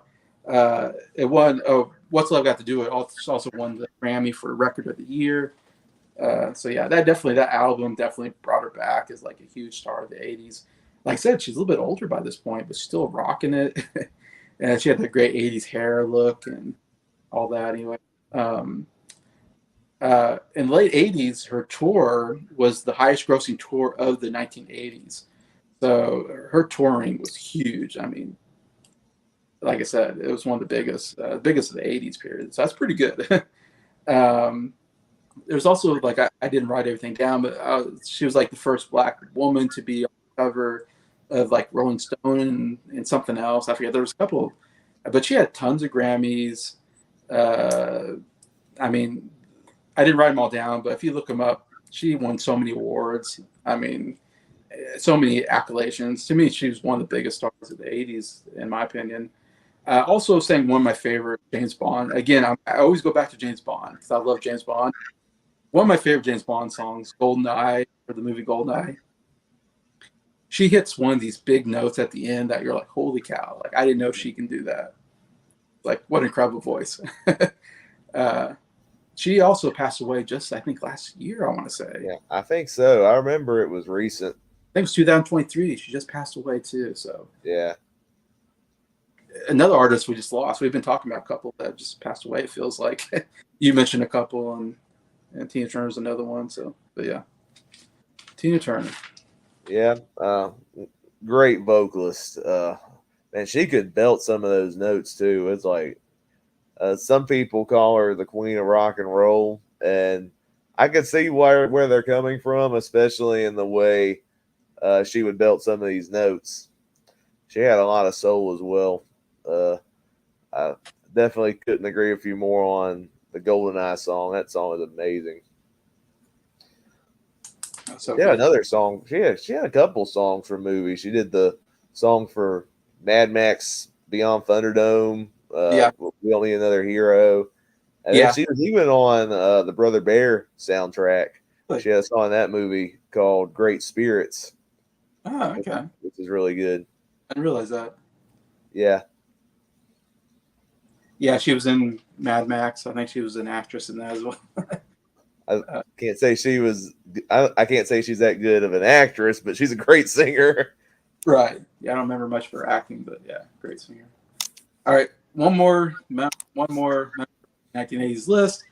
it won. Oh, What's Love Got to Do It also won the Grammy for Record of the Year. So yeah, that album definitely brought her back as like a huge star of the 80s. Like I said, she's a little bit older by this point, but still rocking it. And she had the great 80s hair look and all that anyway. In the late 80s, her tour was the highest grossing tour of the 1980s. So her touring was huge. I mean, like I said, it was one of the biggest of the 80s period. So that's pretty good. There's also like I didn't write everything down, but she was like the first Black woman to be on the cover of like Rolling Stone and something else. I forget. There was a couple, but she had tons of Grammys. I mean, I didn't write them all down, but if you look them up, she won so many awards. I mean, so many accolades. To me, she was one of the biggest stars of the 80s, in my opinion. Also sang one of my favorite James Bond. Again, I always go back to James Bond because I love James Bond. One of my favorite James Bond songs, GoldenEye, for the movie GoldenEye. She hits one of these big notes at the end that you're like, holy cow. Like, I didn't know she can do that. Like, what an incredible voice. She also passed away just, I think, last year, I want to say. Yeah, I think so. I remember it was recent. I think it was 2023. She just passed away, too. So, yeah. Another artist we just lost. We've been talking about a couple that just passed away, it feels like. You mentioned a couple, and Tina Turner's another one. So, but yeah, Tina Turner. Yeah, great vocalist. And she could belt some of those notes too. It's like some people call her the queen of rock and roll, and I could see where they're coming from, especially in the way she would belt some of these notes. She had a lot of soul as well. I definitely couldn't agree with you more on the GoldenEye song. That song is amazing. So yeah, another song. She had a couple songs for movies. She did the song for Mad Max Beyond Thunderdome. We Only Another Hero. And then she was even on the Brother Bear soundtrack. She had a song in that movie called Great Spirits. Oh, okay. Which is really good. I didn't realize that. Yeah. Yeah, she was in Mad Max. I think she was an actress in that as well. I can't say she was. I can't say she's that good of an actress, but she's a great singer. Right. Yeah, I don't remember much for acting, but yeah, great singer. All right, one more 1980s list,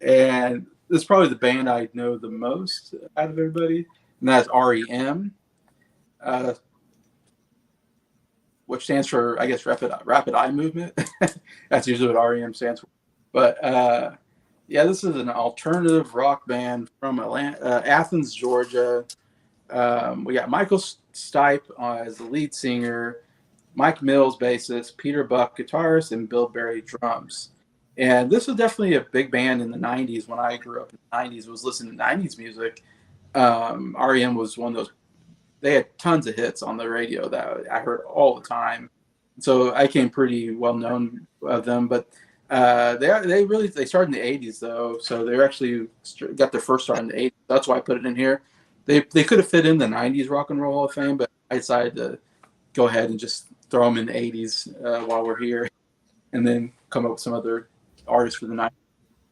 and this is probably the band I know the most out of everybody, and that's REM, which stands for, I guess, Rapid Eye Movement. That's usually what REM stands for. But yeah, this is an alternative rock band from Athens, Georgia. We got Michael Stipe as the lead singer, Mike Mills bassist, Peter Buck guitarist, and Bill Berry drums. And this was definitely a big band in the 90s. When I grew up in the 90s, was listening to 90s music. REM was one of those. They had tons of hits on the radio that I heard all the time. So I came pretty well known of them. But they started in the 80s though. So they actually got their first start in the 80s. That's why I put it in here. They could have fit in the 90s Rock and Roll Hall of Fame, but I decided to go ahead and just throw them in the 80s while we're here, and then come up with some other artists for the 90s.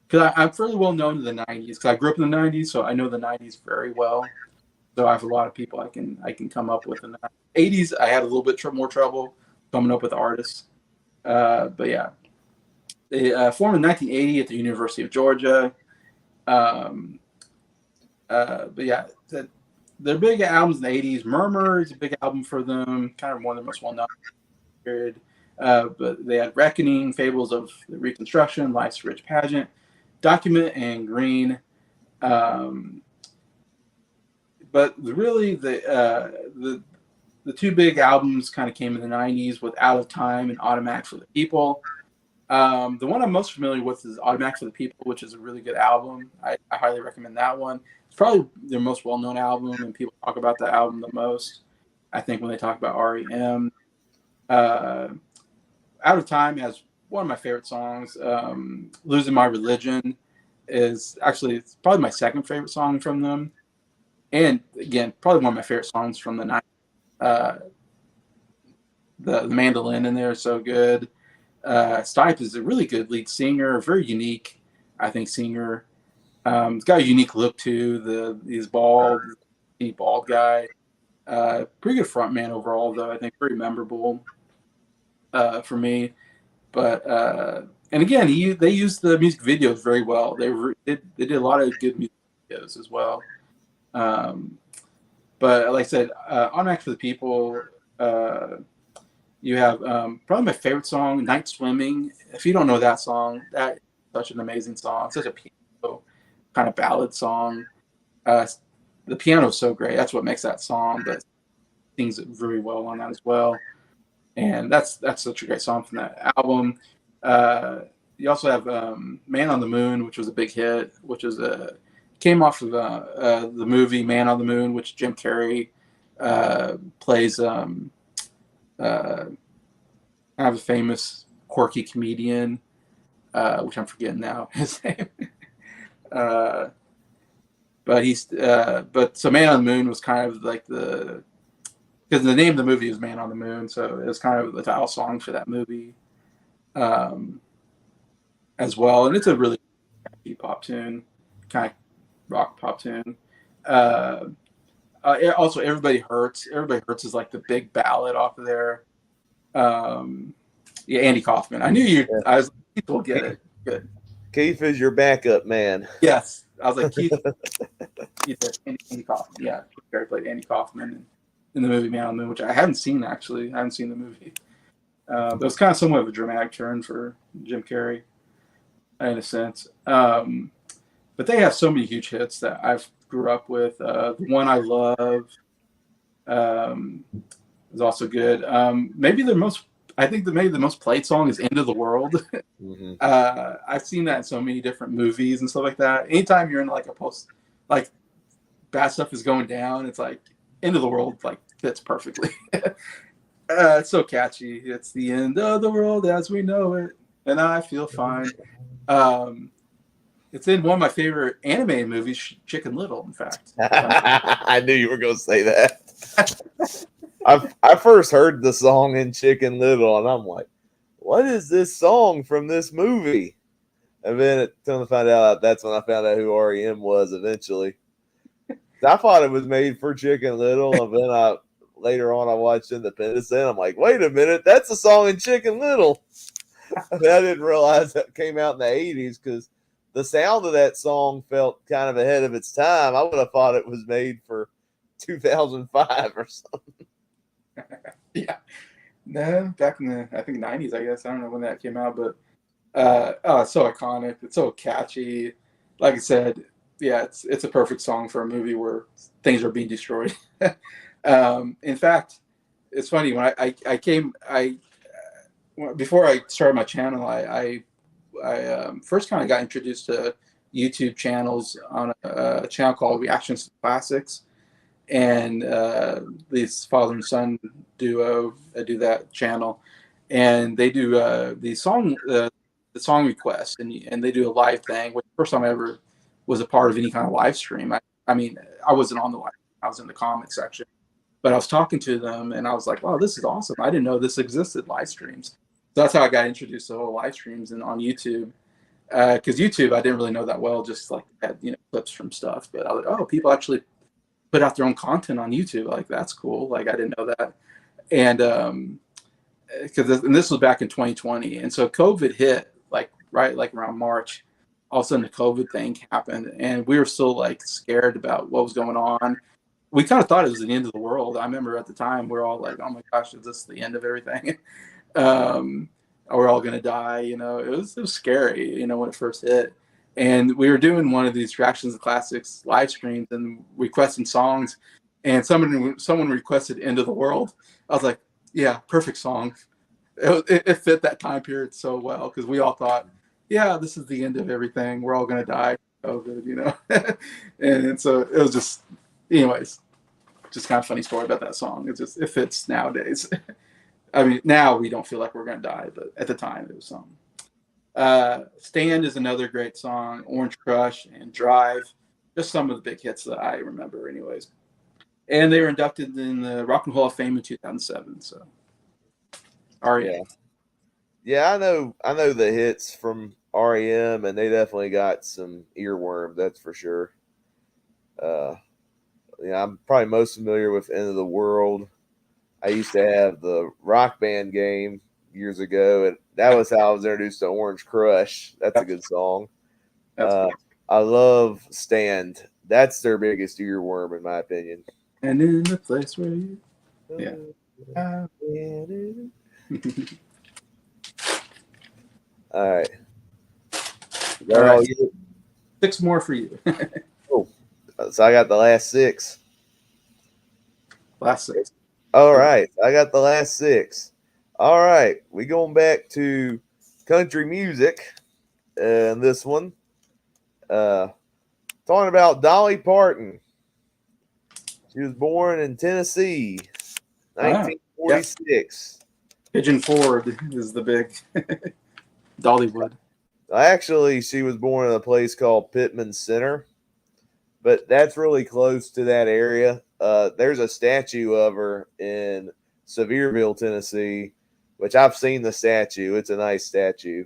Because I'm fairly well known to the 90s, because I grew up in the 90s, so I know the 90s very well. So I have a lot of people I can come up with in the 80s. I had a little bit more trouble coming up with artists. But yeah, they formed in 1980 at the University of Georgia. But yeah, their big albums in the '80s. Murmur is a big album for them, kind of one of the most well-known period. But they had Reckoning, Fables of the Reconstruction, Life's Rich Pageant, Document, and Green. Um, but really, the two big albums kind of came in the '90s with Out of Time and Automatic for the People. The one I'm most familiar with is Automatic for the People, which is a really good album. I highly recommend that one. It's probably their most well-known album, and people talk about that album the most. I think when they talk about REM. Uh, Out of Time has one of my favorite songs. Losing My Religion is actually it's probably my second favorite song from them. And again, probably one of my favorite songs from the night. Uh, the mandolin in there is so good. Stipe is a really good lead singer, very unique, I think, singer. He's got a unique look too. He's bald, bald guy. Pretty good front man overall, though. I think very memorable for me. But and again, they used the music videos very well. They did a lot of good music videos as well. But like I said, Automatic for the People. You have probably my favorite song, Night Swimming. If you don't know that song, that is such an amazing song. Such a piano kind of ballad song. The piano is so great. That's what makes that song, but sings it very well on that as well. And that's such a great song from that album. You also have Man on the Moon, which was a big hit, which is came off of the movie Man on the Moon, which Jim Carrey plays kind of a famous quirky comedian, which I'm forgetting now his name. But so Man on the Moon was kind of like because the name of the movie is Man on the Moon, so it was kind of the title song for that movie as well. And it's a really catchy pop tune, kind of rock pop tune. Also, Everybody Hurts. Everybody Hurts is like the big ballad off of there. Yeah, Andy Kaufman. I knew you. I was like, Keith will get it. Good. Keith is your backup man. Yes, I was like Keith. Andy Kaufman. Yeah, Carrey played Andy Kaufman in the movie Man on the Moon, which I haven't seen actually. I haven't seen the movie. But it was kind of somewhat of a dramatic turn for Jim Carrey, in a sense. But they have so many huge hits that I've grew up with. The One I Love is also good. Maybe the most played song is End of the World. Mm-hmm. I've seen that in so many different movies and stuff like that. Anytime you're in like a like bad stuff is going down, it's like End of the World like fits perfectly. It's so catchy. It's the end of the world as we know it, and I feel fine. It's in one of my favorite anime movies, Chicken Little, in fact. I knew you were going to say that. I first heard the song in Chicken Little, and I'm like, what is this song from this movie? And then come to find out, that's when I found out who REM was eventually. I thought it was made for Chicken Little, and then later on I watched Independence, and I'm like, wait a minute, that's a song in Chicken Little. I didn't realize that came out in the 80s because the sound of that song felt kind of ahead of its time. I would have thought it was made for 2005 or something. Yeah. No, back in the, I think, 90s, I guess. I don't know when that came out, but it's so iconic. It's so catchy. Like I said, yeah, it's a perfect song for a movie where things are being destroyed. In fact, it's funny, when before I started my channel, I first kind of got introduced to YouTube channels on a channel called Reactions to Classics, and this father and son duo do that channel, and they do the song requests, and they do a live thing. Which first time I ever was a part of any kind of live stream. I mean, I wasn't on the live. I was in the comment section, but I was talking to them, and I was like, "Wow, this is awesome! I didn't know this existed, live streams." So that's how I got introduced to the whole live streams and on YouTube. Because YouTube, I didn't really know that well, just like had clips from stuff. But I was like, oh, people actually put out their own content on YouTube. Like, that's cool. Like, I didn't know that. And this was back in 2020, and so COVID hit like around March. All of a sudden, the COVID thing happened, and we were still like scared about what was going on. we kind of thought it was the end of the world. I remember at the time we're all like, "Oh my gosh, is this the end of everything? Are we all gonna die?" It was scary. When it first hit, and we were doing one of these Reactions to Classics live streams and requesting songs, and someone requested "End of the World." I was like, "Yeah, perfect song." It fit that time period so well because we all thought, "Yeah, this is the end of everything. We're all gonna die." COVID. And so it was just, anyways, just kind of funny story about that song. It fits nowadays. I mean, now we don't feel like we're gonna die, but at the time it was something. Stand is another great song. Orange Crush and Drive, just some of the big hits that I remember, anyways. And they were inducted in the Rock and Roll Hall of Fame in 2007. So, REM. Yeah, I know the hits from REM, and they definitely got some earworm, that's for sure. I'm probably most familiar with End of the World. I used to have the Rock Band game years ago, and that was how I was introduced to Orange Crush. That's a good song. That's good. I love Stand. That's their biggest earworm, in my opinion. And in the place where you, yeah. All right. All right. 6 more for you. Oh, so I got the last 6. Last 6. All right, I got the last 6. All right, we going back to country music, and this one, talking about Dolly Parton. She was born in Tennessee, 1946. Yep. Pigeon Forward is the big Dollywood. Actually, she was born in a place called Pittman Center, but that's really close to that area. There's a statue of her in Sevierville, Tennessee, which I've seen the statue. It's a nice statue,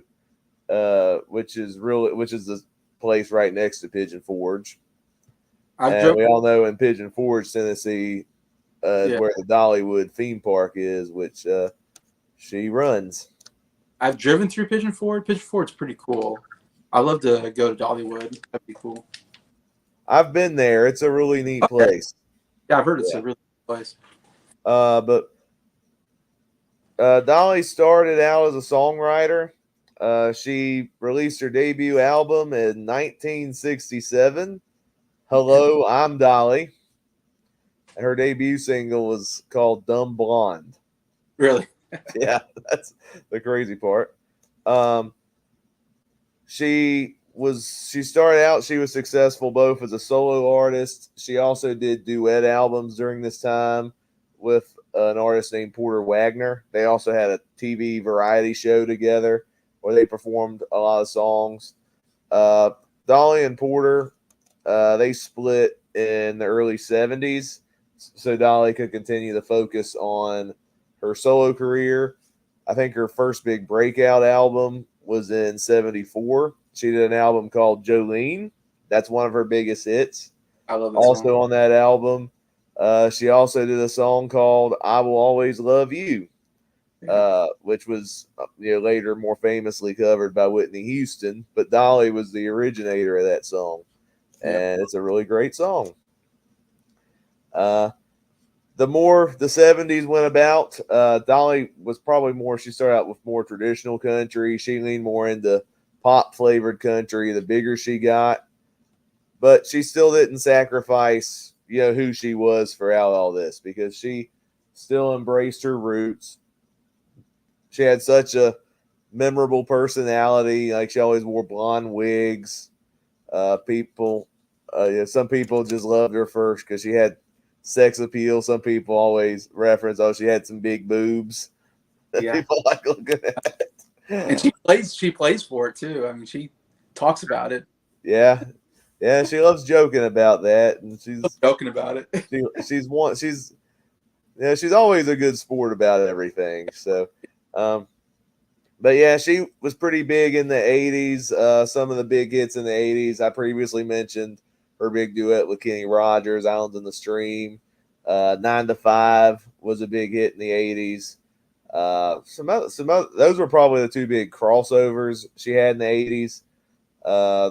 which is the place right next to Pigeon Forge. And we all know in Pigeon Forge, Tennessee, is where the Dollywood theme park is, which she runs. I've driven through Pigeon Forge. Pigeon Forge's pretty cool. I'd love to go to Dollywood. That'd be cool. I've been there. It's a really neat place. Yeah, I've heard it's a really good place. But Dolly started out as a songwriter. She released her debut album in 1967. Hello, I'm Dolly. And her debut single was called Dumb Blonde. Really? Yeah, that's the crazy part. She started out, she was successful both as a solo artist. She also did duet albums during this time with an artist named Porter Wagner. They also had a TV variety show together where they performed a lot of songs. Dolly and Porter, they split in the early 70s, so Dolly could continue to focus on her solo career. I think her first big breakout album was in 74. She did an album called Jolene. That's one of her biggest hits. I love that also song. On that album, she also did a song called I Will Always Love You, which was later more famously covered by Whitney Houston. But Dolly was the originator of that song, and it's a really great song. The more the 70s went about, Dolly was probably she started out with more traditional country. She leaned more into pop flavored country the bigger she got, but she still didn't sacrifice, who she was throughout all this, because she still embraced her roots. She had such a memorable personality. Like, she always wore blonde wigs. Some people just loved her first because she had sex appeal. Some people always reference, she had some big boobs. Yeah. People like looking at it. And she plays for it too. I mean, she talks about it. Yeah, she loves joking about that, and she's joking about it. she's always a good sport about everything. So, but yeah, she was pretty big in the 80s. Some of the big hits in the 80s, I previously mentioned her big duet with Kenny Rogers, Islands in the Stream. 9 to 5 was a big hit in the 80s. Those were probably the two big crossovers she had in the 80s.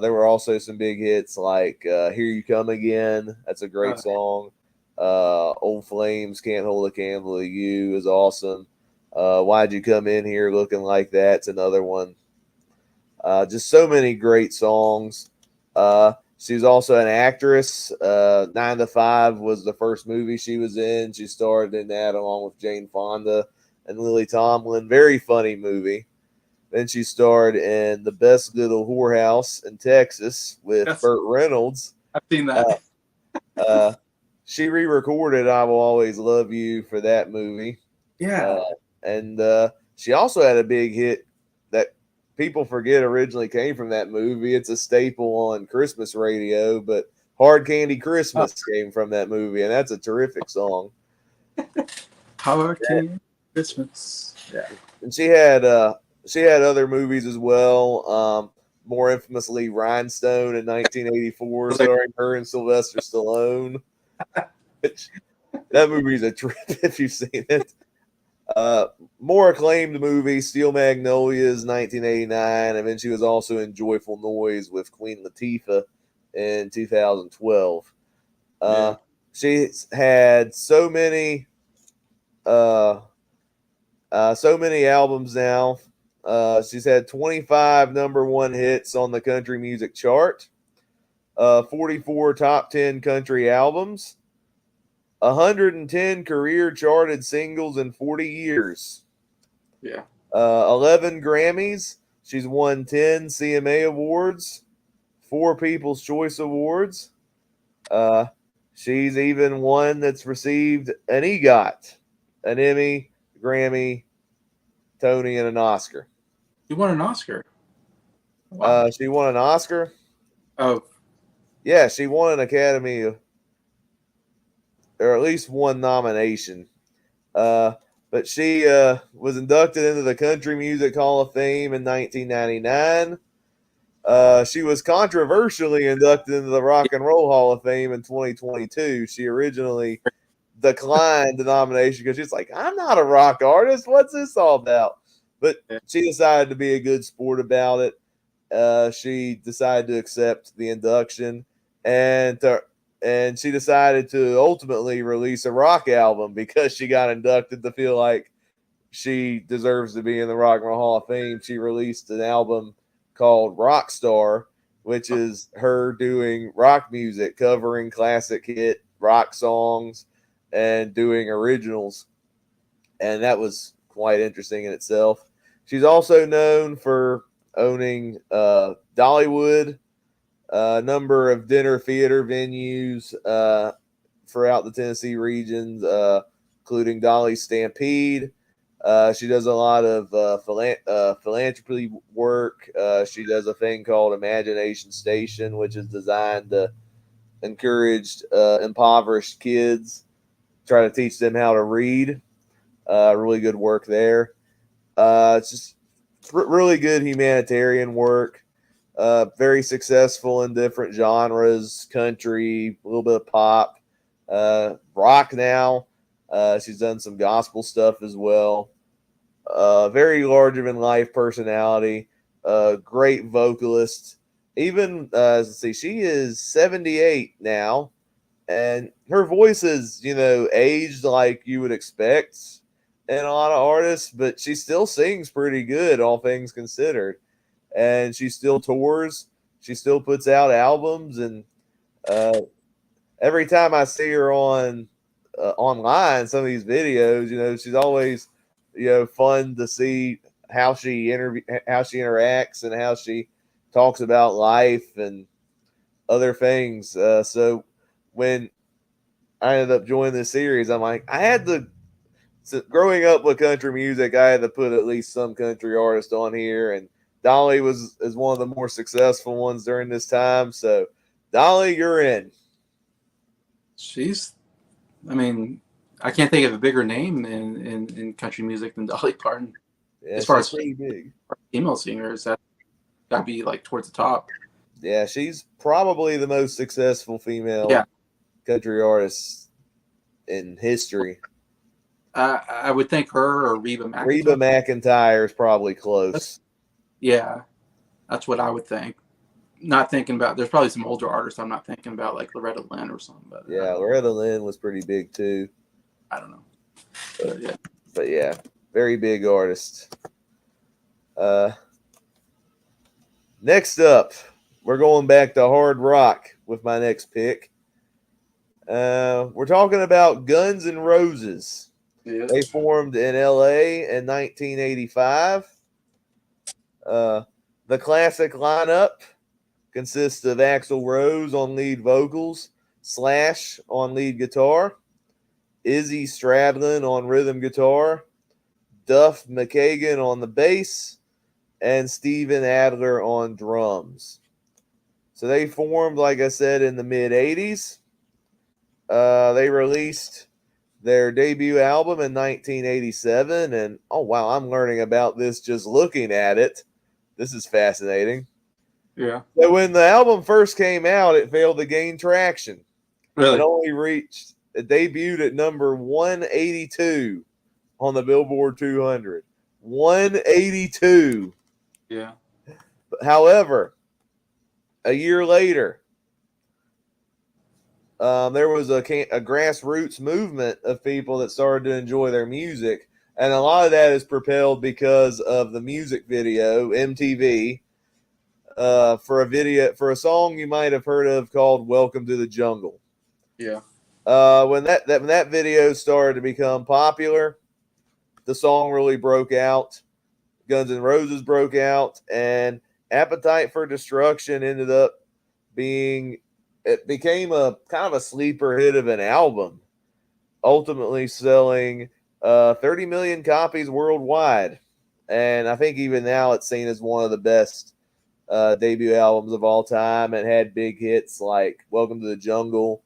There were also some big hits like Here You Come Again. That's a great song. Old Flames, Can't Hold a Candle to You is awesome. Why'd You Come In Here Looking Like That's another one. Just so many great songs. She was also an actress. 9 to 5 was the first movie she was in. She starred in that along with Jane Fonda and Lily Tomlin. Very funny movie. Then she starred in The Best Little Whorehouse in Texas with Burt Reynolds. I've seen that. She re-recorded "I Will Always Love You" for that movie. Yeah. And she also had a big hit that people forget originally came from that movie. It's a staple on Christmas radio, but "Hard Candy Christmas" came from that movie, and that's a terrific song. Hard Candy Christmas. Yeah. And she had other movies as well. More infamously, Rhinestone in 1984, starring her and Sylvester Stallone. That movie's a trip if you've seen it. More acclaimed movie, Steel Magnolias, 1989, and then she was also in Joyful Noise with Queen Latifah in 2012. She's had so many albums now. She's had 25 number one hits on the country music chart, 44 top 10 country albums, 110 career charted singles in 40 years. Yeah. 11 Grammys. She's won 10 CMA Awards, 4 People's Choice Awards. She's even one that's received an EGOT, an Emmy, Grammy, Tony, and an Oscar. You won an Oscar? Wow. She won an Oscar? Oh. Yeah, she won an Academy, or at least one nomination. But she was inducted into the Country Music Hall of Fame in 1999. She was controversially inducted into the Rock and Roll Hall of Fame in 2022. She originally declined the nomination because she's like, I'm not a rock artist. What's this all about? But she decided to be a good sport about it. She decided to accept the induction, and she decided to ultimately release a rock album because she got inducted to feel like she deserves to be in the Rock and Roll Hall of Fame. She released an album called Rockstar, which is her doing rock music, covering classic hit rock songs and doing originals. And that was quite interesting in itself. She's also known for owning Dollywood, a number of dinner theater venues throughout the Tennessee regions, including Dolly's Stampede. She does a lot of philanthropy work. She does a thing called Imagination Station, which is designed to encourage impoverished kids, try to teach them how to read. Really good work there. It's just really good humanitarian work. Very successful in different genres, country, a little bit of pop, rock now. She's done some gospel stuff as well. Very larger than life personality. Great vocalist. Even let's see, she is 78 now, and her voice is aged like you would expect in a lot of artists, but she still sings pretty good, all things considered. And she still tours. She still puts out albums, and every time I see her on online, some of these videos, she's always fun to see how she interacts and how she talks about life and other things. So when I ended up joining this series, I'm like, growing up with country music, I had to put at least some country artist on here, and Dolly is one of the more successful ones during this time. So, Dolly, you're in. I can't think of a bigger name in country music than Dolly Parton. Yeah, as far as pretty big female singers, that got to be like towards the top. Yeah, she's probably the most successful female country artist in history. I would think her or Reba McEntire. Reba McEntire is probably close. That's what I would think. not thinking about. There's probably some older artists I'm not thinking about, like Loretta Lynn or something. But Yeah, Loretta Lynn was pretty big too. I don't know. But, Yeah. But yeah, very big artist. Next up, we're going back to hard rock with my next pick. We're talking about Guns N' Roses. Yes. They formed in LA in 1985. The classic lineup consists of Axl Rose on lead vocals, Slash on lead guitar, Izzy Stradlin on rhythm guitar, Duff McKagan on the bass, and Steven Adler on drums. So they formed, like I said, in the mid 80s. They released their debut album in 1987. And oh, wow, I'm learning about this just looking at it. This is fascinating. Yeah. So when the album first came out, it failed to gain traction. Really? It debuted at number 182 on the Billboard 200. 182. Yeah. However, a year later, there was a grassroots movement of people that started to enjoy their music, and a lot of that is propelled because of the music video, MTV, for a song you might have heard of called "Welcome to the Jungle." Yeah. When that video started to become popular, the song really broke out. Guns N' Roses broke out, and Appetite for Destruction became a kind of a sleeper hit of an album, ultimately selling 30 million copies worldwide. And I think even now it's seen as one of the best debut albums of all time. It had big hits like Welcome to the Jungle,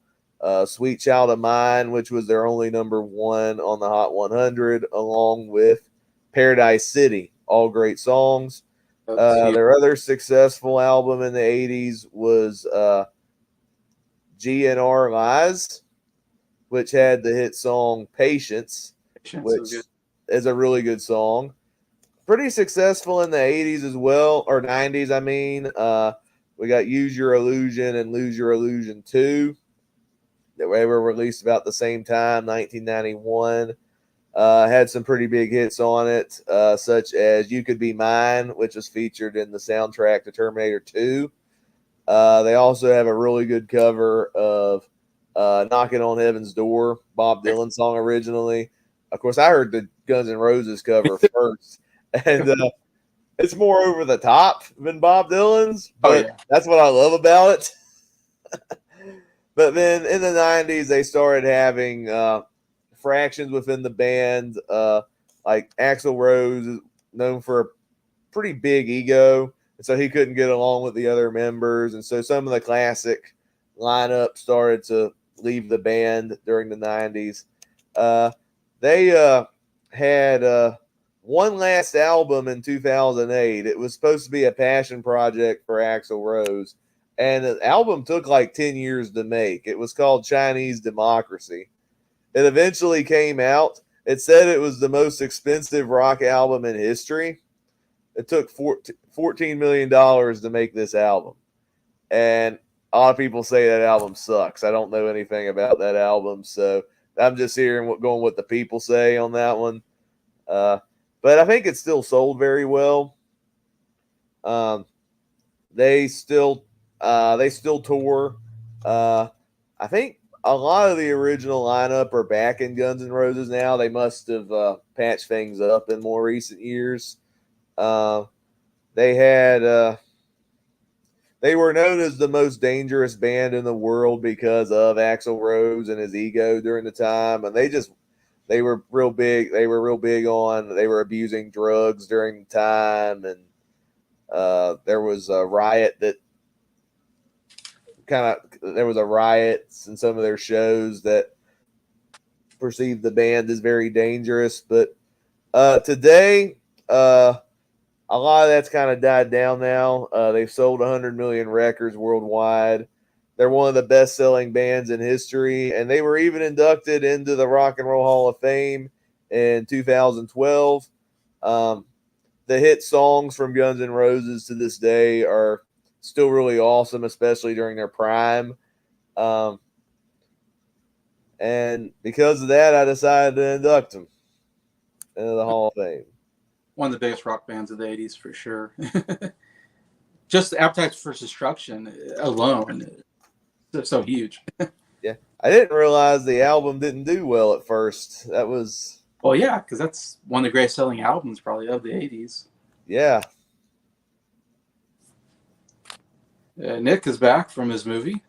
Sweet Child of Mine, which was their only number one on the Hot 100, along with Paradise City, all great songs. Their other successful album in the 80s was GNR Lies, which had the hit song Patience, which is a really good song. Pretty successful in the 80s as well, or 90s, I mean. We got Use Your Illusion and Lose Your Illusion 2 that were released about the same time, 1991. Had some pretty big hits on it, such as You Could Be Mine, which was featured in the soundtrack to Terminator 2. They also have a really good cover of Knocking on Heaven's Door, Bob Dylan song originally. Of course, I heard the Guns N' Roses cover first, and it's more over the top than Bob Dylan's, but that's what I love about it. But then in the 90s, they started having fractions within the band. Like Axl Rose is known for a pretty big ego, and so he couldn't get along with the other members. And so some of the classic lineup started to leave the band during the 90s. They had one last album in 2008. It was supposed to be a passion project for Axl Rose, and the album took like 10 years to make. It was called Chinese Democracy. It eventually came out. It said it was the most expensive rock album in history. It took $14 million to make this album. And a lot of people say that album sucks. I don't know anything about that album, so I'm just hearing going what the people say on that one. But I think it still sold very well. They still tour. I think a lot of the original lineup are back in Guns N' Roses now. They must have patched things up in more recent years. They were known as the most dangerous band in the world because of Axl Rose and his ego during the time, and they were real big. They were real big on. They were abusing drugs during the time, and there was a riot in some of their shows that perceived the band as very dangerous. But today, a lot of that's kind of died down now. They've sold 100 million records worldwide. They're one of the best-selling bands in history, and they were even inducted into the Rock and Roll Hall of Fame in 2012. The hit songs from Guns N' Roses to this day are still really awesome, especially during their prime. And because of that, I decided to induct them into the Hall of Fame. One of the biggest rock bands of the '80s for sure. Just Appetite for Destruction alone, so huge. Yeah, I didn't realize the album didn't do well at first. That was Well, yeah, because that's one of the greatest selling albums probably of the '80s. yeah. Nick is back from his movie.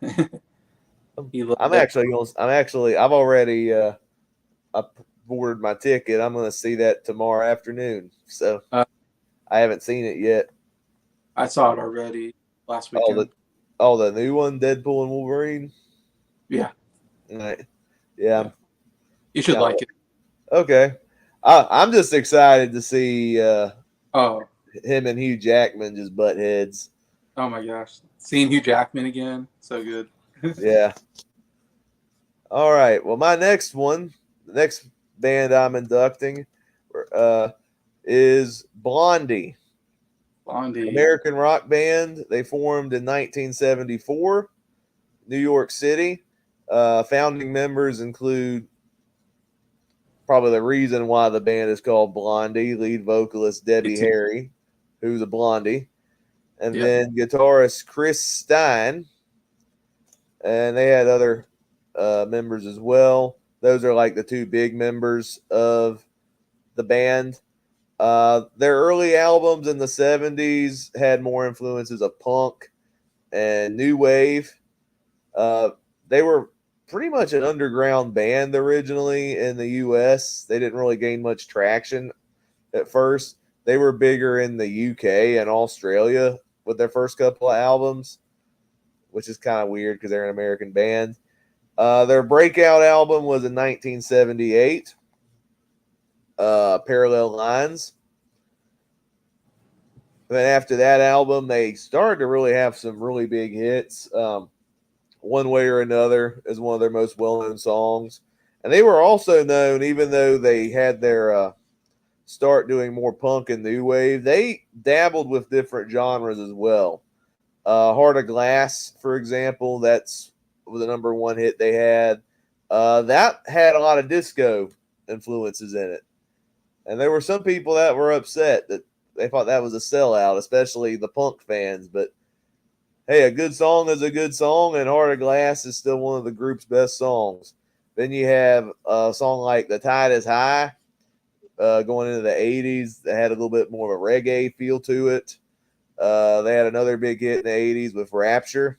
He loved I'm it. actually going. I've already. I ordered my ticket. I'm going to see that tomorrow afternoon. So Uh, I haven't seen it yet. I saw it already last Oh, weekend. the new one, Deadpool and Wolverine. Yeah, Right. Yeah. you should like it. Okay. I'm just excited to see Oh, him and Hugh Jackman just butt heads. oh my gosh, seeing Hugh Jackman again, so good. Yeah. All right. Well, my next one, the next band I'm inducting, is Blondie. Blondie. American rock band. They formed in 1974, New York City. Founding members include probably the reason why the band is called Blondie, lead vocalist Debbie Harry, who's a blondie, and then guitarist Chris Stein. And they had other members as well. Those are like the two big members of the band. Their early albums in the 70s had more influences of punk and new wave. They were pretty much an underground band originally in the US. They didn't really gain much traction at first. They were bigger in the UK and Australia with their first couple of albums, which is kind of weird because they're an American band. Their breakout album was in 1978, Parallel Lines. Then after that album, they started to really have some really big hits. One Way or Another is one of their most well-known songs. And they were also known, even though they had their start doing more punk and new wave, they dabbled with different genres as well. Heart of Glass, for example, that's the number one hit they had. That had a lot of disco influences in it. And there were some people that were upset that they thought that was a sellout, especially the punk fans. But hey, a good song is a good song, and Heart of Glass is still one of the group's best songs. Then you have a song like The Tide is High, going into the 80s, that had a little bit more of a reggae feel to it. They had another big hit in the 80s with Rapture,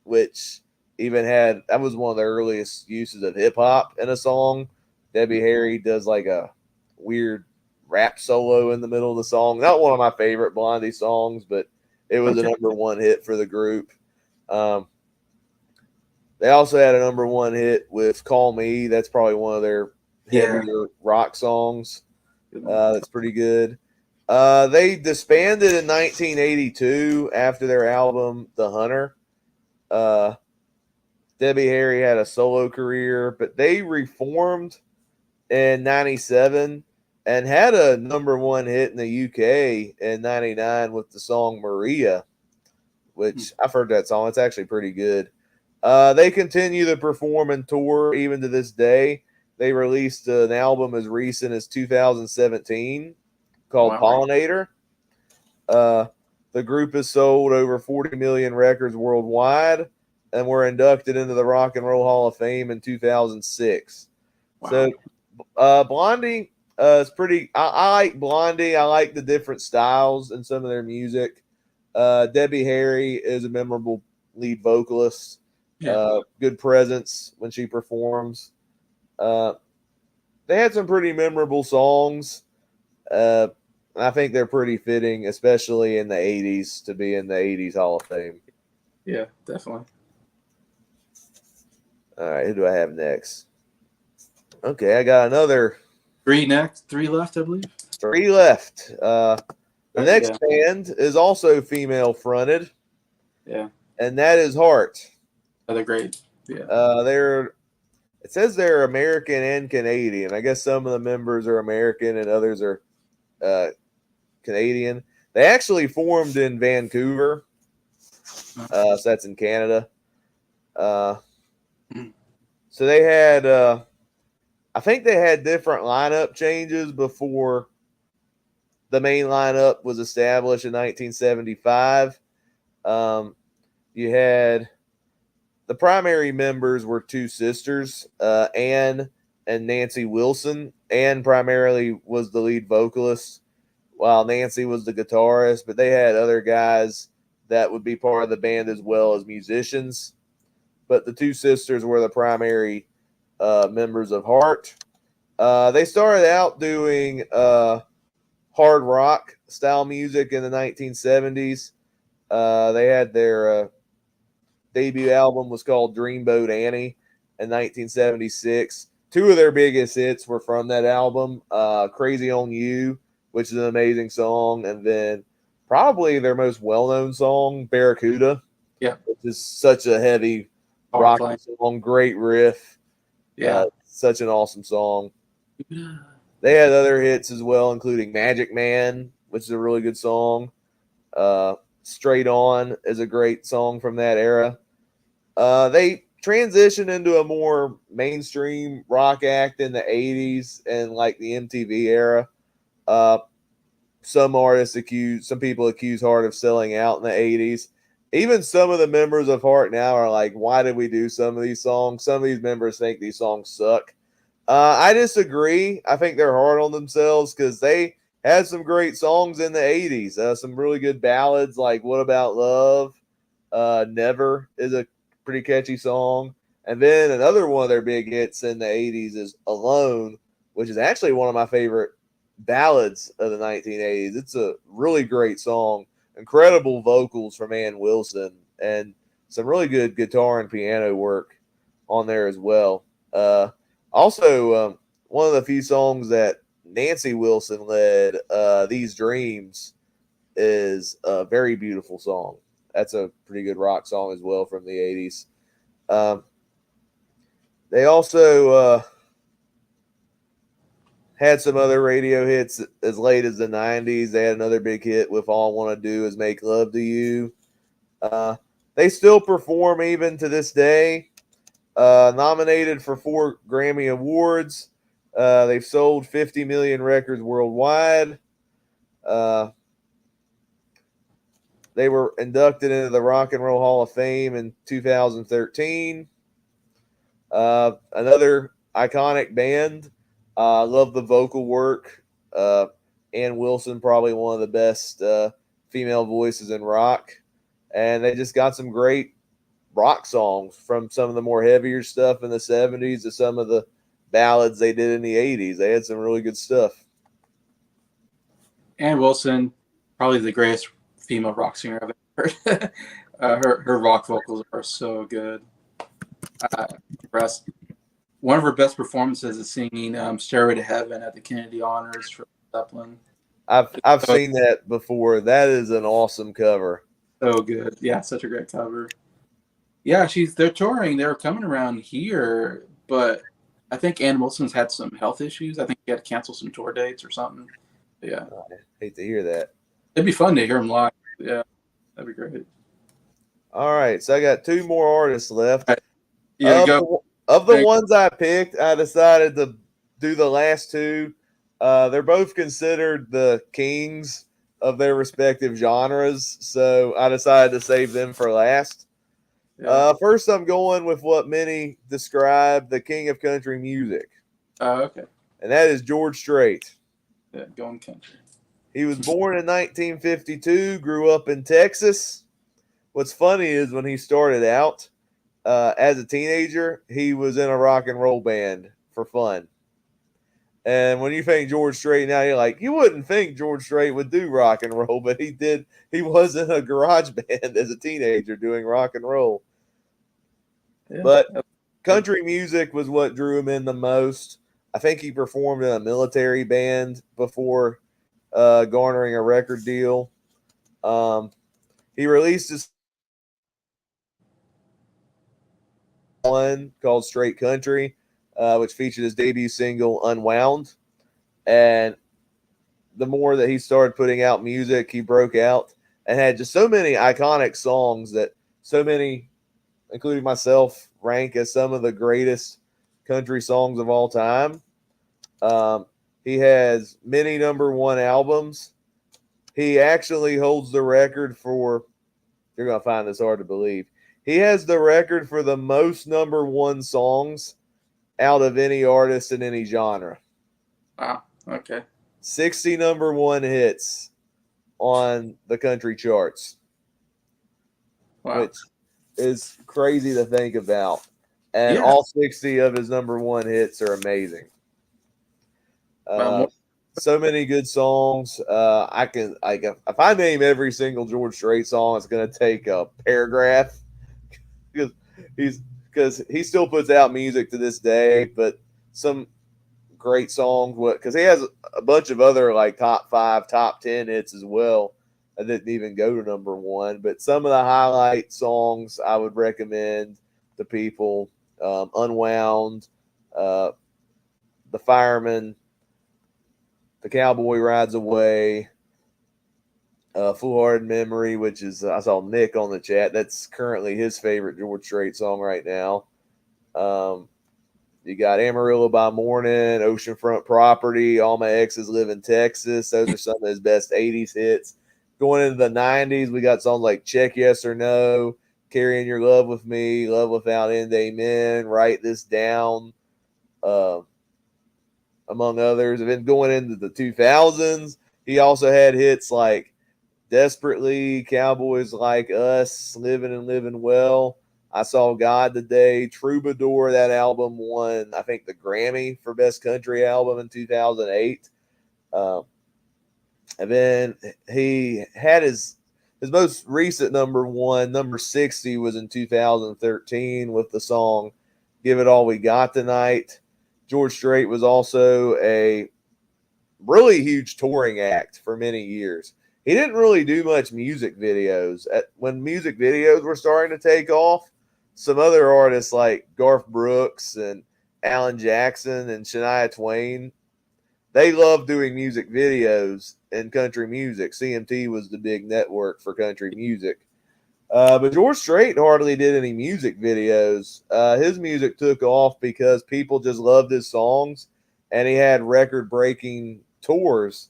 which even had, that was one of the earliest uses of hip hop in a song. Debbie Harry does like a weird rap solo in the middle of the song. Not one of my favorite Blondie songs, but it was a number one hit for the group. They also had a number one hit with Call Me. That's probably one of their heavier rock songs. That's pretty good. They disbanded in 1982 after their album The Hunter. Debbie Harry had a solo career, but they reformed in 97 and had a number one hit in the UK in 99 with the song Maria, which I've heard that song. It's actually pretty good. They continue to perform and tour even to this day. They released an album as recent as 2017 called Pollinator. The group has sold over 40 million records worldwide and were inducted into the Rock and Roll Hall of Fame in 2006. Wow. So Blondie is pretty – I like Blondie. I like the different styles in some of their music. Debbie Harry is a memorable lead vocalist. Good presence when she performs. They had some pretty memorable songs. I think they're pretty fitting, especially in the 80s, to be in the 80s Hall of Fame. Yeah, definitely. All right, who do I have next? Okay, I got another. Three left, I believe. Three left. The next band is also female fronted. Yeah. And that is Heart. Oh, they're great. Yeah. It says they're American and Canadian. I guess some of the members are American and others are Canadian. They actually formed in Vancouver. So that's in Canada. Uh, Mm. so they had, I think they had different lineup changes before the main lineup was established in 1975. You had the primary members were two sisters, Anne and Nancy Wilson. Anne primarily was the lead vocalist, while Nancy was the guitarist, but they had other guys that would be part of the band as well as musicians. But the two sisters were the primary members of Heart. They started out doing hard rock style music in the 1970s. They had their debut album was called Dreamboat Annie in 1976. Two of their biggest hits were from that album, Crazy on You, which is an amazing song, and then probably their most well-known song, Barracuda, Yeah. which is such a heavy rock song, great riff. Yeah. Such an awesome song. They had other hits as well, including Magic Man, which is a really good song. Straight On is a great song from that era. They transitioned into a more mainstream rock act in the 80s and like the MTV era. Some people accuse Heart of selling out in the 80s. Even some of the members of Heart now are like, why did we do some of these songs? Some of these members think these songs suck. I disagree. I think they're hard on themselves because they had some great songs in the 80s. Some really good ballads like What About Love? Never is a pretty catchy song. And then another one of their big hits in the 80s is Alone, which is actually one of my favorite ballads of the 1980s. It's a really great song. Incredible vocals from Ann Wilson and some really good guitar and piano work on there as well. Also, one of the few songs that Nancy Wilson led, These Dreams, is a very beautiful song. That's a pretty good rock song as well from the 80s. They also had some other radio hits as late as the 90s. They had another big hit with All I Want to Do Is Make Love to You. They still perform even to this day. Nominated for 4 Grammy Awards. They've sold 50 million records worldwide. They were inducted into the Rock and Roll Hall of Fame in 2013. Another iconic band. Love the vocal work. Ann Wilson, probably one of the best female voices in rock. And they just got some great rock songs, from some of the more heavier stuff in the 70s to some of the ballads they did in the 80s. They had some really good stuff. Ann Wilson, probably the greatest female rock singer I've ever heard. Her rock vocals are so good. Impressed. One of her best performances is singing "Stairway to Heaven" at the Kennedy Honors for Zeppelin. I've seen that before. That is an awesome cover. So good. Yeah, such a great cover. Yeah, they're touring. They're coming around here, but I think Ann Wilson's had some health issues. I think she had to cancel some tour dates or something. Yeah. I hate to hear that. It'd be fun to hear them live. Yeah, that'd be great. All right, so I got 2 more artists left. Right. Yeah, of the ones I picked, I decided to do the last 2. They're both considered the kings of their respective genres, so I decided to save them for last. Yeah. First, I'm going with what many describe the king of country music. Okay. And that is George Strait. Yeah, going country. He was born in 1952, grew up in Texas. What's funny is when he started out as a teenager, he was in a rock and roll band for fun. And when you think George Strait now, you're like, you wouldn't think George Strait would do rock and roll, but he did. He was in a garage band as a teenager doing rock and roll. Yeah. But country music was what drew him in the most. I think he performed in a military band before garnering a record deal. He released his one called Straight Country, which featured his debut single Unwound. And the more that he started putting out music, he broke out and had just so many iconic songs that so many, including myself, rank as some of the greatest country songs of all time. Um, he has many number one albums. He actually holds the record for, you're going to find this hard to believe, he has the record for the most number one songs out of any artist in any genre. Wow. Okay. 60 number one hits on the country charts, Wow. which is crazy to think about. And Yeah. all 60 of his number one hits are amazing. Wow. So many good songs. If I name every single George Strait song, it's going to take a paragraph because he still puts out music to this day. But some great songs, because he has a bunch of other like top 5, top 10 hits as well that didn't even go to number one. But some of the highlight songs I would recommend to people: Unwound, The Fireman, The Cowboy Rides Away, Foolhardy Memory, which is, I saw Nick on the chat. That's currently his favorite George Strait song right now. You got Amarillo by Morning, Oceanfront Property, All My Exes Live in Texas. Those are some of his best 80s hits. Going into the 90s, we got songs like Check Yes or No, Carrying Your Love With Me, Love Without End, Amen, Write This Down, among others. And then going into the 2000s, he also had hits like Desperately, Cowboys Like Us, Living and Living Well, I Saw God Today, Troubadour. That album won, I think, the Grammy for Best Country Album in 2008. And then he had his most recent number one, number 60, was in 2013 with the song Give It All We Got Tonight. George Strait was also a really huge touring act for many years. He didn't really do much music videos. When music videos were starting to take off, some other artists like Garth Brooks and Alan Jackson and Shania Twain, they loved doing music videos in country music. CMT was the big network for country music. But George Strait hardly did any music videos. His music took off because people just loved his songs, and he had record-breaking tours.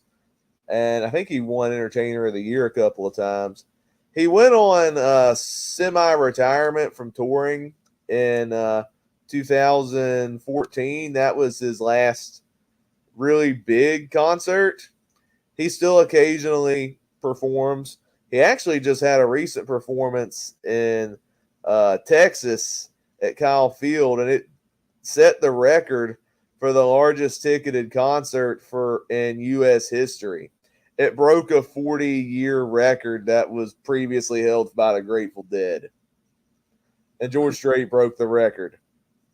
And I think he won Entertainer of the Year a couple of times. He went on semi-retirement from touring in 2014. That was his last really big concert. He still occasionally performs. He actually just had a recent performance in Texas at Kyle Field, and it set the record for the largest ticketed concert in U.S. history. It broke a 40-year record that was previously held by the Grateful Dead. And George Strait broke the record.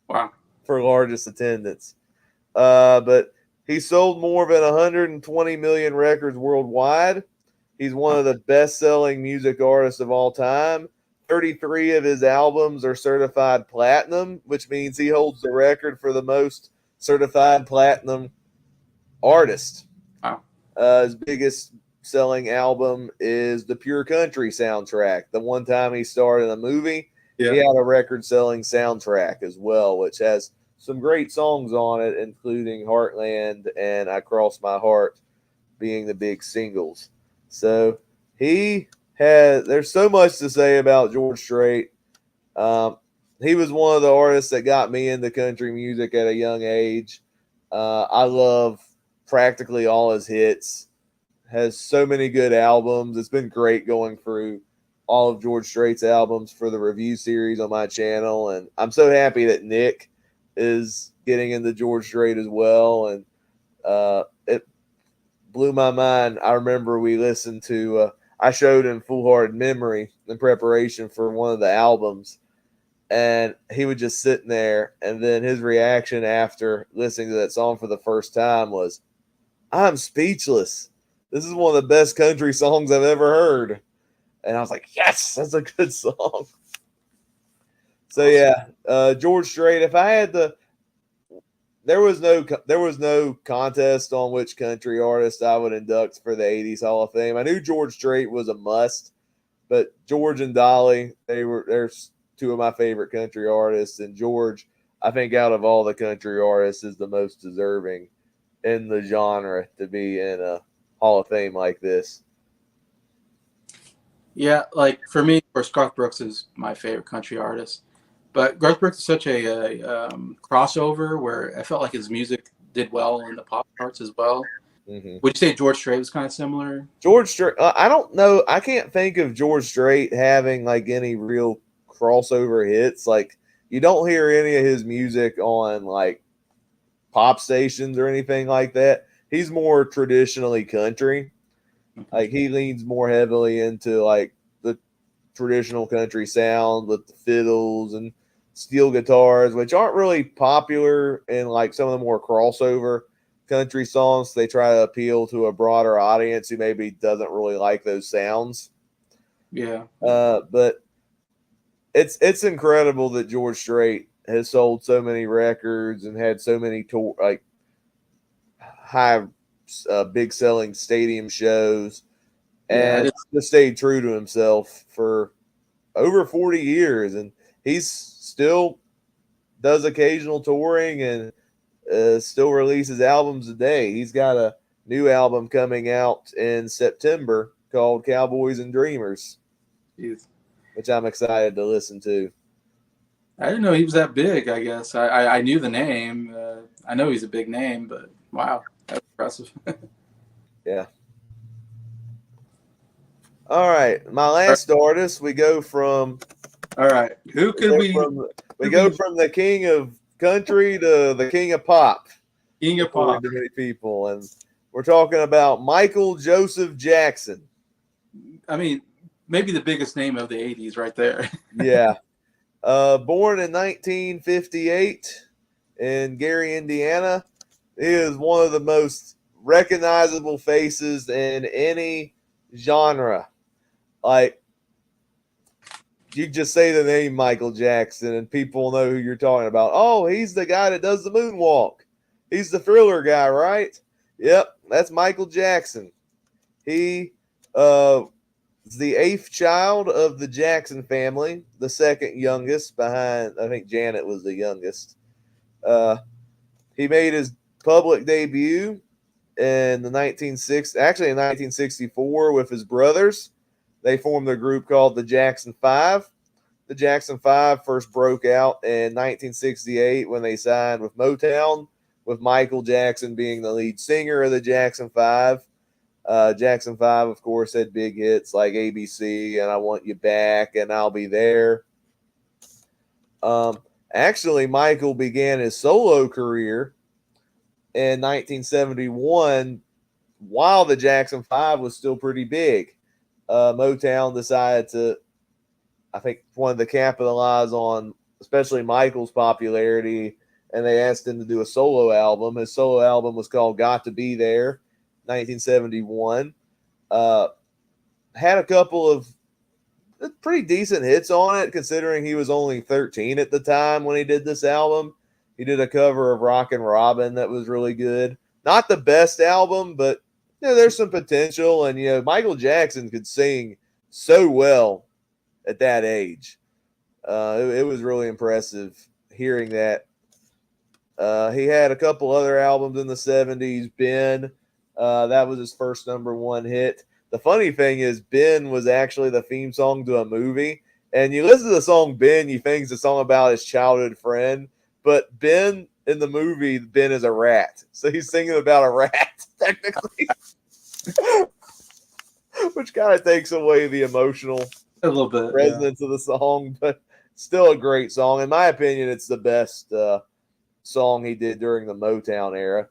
Wow. For largest attendance. But he sold more than 120 million records worldwide. He's one of the best-selling music artists of all time. 33 of his albums are certified platinum, which means he holds the record for the most certified platinum artist. Wow. His biggest selling album is the Pure Country soundtrack. The one time he starred in a movie, he had a record-selling soundtrack as well, which has some great songs on it, including Heartland and I Cross My Heart being the big singles. So there's so much to say about George Strait. He was one of the artists that got me into country music at a young age. I love practically all his hits. Has so many good albums. It's been great going through all of George Strait's albums for the review series on my channel, and I'm so happy that Nick is getting into George Strait as well. And it blew my mind. I remember we listened to I showed him Foolhardy Memory in preparation for one of the albums, and he was just sitting there, and then his reaction after listening to that song for the first time was, "I'm speechless. This is one of the best country songs I've ever heard." And I was like, yes, that's a good song. So yeah, George Strait. If I had to, there was no contest on which country artist I would induct for the '80s Hall of Fame. I knew George Strait was a must. But George and Dolly, they're two of my favorite country artists, and George, I think out of all the country artists, is the most deserving in the genre to be in a Hall of Fame like this. Yeah, like for me, of course, Garth Brooks is my favorite country artist. But Garth Brooks is such a crossover where I felt like his music did well in the pop charts as well. Mm-hmm. Would you say George Strait was kind of similar? George Strait, I don't know. I can't think of George Strait having like any real crossover hits. Like you don't hear any of his music on like pop stations or anything like that. He's more traditionally country. Like he leans more heavily into like the traditional country sound with the fiddles and steel guitars, which aren't really popular in like some of the more crossover country songs. They try to appeal to a broader audience who maybe doesn't really like those sounds. Yeah. But it's incredible that George Strait has sold so many records and had so many like high big selling stadium shows, and just stayed true to himself for over 40 years, and he's still does occasional touring and still releases albums a day. He's got a new album coming out in September called Cowboys and Dreamers, which I'm excited to listen to. I didn't know he was that big, I guess. I knew the name. I know he's a big name, but wow, that's impressive. Yeah. All right. My last artist, we go from. All right. Who could we? We go from the king of country to the king of pop. King of pop. To many people. And we're talking about Michael Joseph Jackson. I mean, maybe the biggest name of the 80s right there. Yeah. Born in 1958 in Gary, Indiana. He is one of the most recognizable faces in any genre. Like, you just say the name Michael Jackson and people know who you're talking about. Oh, he's the guy that does the moonwalk. He's the Thriller guy, right? Yep, that's Michael Jackson. He is the 8th child of the Jackson family, the second youngest behind, I think Janet was the youngest. He made his public debut in the 1964 with his brothers. They formed a group called the Jackson 5. The Jackson 5 first broke out in 1968 when they signed with Motown, with Michael Jackson being the lead singer of the Jackson 5. Jackson 5, of course, had big hits like ABC and I Want You Back and I'll Be There. Actually, Michael began his solo career in 1971 while the Jackson 5 was still pretty big. Motown decided to, I think, wanted to capitalize on especially Michael's popularity, and they asked him to do a solo album. His solo album was called Got to Be There, 1971. Had a couple of pretty decent hits on it, considering he was only 13 at the time when he did this album. He did a cover of Rockin' Robin that was really good. Not the best album, but there's some potential. And, Michael Jackson could sing so well at that age. It was really impressive hearing that. He had a couple other albums in the 70s. Ben, that was his first #1 hit. The funny thing is, Ben was actually the theme song to a movie. And you listen to the song Ben, you think it's a song about his childhood friend. But Ben, in the movie, Ben is a rat. So he's singing about a rat, technically. Which kind of takes away the emotional resonance of the song. But still a great song. In my opinion, it's the best song he did during the Motown era.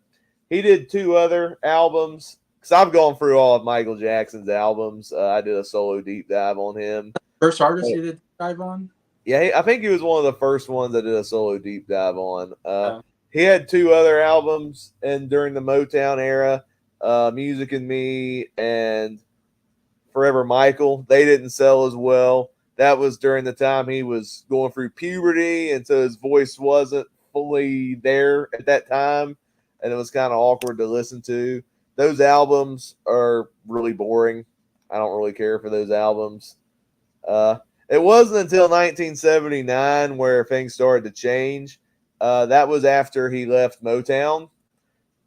He did 2 other albums. Because I've gone through all of Michael Jackson's albums. I did a solo deep dive on him. First artist you did dive on? Yeah, I think he was one of the first ones I did a solo deep dive on. He had 2 other albums during the Motown era, Music and Me and Forever Michael. They didn't sell as well. That was during the time he was going through puberty, and so his voice wasn't fully there at that time, and it was kind of awkward to listen to. Those albums are really boring. I don't really care for those albums. It wasn't until 1979 where things started to change. That was after he left Motown,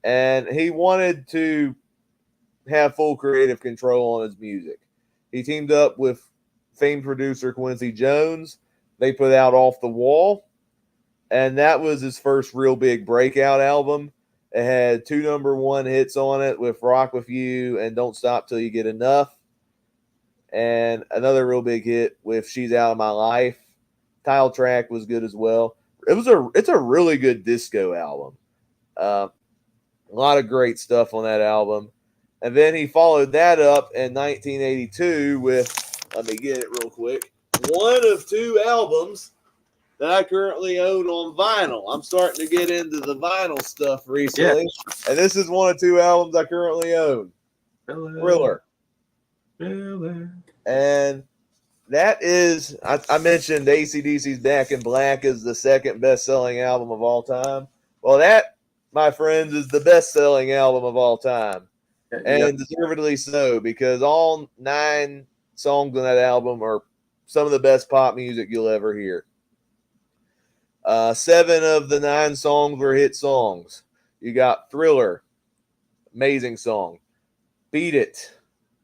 and he wanted to have full creative control on his music. He teamed up with famed producer Quincy Jones. They put out Off the Wall, and that was his first real big breakout album. It had 2 number 1 hits on it with Rock With You and Don't Stop Till You Get Enough, and another real big hit with She's Out of My Life. Title track was good as well. It's a really good disco album. A lot of great stuff on that album. And then he followed that up in 1982 with, let me get it real quick, one of 2 albums that I currently own on vinyl. I'm starting to get into the vinyl stuff recently. Yeah. And this is one of 2 albums I currently own. Thriller. And that is, I mentioned AC/DC's Back in Black is the second best-selling album of all time. Well, that, my friends, is the best-selling album of all time. And deservedly so, because all 9 songs on that album are some of the best pop music you'll ever hear. 7 of the 9 songs were hit songs. You got Thriller, amazing song. Beat It,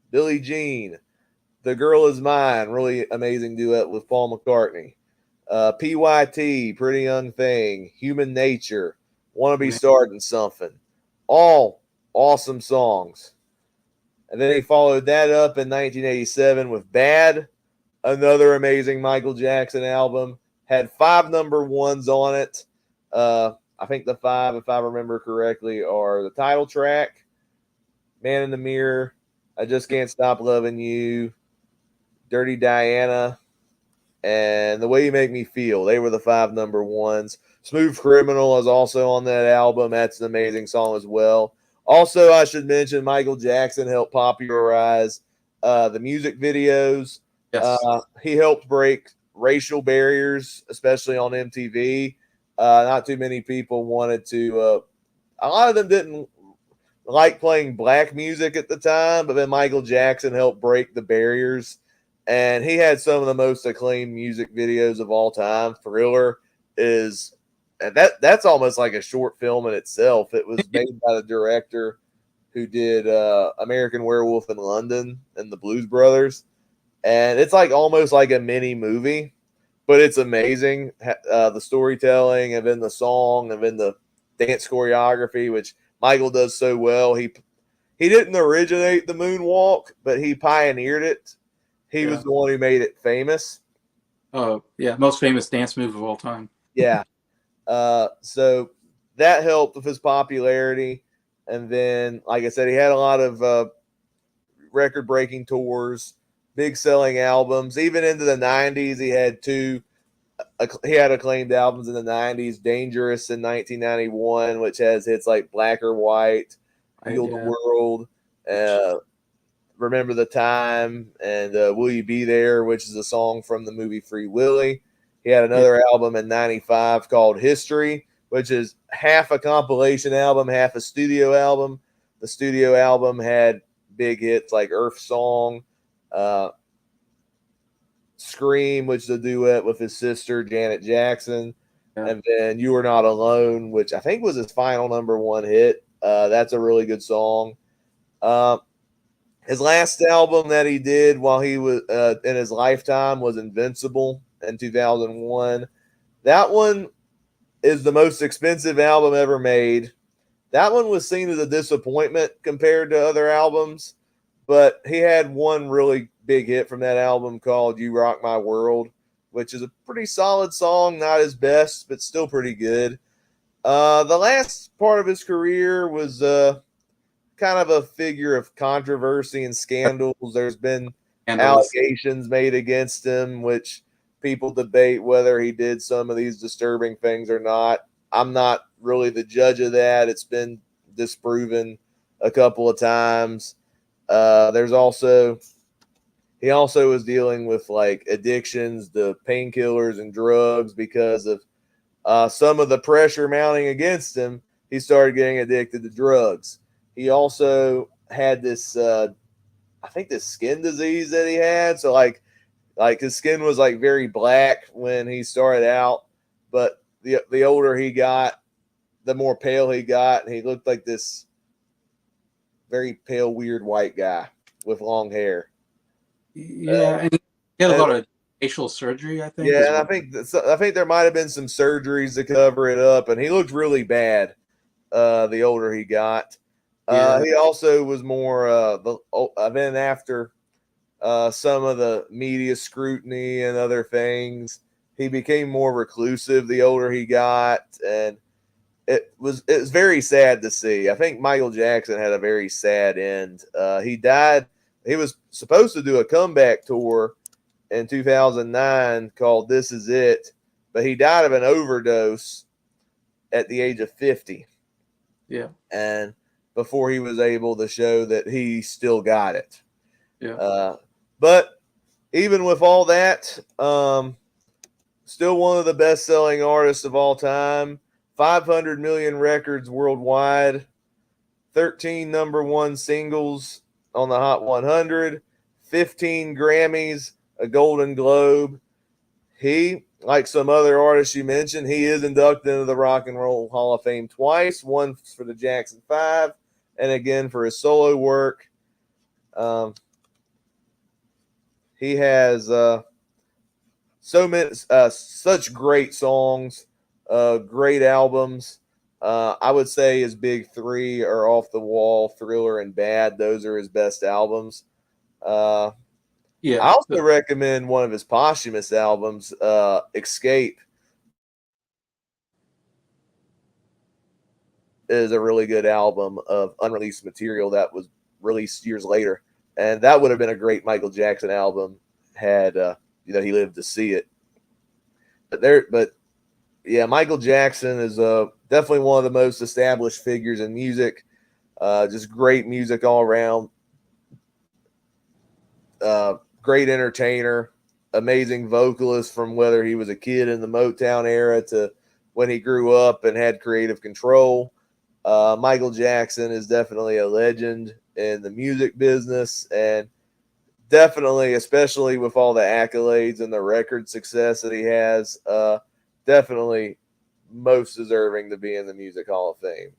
Billie Jean. The Girl Is Mine, really amazing duet with Paul McCartney. PYT, Pretty Young Thing. Human Nature, Wanna Be Starting Something. All awesome songs. And then he followed that up in 1987 with Bad, another amazing Michael Jackson album. Had 5 number 1s on it. I think the 5, if I remember correctly, are the title track, Man in the Mirror, I Just Can't Stop Loving You, Dirty Diana, and The Way You Make Me Feel. They were the 5 number 1s. Smooth Criminal is also on that album. That's an amazing song as well. Also, I should mention Michael Jackson helped popularize the music videos. Yes. He helped break racial barriers, especially on MTV. Not too many people wanted to. A lot of them didn't like playing black music at the time, but then Michael Jackson helped break the barriers. And he had some of the most acclaimed music videos of all time. Thriller is, and that's almost like a short film in itself. It was made by the director who did American Werewolf in London and the Blues Brothers. And it's like almost like a mini movie, but it's amazing. The storytelling and then the song and then the dance choreography, which Michael does so well. He didn't originate the moonwalk, but he pioneered it. He was the one who made it famous. Oh, yeah. Most famous dance move of all time. Yeah. So that helped with his popularity. And then, like I said, he had a lot of record-breaking tours, big selling albums. Even into the 90s, he had 2. He had acclaimed albums in the 90s. Dangerous in 1991, which has hits like Black or White, Heal the World, Remember the Time, and Will You Be There, which is a song from the movie Free Willy. He had another album in 95 called History, which is half a compilation album, half a studio album. The studio album had big hits like Earth Song, Scream, which is a duet with his sister, Janet Jackson, and then You Are Not Alone, which I think was his final number 1 hit. That's a really good song. His last album that he did while he was in his lifetime was Invincible in 2001. That one is the most expensive album ever made. That one was seen as a disappointment compared to other albums, but he had one really big hit from that album called You Rock My World, which is a pretty solid song, not his best, but still pretty good. The last part of his career was kind of a figure of controversy and scandals. There's been allegations made against him, which people debate whether he did some of these disturbing things or not. I'm not really the judge of that. It's been disproven a couple of times. He also was dealing with like addictions to painkillers and drugs because of some of the pressure mounting against him. He started getting addicted to drugs. He also had this, I think, this skin disease that he had. So like Like his skin was like very black when he started out, but the older he got, the more pale he got, and he looked like this very pale, weird white guy with long hair. Yeah, and he had a And lot of facial surgery, I think, yeah, as and well. I think there might have been some surgeries to cover it up, and he looked really bad. The older he got, Yeah, he also was more then after some of the media scrutiny and other things, he became more reclusive the older he got, and it was very sad to see. I think Michael Jackson had a very sad end. He died. He was supposed to do a comeback tour in 2009 called "This Is It," but he died of an overdose at the age of 50. yeah, And before he was able to show that he still got it. yeah, But even with all that, still one of the best-selling artists of all time. 500 million records worldwide, 13 number one singles on the Hot 100, 15 Grammys, a Golden Globe. He, like some other artists you mentioned, he is inducted into the Rock and Roll Hall of Fame twice, once for the Jackson 5 and again for his solo work. He has so many, such great songs, great albums. I would say his big three are Off the Wall, Thriller, and Bad. Those are his best albums. I yeah. also recommend one of his posthumous albums, Escape. Is a really good album of unreleased material that was released years later, and that would have been a great Michael Jackson album had he lived to see it. But yeah, Michael Jackson is definitely one of the most established figures in music. Just great music all around. Great entertainer, amazing vocalist from whether he was a kid in the Motown era to when he grew up and had creative control. Michael Jackson is definitely a legend in the music business, and definitely, especially with all the accolades and the record success that he has, definitely most deserving to be in the Music Hall of Fame.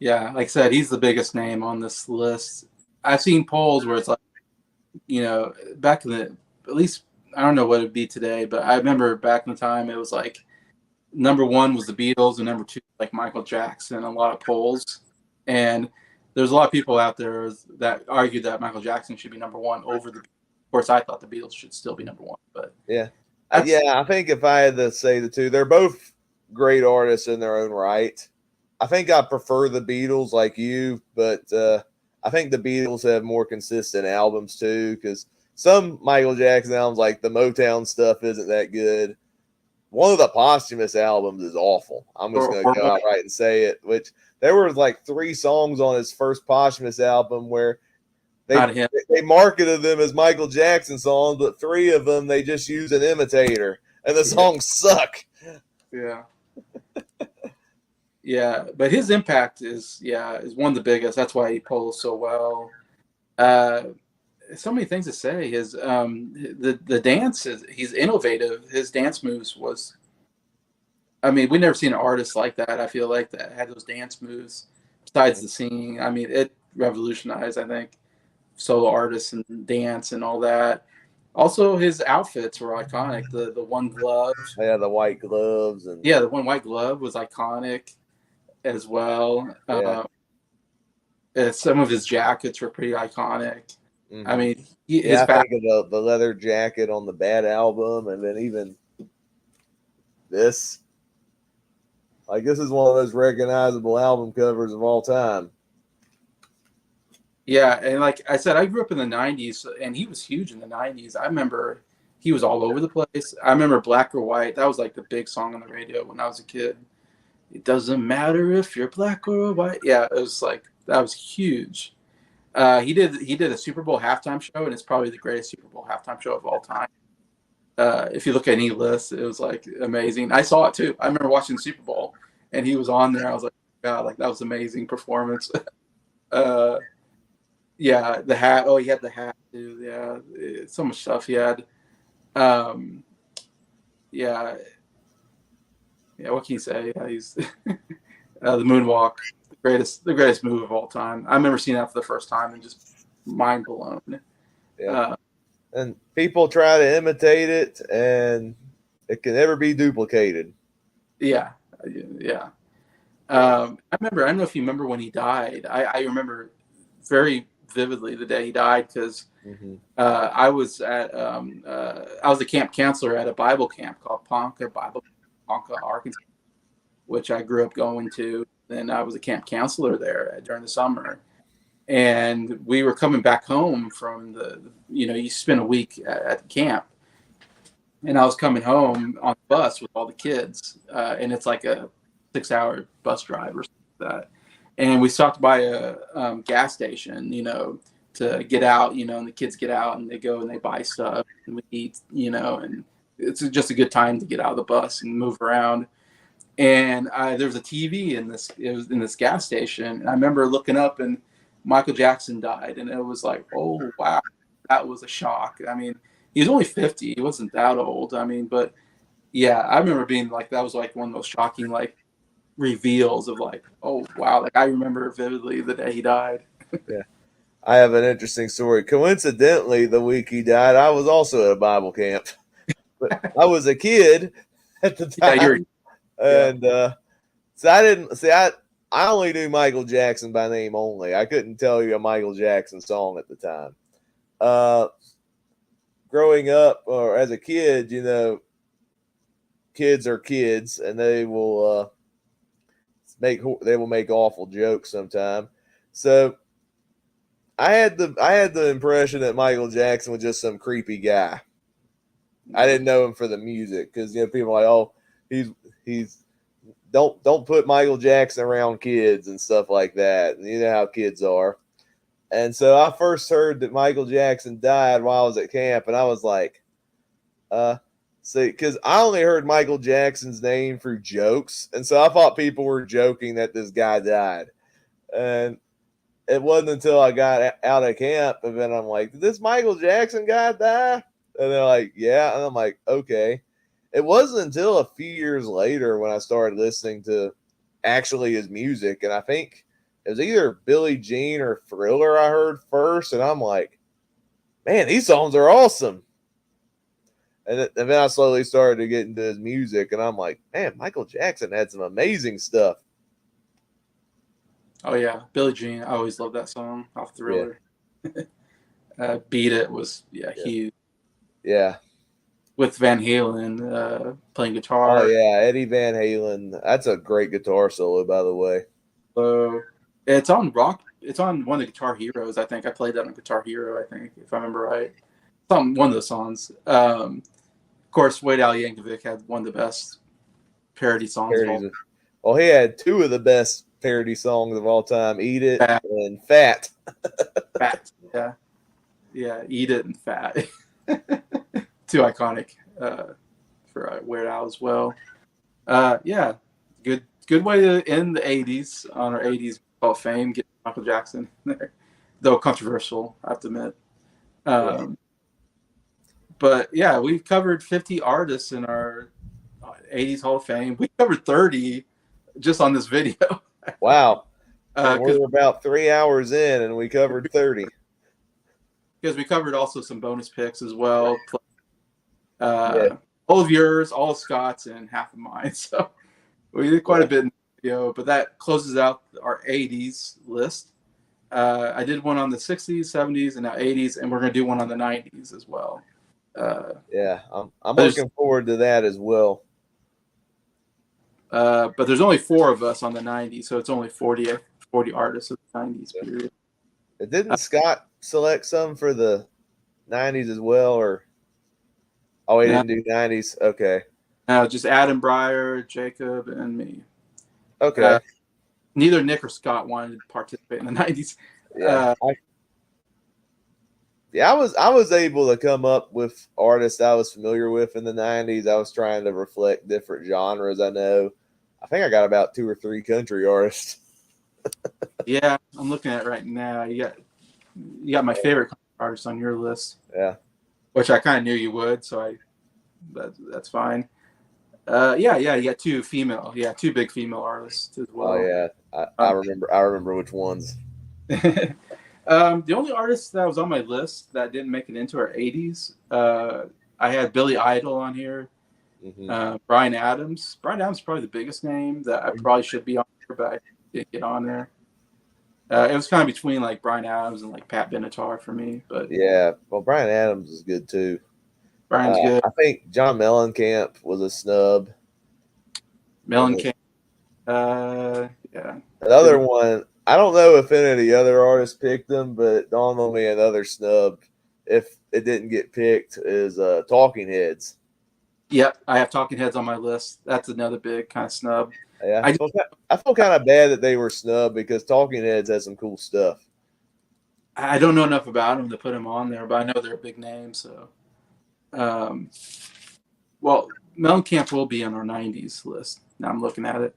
Yeah, like I said, he's the biggest name on this list. I've seen polls where it's like, back in the, at least, I don't know what it'd be today, but I remember back in the time it was like number one was the Beatles and number two like Michael Jackson. A lot of polls, and there's a lot of people out there that argued that Michael Jackson should be number one over the. Of course, I thought the Beatles should still be number one, but yeah, I think if I had to say the two, they're both great artists in their own right. I think I prefer the Beatles like you, but I think the Beatles have more consistent albums too, because some Michael Jackson albums, like the Motown stuff, isn't that good. One of the posthumous albums is awful. I'm just going to go outright and say it, which there were like 3 songs on his first posthumous album where they marketed them as Michael Jackson songs, but 3 of them, they just used an imitator, and the songs suck. Yeah. Yeah, but his impact is one of the biggest. That's why he polls so well. So many things to say. His the dance he's innovative. His dance moves was. I mean, we've never seen an artist like that. I feel like that had those dance moves. Besides the singing, I mean, it revolutionized. I think solo artists and dance and all that. Also, his outfits were iconic. The one glove. Yeah, the white gloves and the one white glove was iconic as well. Yeah. Some of his jackets were pretty iconic. Mm-hmm. I mean, I think of the leather jacket on the Bad album, and then even this. Like, this is one of those recognizable album covers of all time. Yeah, and like I said, I grew up in the 90s, and he was huge in the 90s. I remember he was all over the place. I remember Black or White. That was like the big song on the radio when I was a kid. It doesn't matter if you're black or white. Yeah, it was like, that was huge. He did a Super Bowl halftime show, and it's probably the greatest Super Bowl halftime show of all time. If you look at any list, it was like amazing. I saw it too. I remember watching the Super Bowl, and he was on there. I was like, God, like that was amazing performance. Yeah, the hat. Oh, he had the hat too. Yeah, so much stuff he had. Um, yeah, yeah. What can you say? Yeah, he's the moonwalk, the greatest move of all time. I remember seeing that for the first time and just mind blown. Yeah. Uh, And people try to imitate it, and it can never be duplicated. yeah, yeah. Yeah. I remember. I don't know if you remember when he died. I remember very vividly the day he died because Hmm. I was a camp counselor at a Bible camp called Ponca, Arkansas, which I grew up going to. And I was a camp counselor there during the summer. And we were coming back home from you spend a week at the camp. And I was coming home on the bus with all the kids. And it's like a 6-hour bus drive or something like that. And we stopped by a gas station, to get out, and the kids get out and they go and they buy stuff and we eat, and it's just a good time to get out of the bus and move around. And there was a TV it was in this gas station. And I remember looking up and Michael Jackson died. And it was like, oh, wow, that was a shock. I mean, he was only 50. He wasn't that old. I mean, but yeah, I remember being like, that was like one of those shocking, like, reveals of like, oh, wow. Like, I remember vividly the day he died. Yeah. I have an interesting story. Coincidentally, the week he died, I was also at a Bible camp, but I was a kid at the Yeah, time, yeah. and so I didn't see. I only knew Michael Jackson by name only. I couldn't tell you a Michael Jackson song at the time. Uh, Growing up or as a kid, kids are kids, and they will make awful jokes sometime. So I had the impression that Michael Jackson was just some creepy guy. I didn't know him for the music because people are like, oh, he's he's don't put Michael Jackson around kids and stuff like that. And you know how kids are. And so I first heard that Michael Jackson died while I was at camp, and I was like, see, because I only heard Michael Jackson's name through jokes, and so I thought people were joking that this guy died. And it wasn't until I got out of camp, and then I'm like, did this Michael Jackson guy die? And they're like, yeah. And I'm like, okay. It wasn't until a few years later when I started listening to actually his music, and I think it was either Billie Jean or Thriller I heard first, and I'm like, man, these songs are awesome. And then I slowly started to get into his music, and I'm like, man, Michael Jackson had some amazing stuff. Oh, yeah. Billie Jean. I always loved that song off Yeah, Thriller. Beat It was, yeah, huge. yeah. With Van Halen playing Oh guitar. yeah, Eddie Van Halen. That's a great guitar solo, by the way. So it's on rock. It's on one of the Guitar Heroes. I think I played that on Guitar Hero. I think if I remember right, one of those songs. Of course, Weird Al Yankovic had one of the best parody songs of all Parodies. Well, he had two of the best parody songs of all time: "Eat It" time. and "Fat." Fat. Yeah, yeah. Eat It and Fat. Too iconic for Weird Al as well. Yeah, good way to end the '80s on our '80s Hall of Fame. Get Michael Jackson there, though controversial, I have to admit. Yeah. But yeah, we've covered 50 artists in our '80s Hall of Fame. We covered 30 just on this video. Wow. And Because we're about 3 hours in, and we covered 30. we covered also some bonus picks as well. Yeah. All of yours, all of Scott's, and half of mine. So we did quite Yeah. a bit in the video, but that closes out our '80s list. I did one on the '60s, '70s, and now '80s, and we're going to do one on the '90s as well. Yeah. I'm There's looking forward to that as well. but there's only 4 of us on the '90s, so it's only 40 artists of the '90s period. Didn't Scott select some for the 90s as well? Or oh, he Now, didn't do 90s. Okay. just Adam Breyer, Jacob, and me. Okay. Neither Nick or Scott wanted to participate in the '90s. Yeah. I was able to come up with artists I was familiar with in the 90s. I was trying to reflect different genres. I know. I think I got about 2 or 3 country artists. Yeah, I'm looking at it right now. You got you got my favorite artist on your list. Yeah. Which I kind of knew you would, so that's fine. Yeah, you got two big female artists as Oh well. yeah. I remember which ones. The only artist that was on my list that didn't make it into our 80s, I had Billy Idol on here, Bryan Adams. Bryan Adams is probably the biggest name that I probably should be on here, but I didn't get on there. It was kind of between like Bryan Adams and like Pat Benatar for me, but yeah, well, Bryan Adams is good too. Bryan's good. I think John Mellencamp was a snub. Mellencamp, yeah. Another one, I don't know if any of the other artists picked them, but it dawned on me another snub, if it didn't get picked, is Talking Heads. Yep, I have Talking Heads on my list. That's another big kind of snub. Yeah, I feel kind of bad that they were snubbed because Talking Heads has some cool stuff. I don't know enough about them to put them on there, but I know they're a big name. So, well, Mellencamp will be on our 90s list. Now I'm looking at it.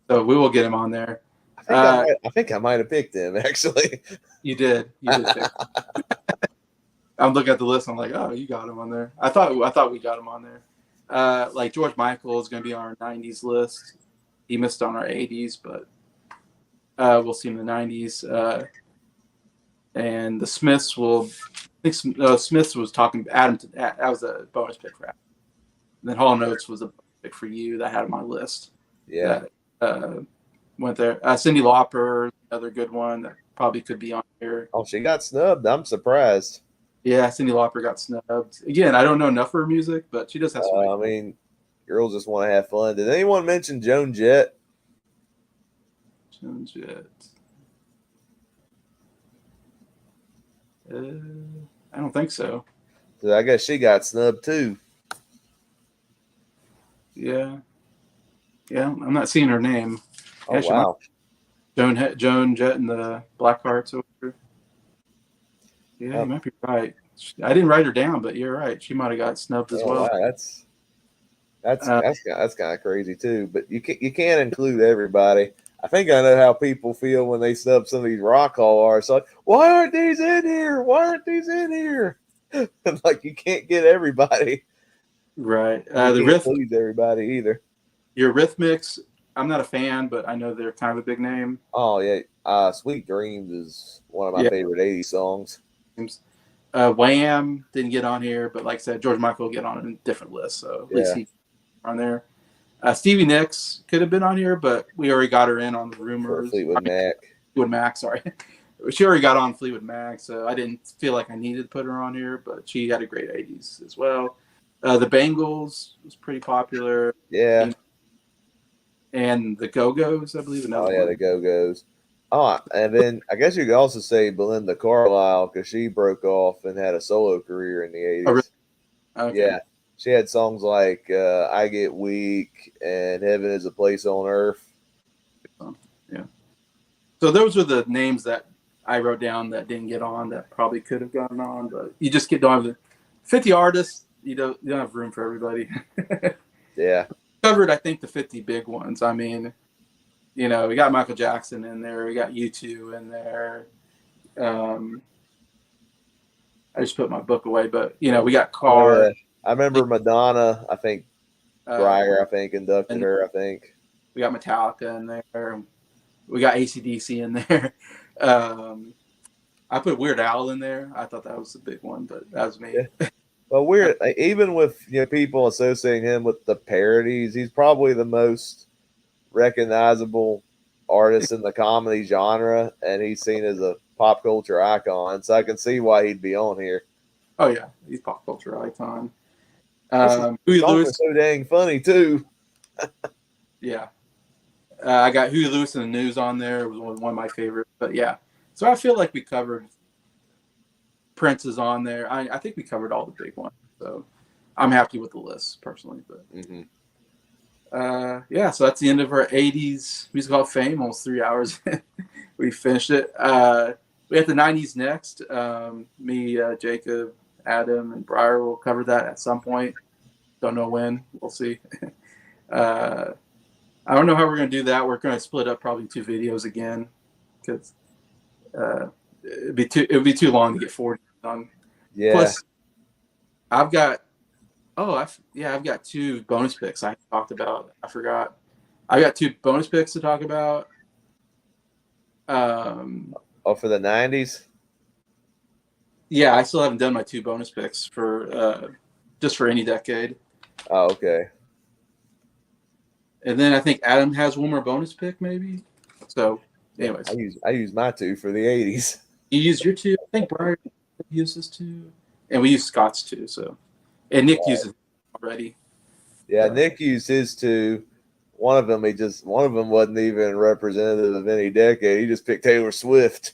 So we will get him on there. I think I might have picked him, actually. You did. Pick I'm looking at the list. I'm like, oh, you got him on there. I thought we got him on there. Like George Michael is going to be on our 90s list. He missed on our 80s, but we'll see him in the 90s. And the Smiths will. I think Smiths was talking. Adam. That was a bonus pick for Adam. And then Hall & Oates was a pick for you that I had on my list. Yeah. Went there. Cyndi Lauper, another good one that probably could be on here. Oh, she got snubbed. I'm surprised. Yeah, Cyndi Lauper got snubbed. Again, I don't know enough of her music, but she does have some. I mean, girls just want to have fun. Did anyone mention Joan Jett? Joan Jett. I don't think so. I guess she got snubbed too. Yeah, I'm not seeing her name. Oh, wow. Joan Jett and the Blackhearts over. Yeah, you might be right. I didn't write her down, but you're right. She might have got snubbed as well. Wow, that's kind of crazy too. But you can't include everybody. I think I know how people feel when they snub some of these rock hall artists. Like, why aren't these in here? Why aren't these in here? Like, you can't get everybody. Right. The Rhythmics, everybody either. Your Rhythmics, I'm not a fan, but I know they're kind of a big name. Oh yeah, Sweet Dreams is one of my favorite '80s songs. Wham didn't get on here, but like I said, George Michael will get on a different list, so at least he's on there. Stevie Nicks could have been on here, but we already got her in on the rumors. Fleetwood Mac, sorry. She already got on Fleetwood Mac, so I didn't feel like I needed to put her on here, but she had a great 80s as well. The Bangles was pretty popular. Yeah. And the Go-Go's, I believe. Oh, yeah, the Go-Go's. Oh, and then I guess you could also say Belinda Carlisle because she broke off and had a solo career in the 80s. Oh, really? Okay. Yeah. She had songs like I Get Weak and Heaven is a Place on Earth. Yeah. So those were the names that I wrote down that didn't get on that probably could have gotten on, but you just don't have the 50 artists. You don't have room for everybody. Yeah. Covered, I think, the 50 big ones. I mean, we got Michael Jackson in there. We got U2 in there. I just put my book away, but, we got Carr. I remember Madonna, I think, Breyer, inducted her, I think. We got Metallica in there. We got AC/DC in there. I put Weird Al in there. I thought that was a big one, but that was me. Yeah. Well, Weird, even with people associating him with the parodies, he's probably the most recognizable artist in the comedy genre, and he's seen as a pop culture icon. So I can see why he'd be on here. Oh yeah, he's pop culture icon. Huey Lewis, so dang funny too. Yeah, I got Huey Lewis and the News on there. It was one of my favorites. But yeah, so I feel like we covered. Prince is on there. I think we covered all the big ones. So I'm happy with the list personally. But yeah, so that's the end of our 80s Music Hall of Fame. Almost 3 hours. We finished it. We have the 90s next. Me, Jacob, Adam, and Briar will cover that at some point. Don't know when. We'll see. I don't know how we're going to do that. We're going to split up probably 2 videos again because it would be too long to get 40 done. Yeah. Plus, I've got I've got two bonus picks I talked about. I forgot. I got two bonus picks to talk about. For the 90s. Yeah, I still haven't done my two bonus picks for just for any decade. Oh, okay. And then I think Adam has one more bonus pick, maybe. So, anyways, I use my two for the 80s. you used your two. I think Brian uses two, and we use Scott's two. So, and Nick uses already. Yeah, Nick used his two. One of them wasn't even representative of any decade. He just picked Taylor Swift.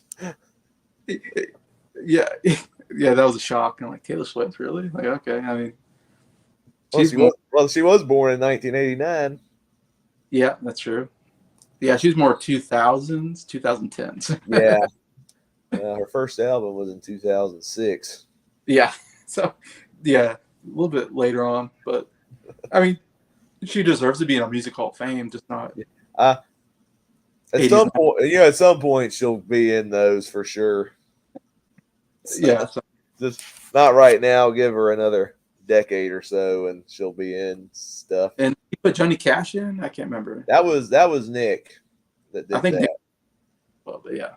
Yeah, yeah, that was a shock. I'm like, Taylor Swift, really? Like, okay. I mean, she was born in 1989. Yeah, that's true. Yeah, she's more 2000s, 2010s. Yeah. Her first album was in 2006. Yeah. So, yeah, a little bit later on, but I mean, she deserves to be in a Music Hall of Fame, just not. At some point, at some point she'll be in those for sure. So, yeah. So. Just not right now. Give her another decade or so, and she'll be in stuff. And you put Johnny Cash in? I can't remember. That was Nick that did that. Nick, well, but yeah.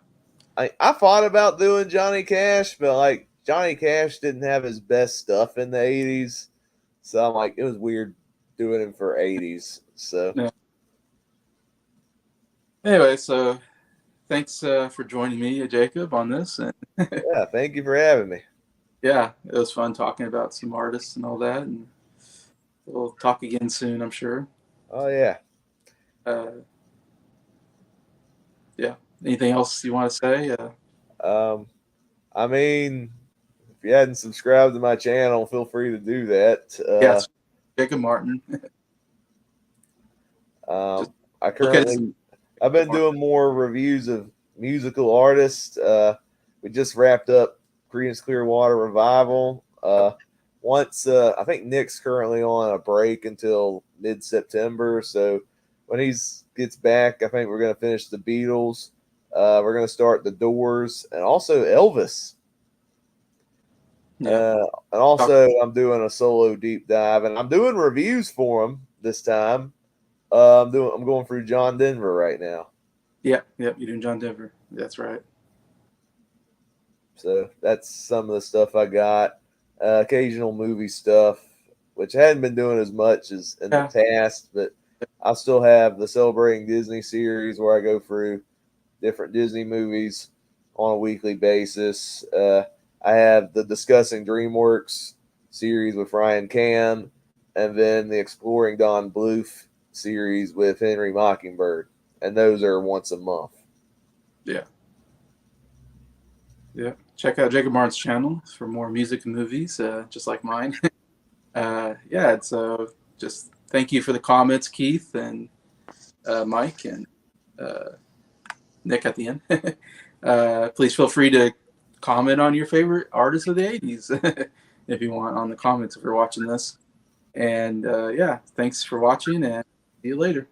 I thought about doing Johnny Cash, but like Johnny Cash didn't have his best stuff in the 80s. So I'm like, it was weird doing him for 80s. So yeah. Anyway, so thanks for joining me, Jacob, on this. Yeah, thank you for having me. Yeah, it was fun talking about some artists and all that, and we'll talk again soon, I'm sure. Oh yeah. Yeah. Anything else you want to say? I mean, if you hadn't subscribed to my channel, feel free to do that. Yes, Jacob Martin. I've been doing more reviews of musical artists. We just wrapped up Creedence Clearwater Revival. I think Nick's currently on a break until mid-September. So when he gets back, I think we're going to finish the Beatles. We're going to start the Doors and also Elvis. Yeah. And also I'm doing a solo deep dive, and I'm doing reviews for him this time. I'm going through John Denver right now. Yep, you're doing John Denver. That's right. So that's some of the stuff I got. Occasional movie stuff, which I hadn't been doing as much as in the past, but I still have the Celebrating Disney series where I go through different Disney movies on a weekly basis. I have the Discussing DreamWorks series with Ryan Cam, and then the Exploring Don Bluth series with Henry Mockingbird, and those are once a month. Yeah. Check out Jacob Martin's channel for more music and movies, just like mine. So just thank you for the comments, Keith and Mike and Nick at the end. Please feel free to comment on your favorite artists of the 80s if you want on the comments if you're watching this. And thanks for watching, and see you later.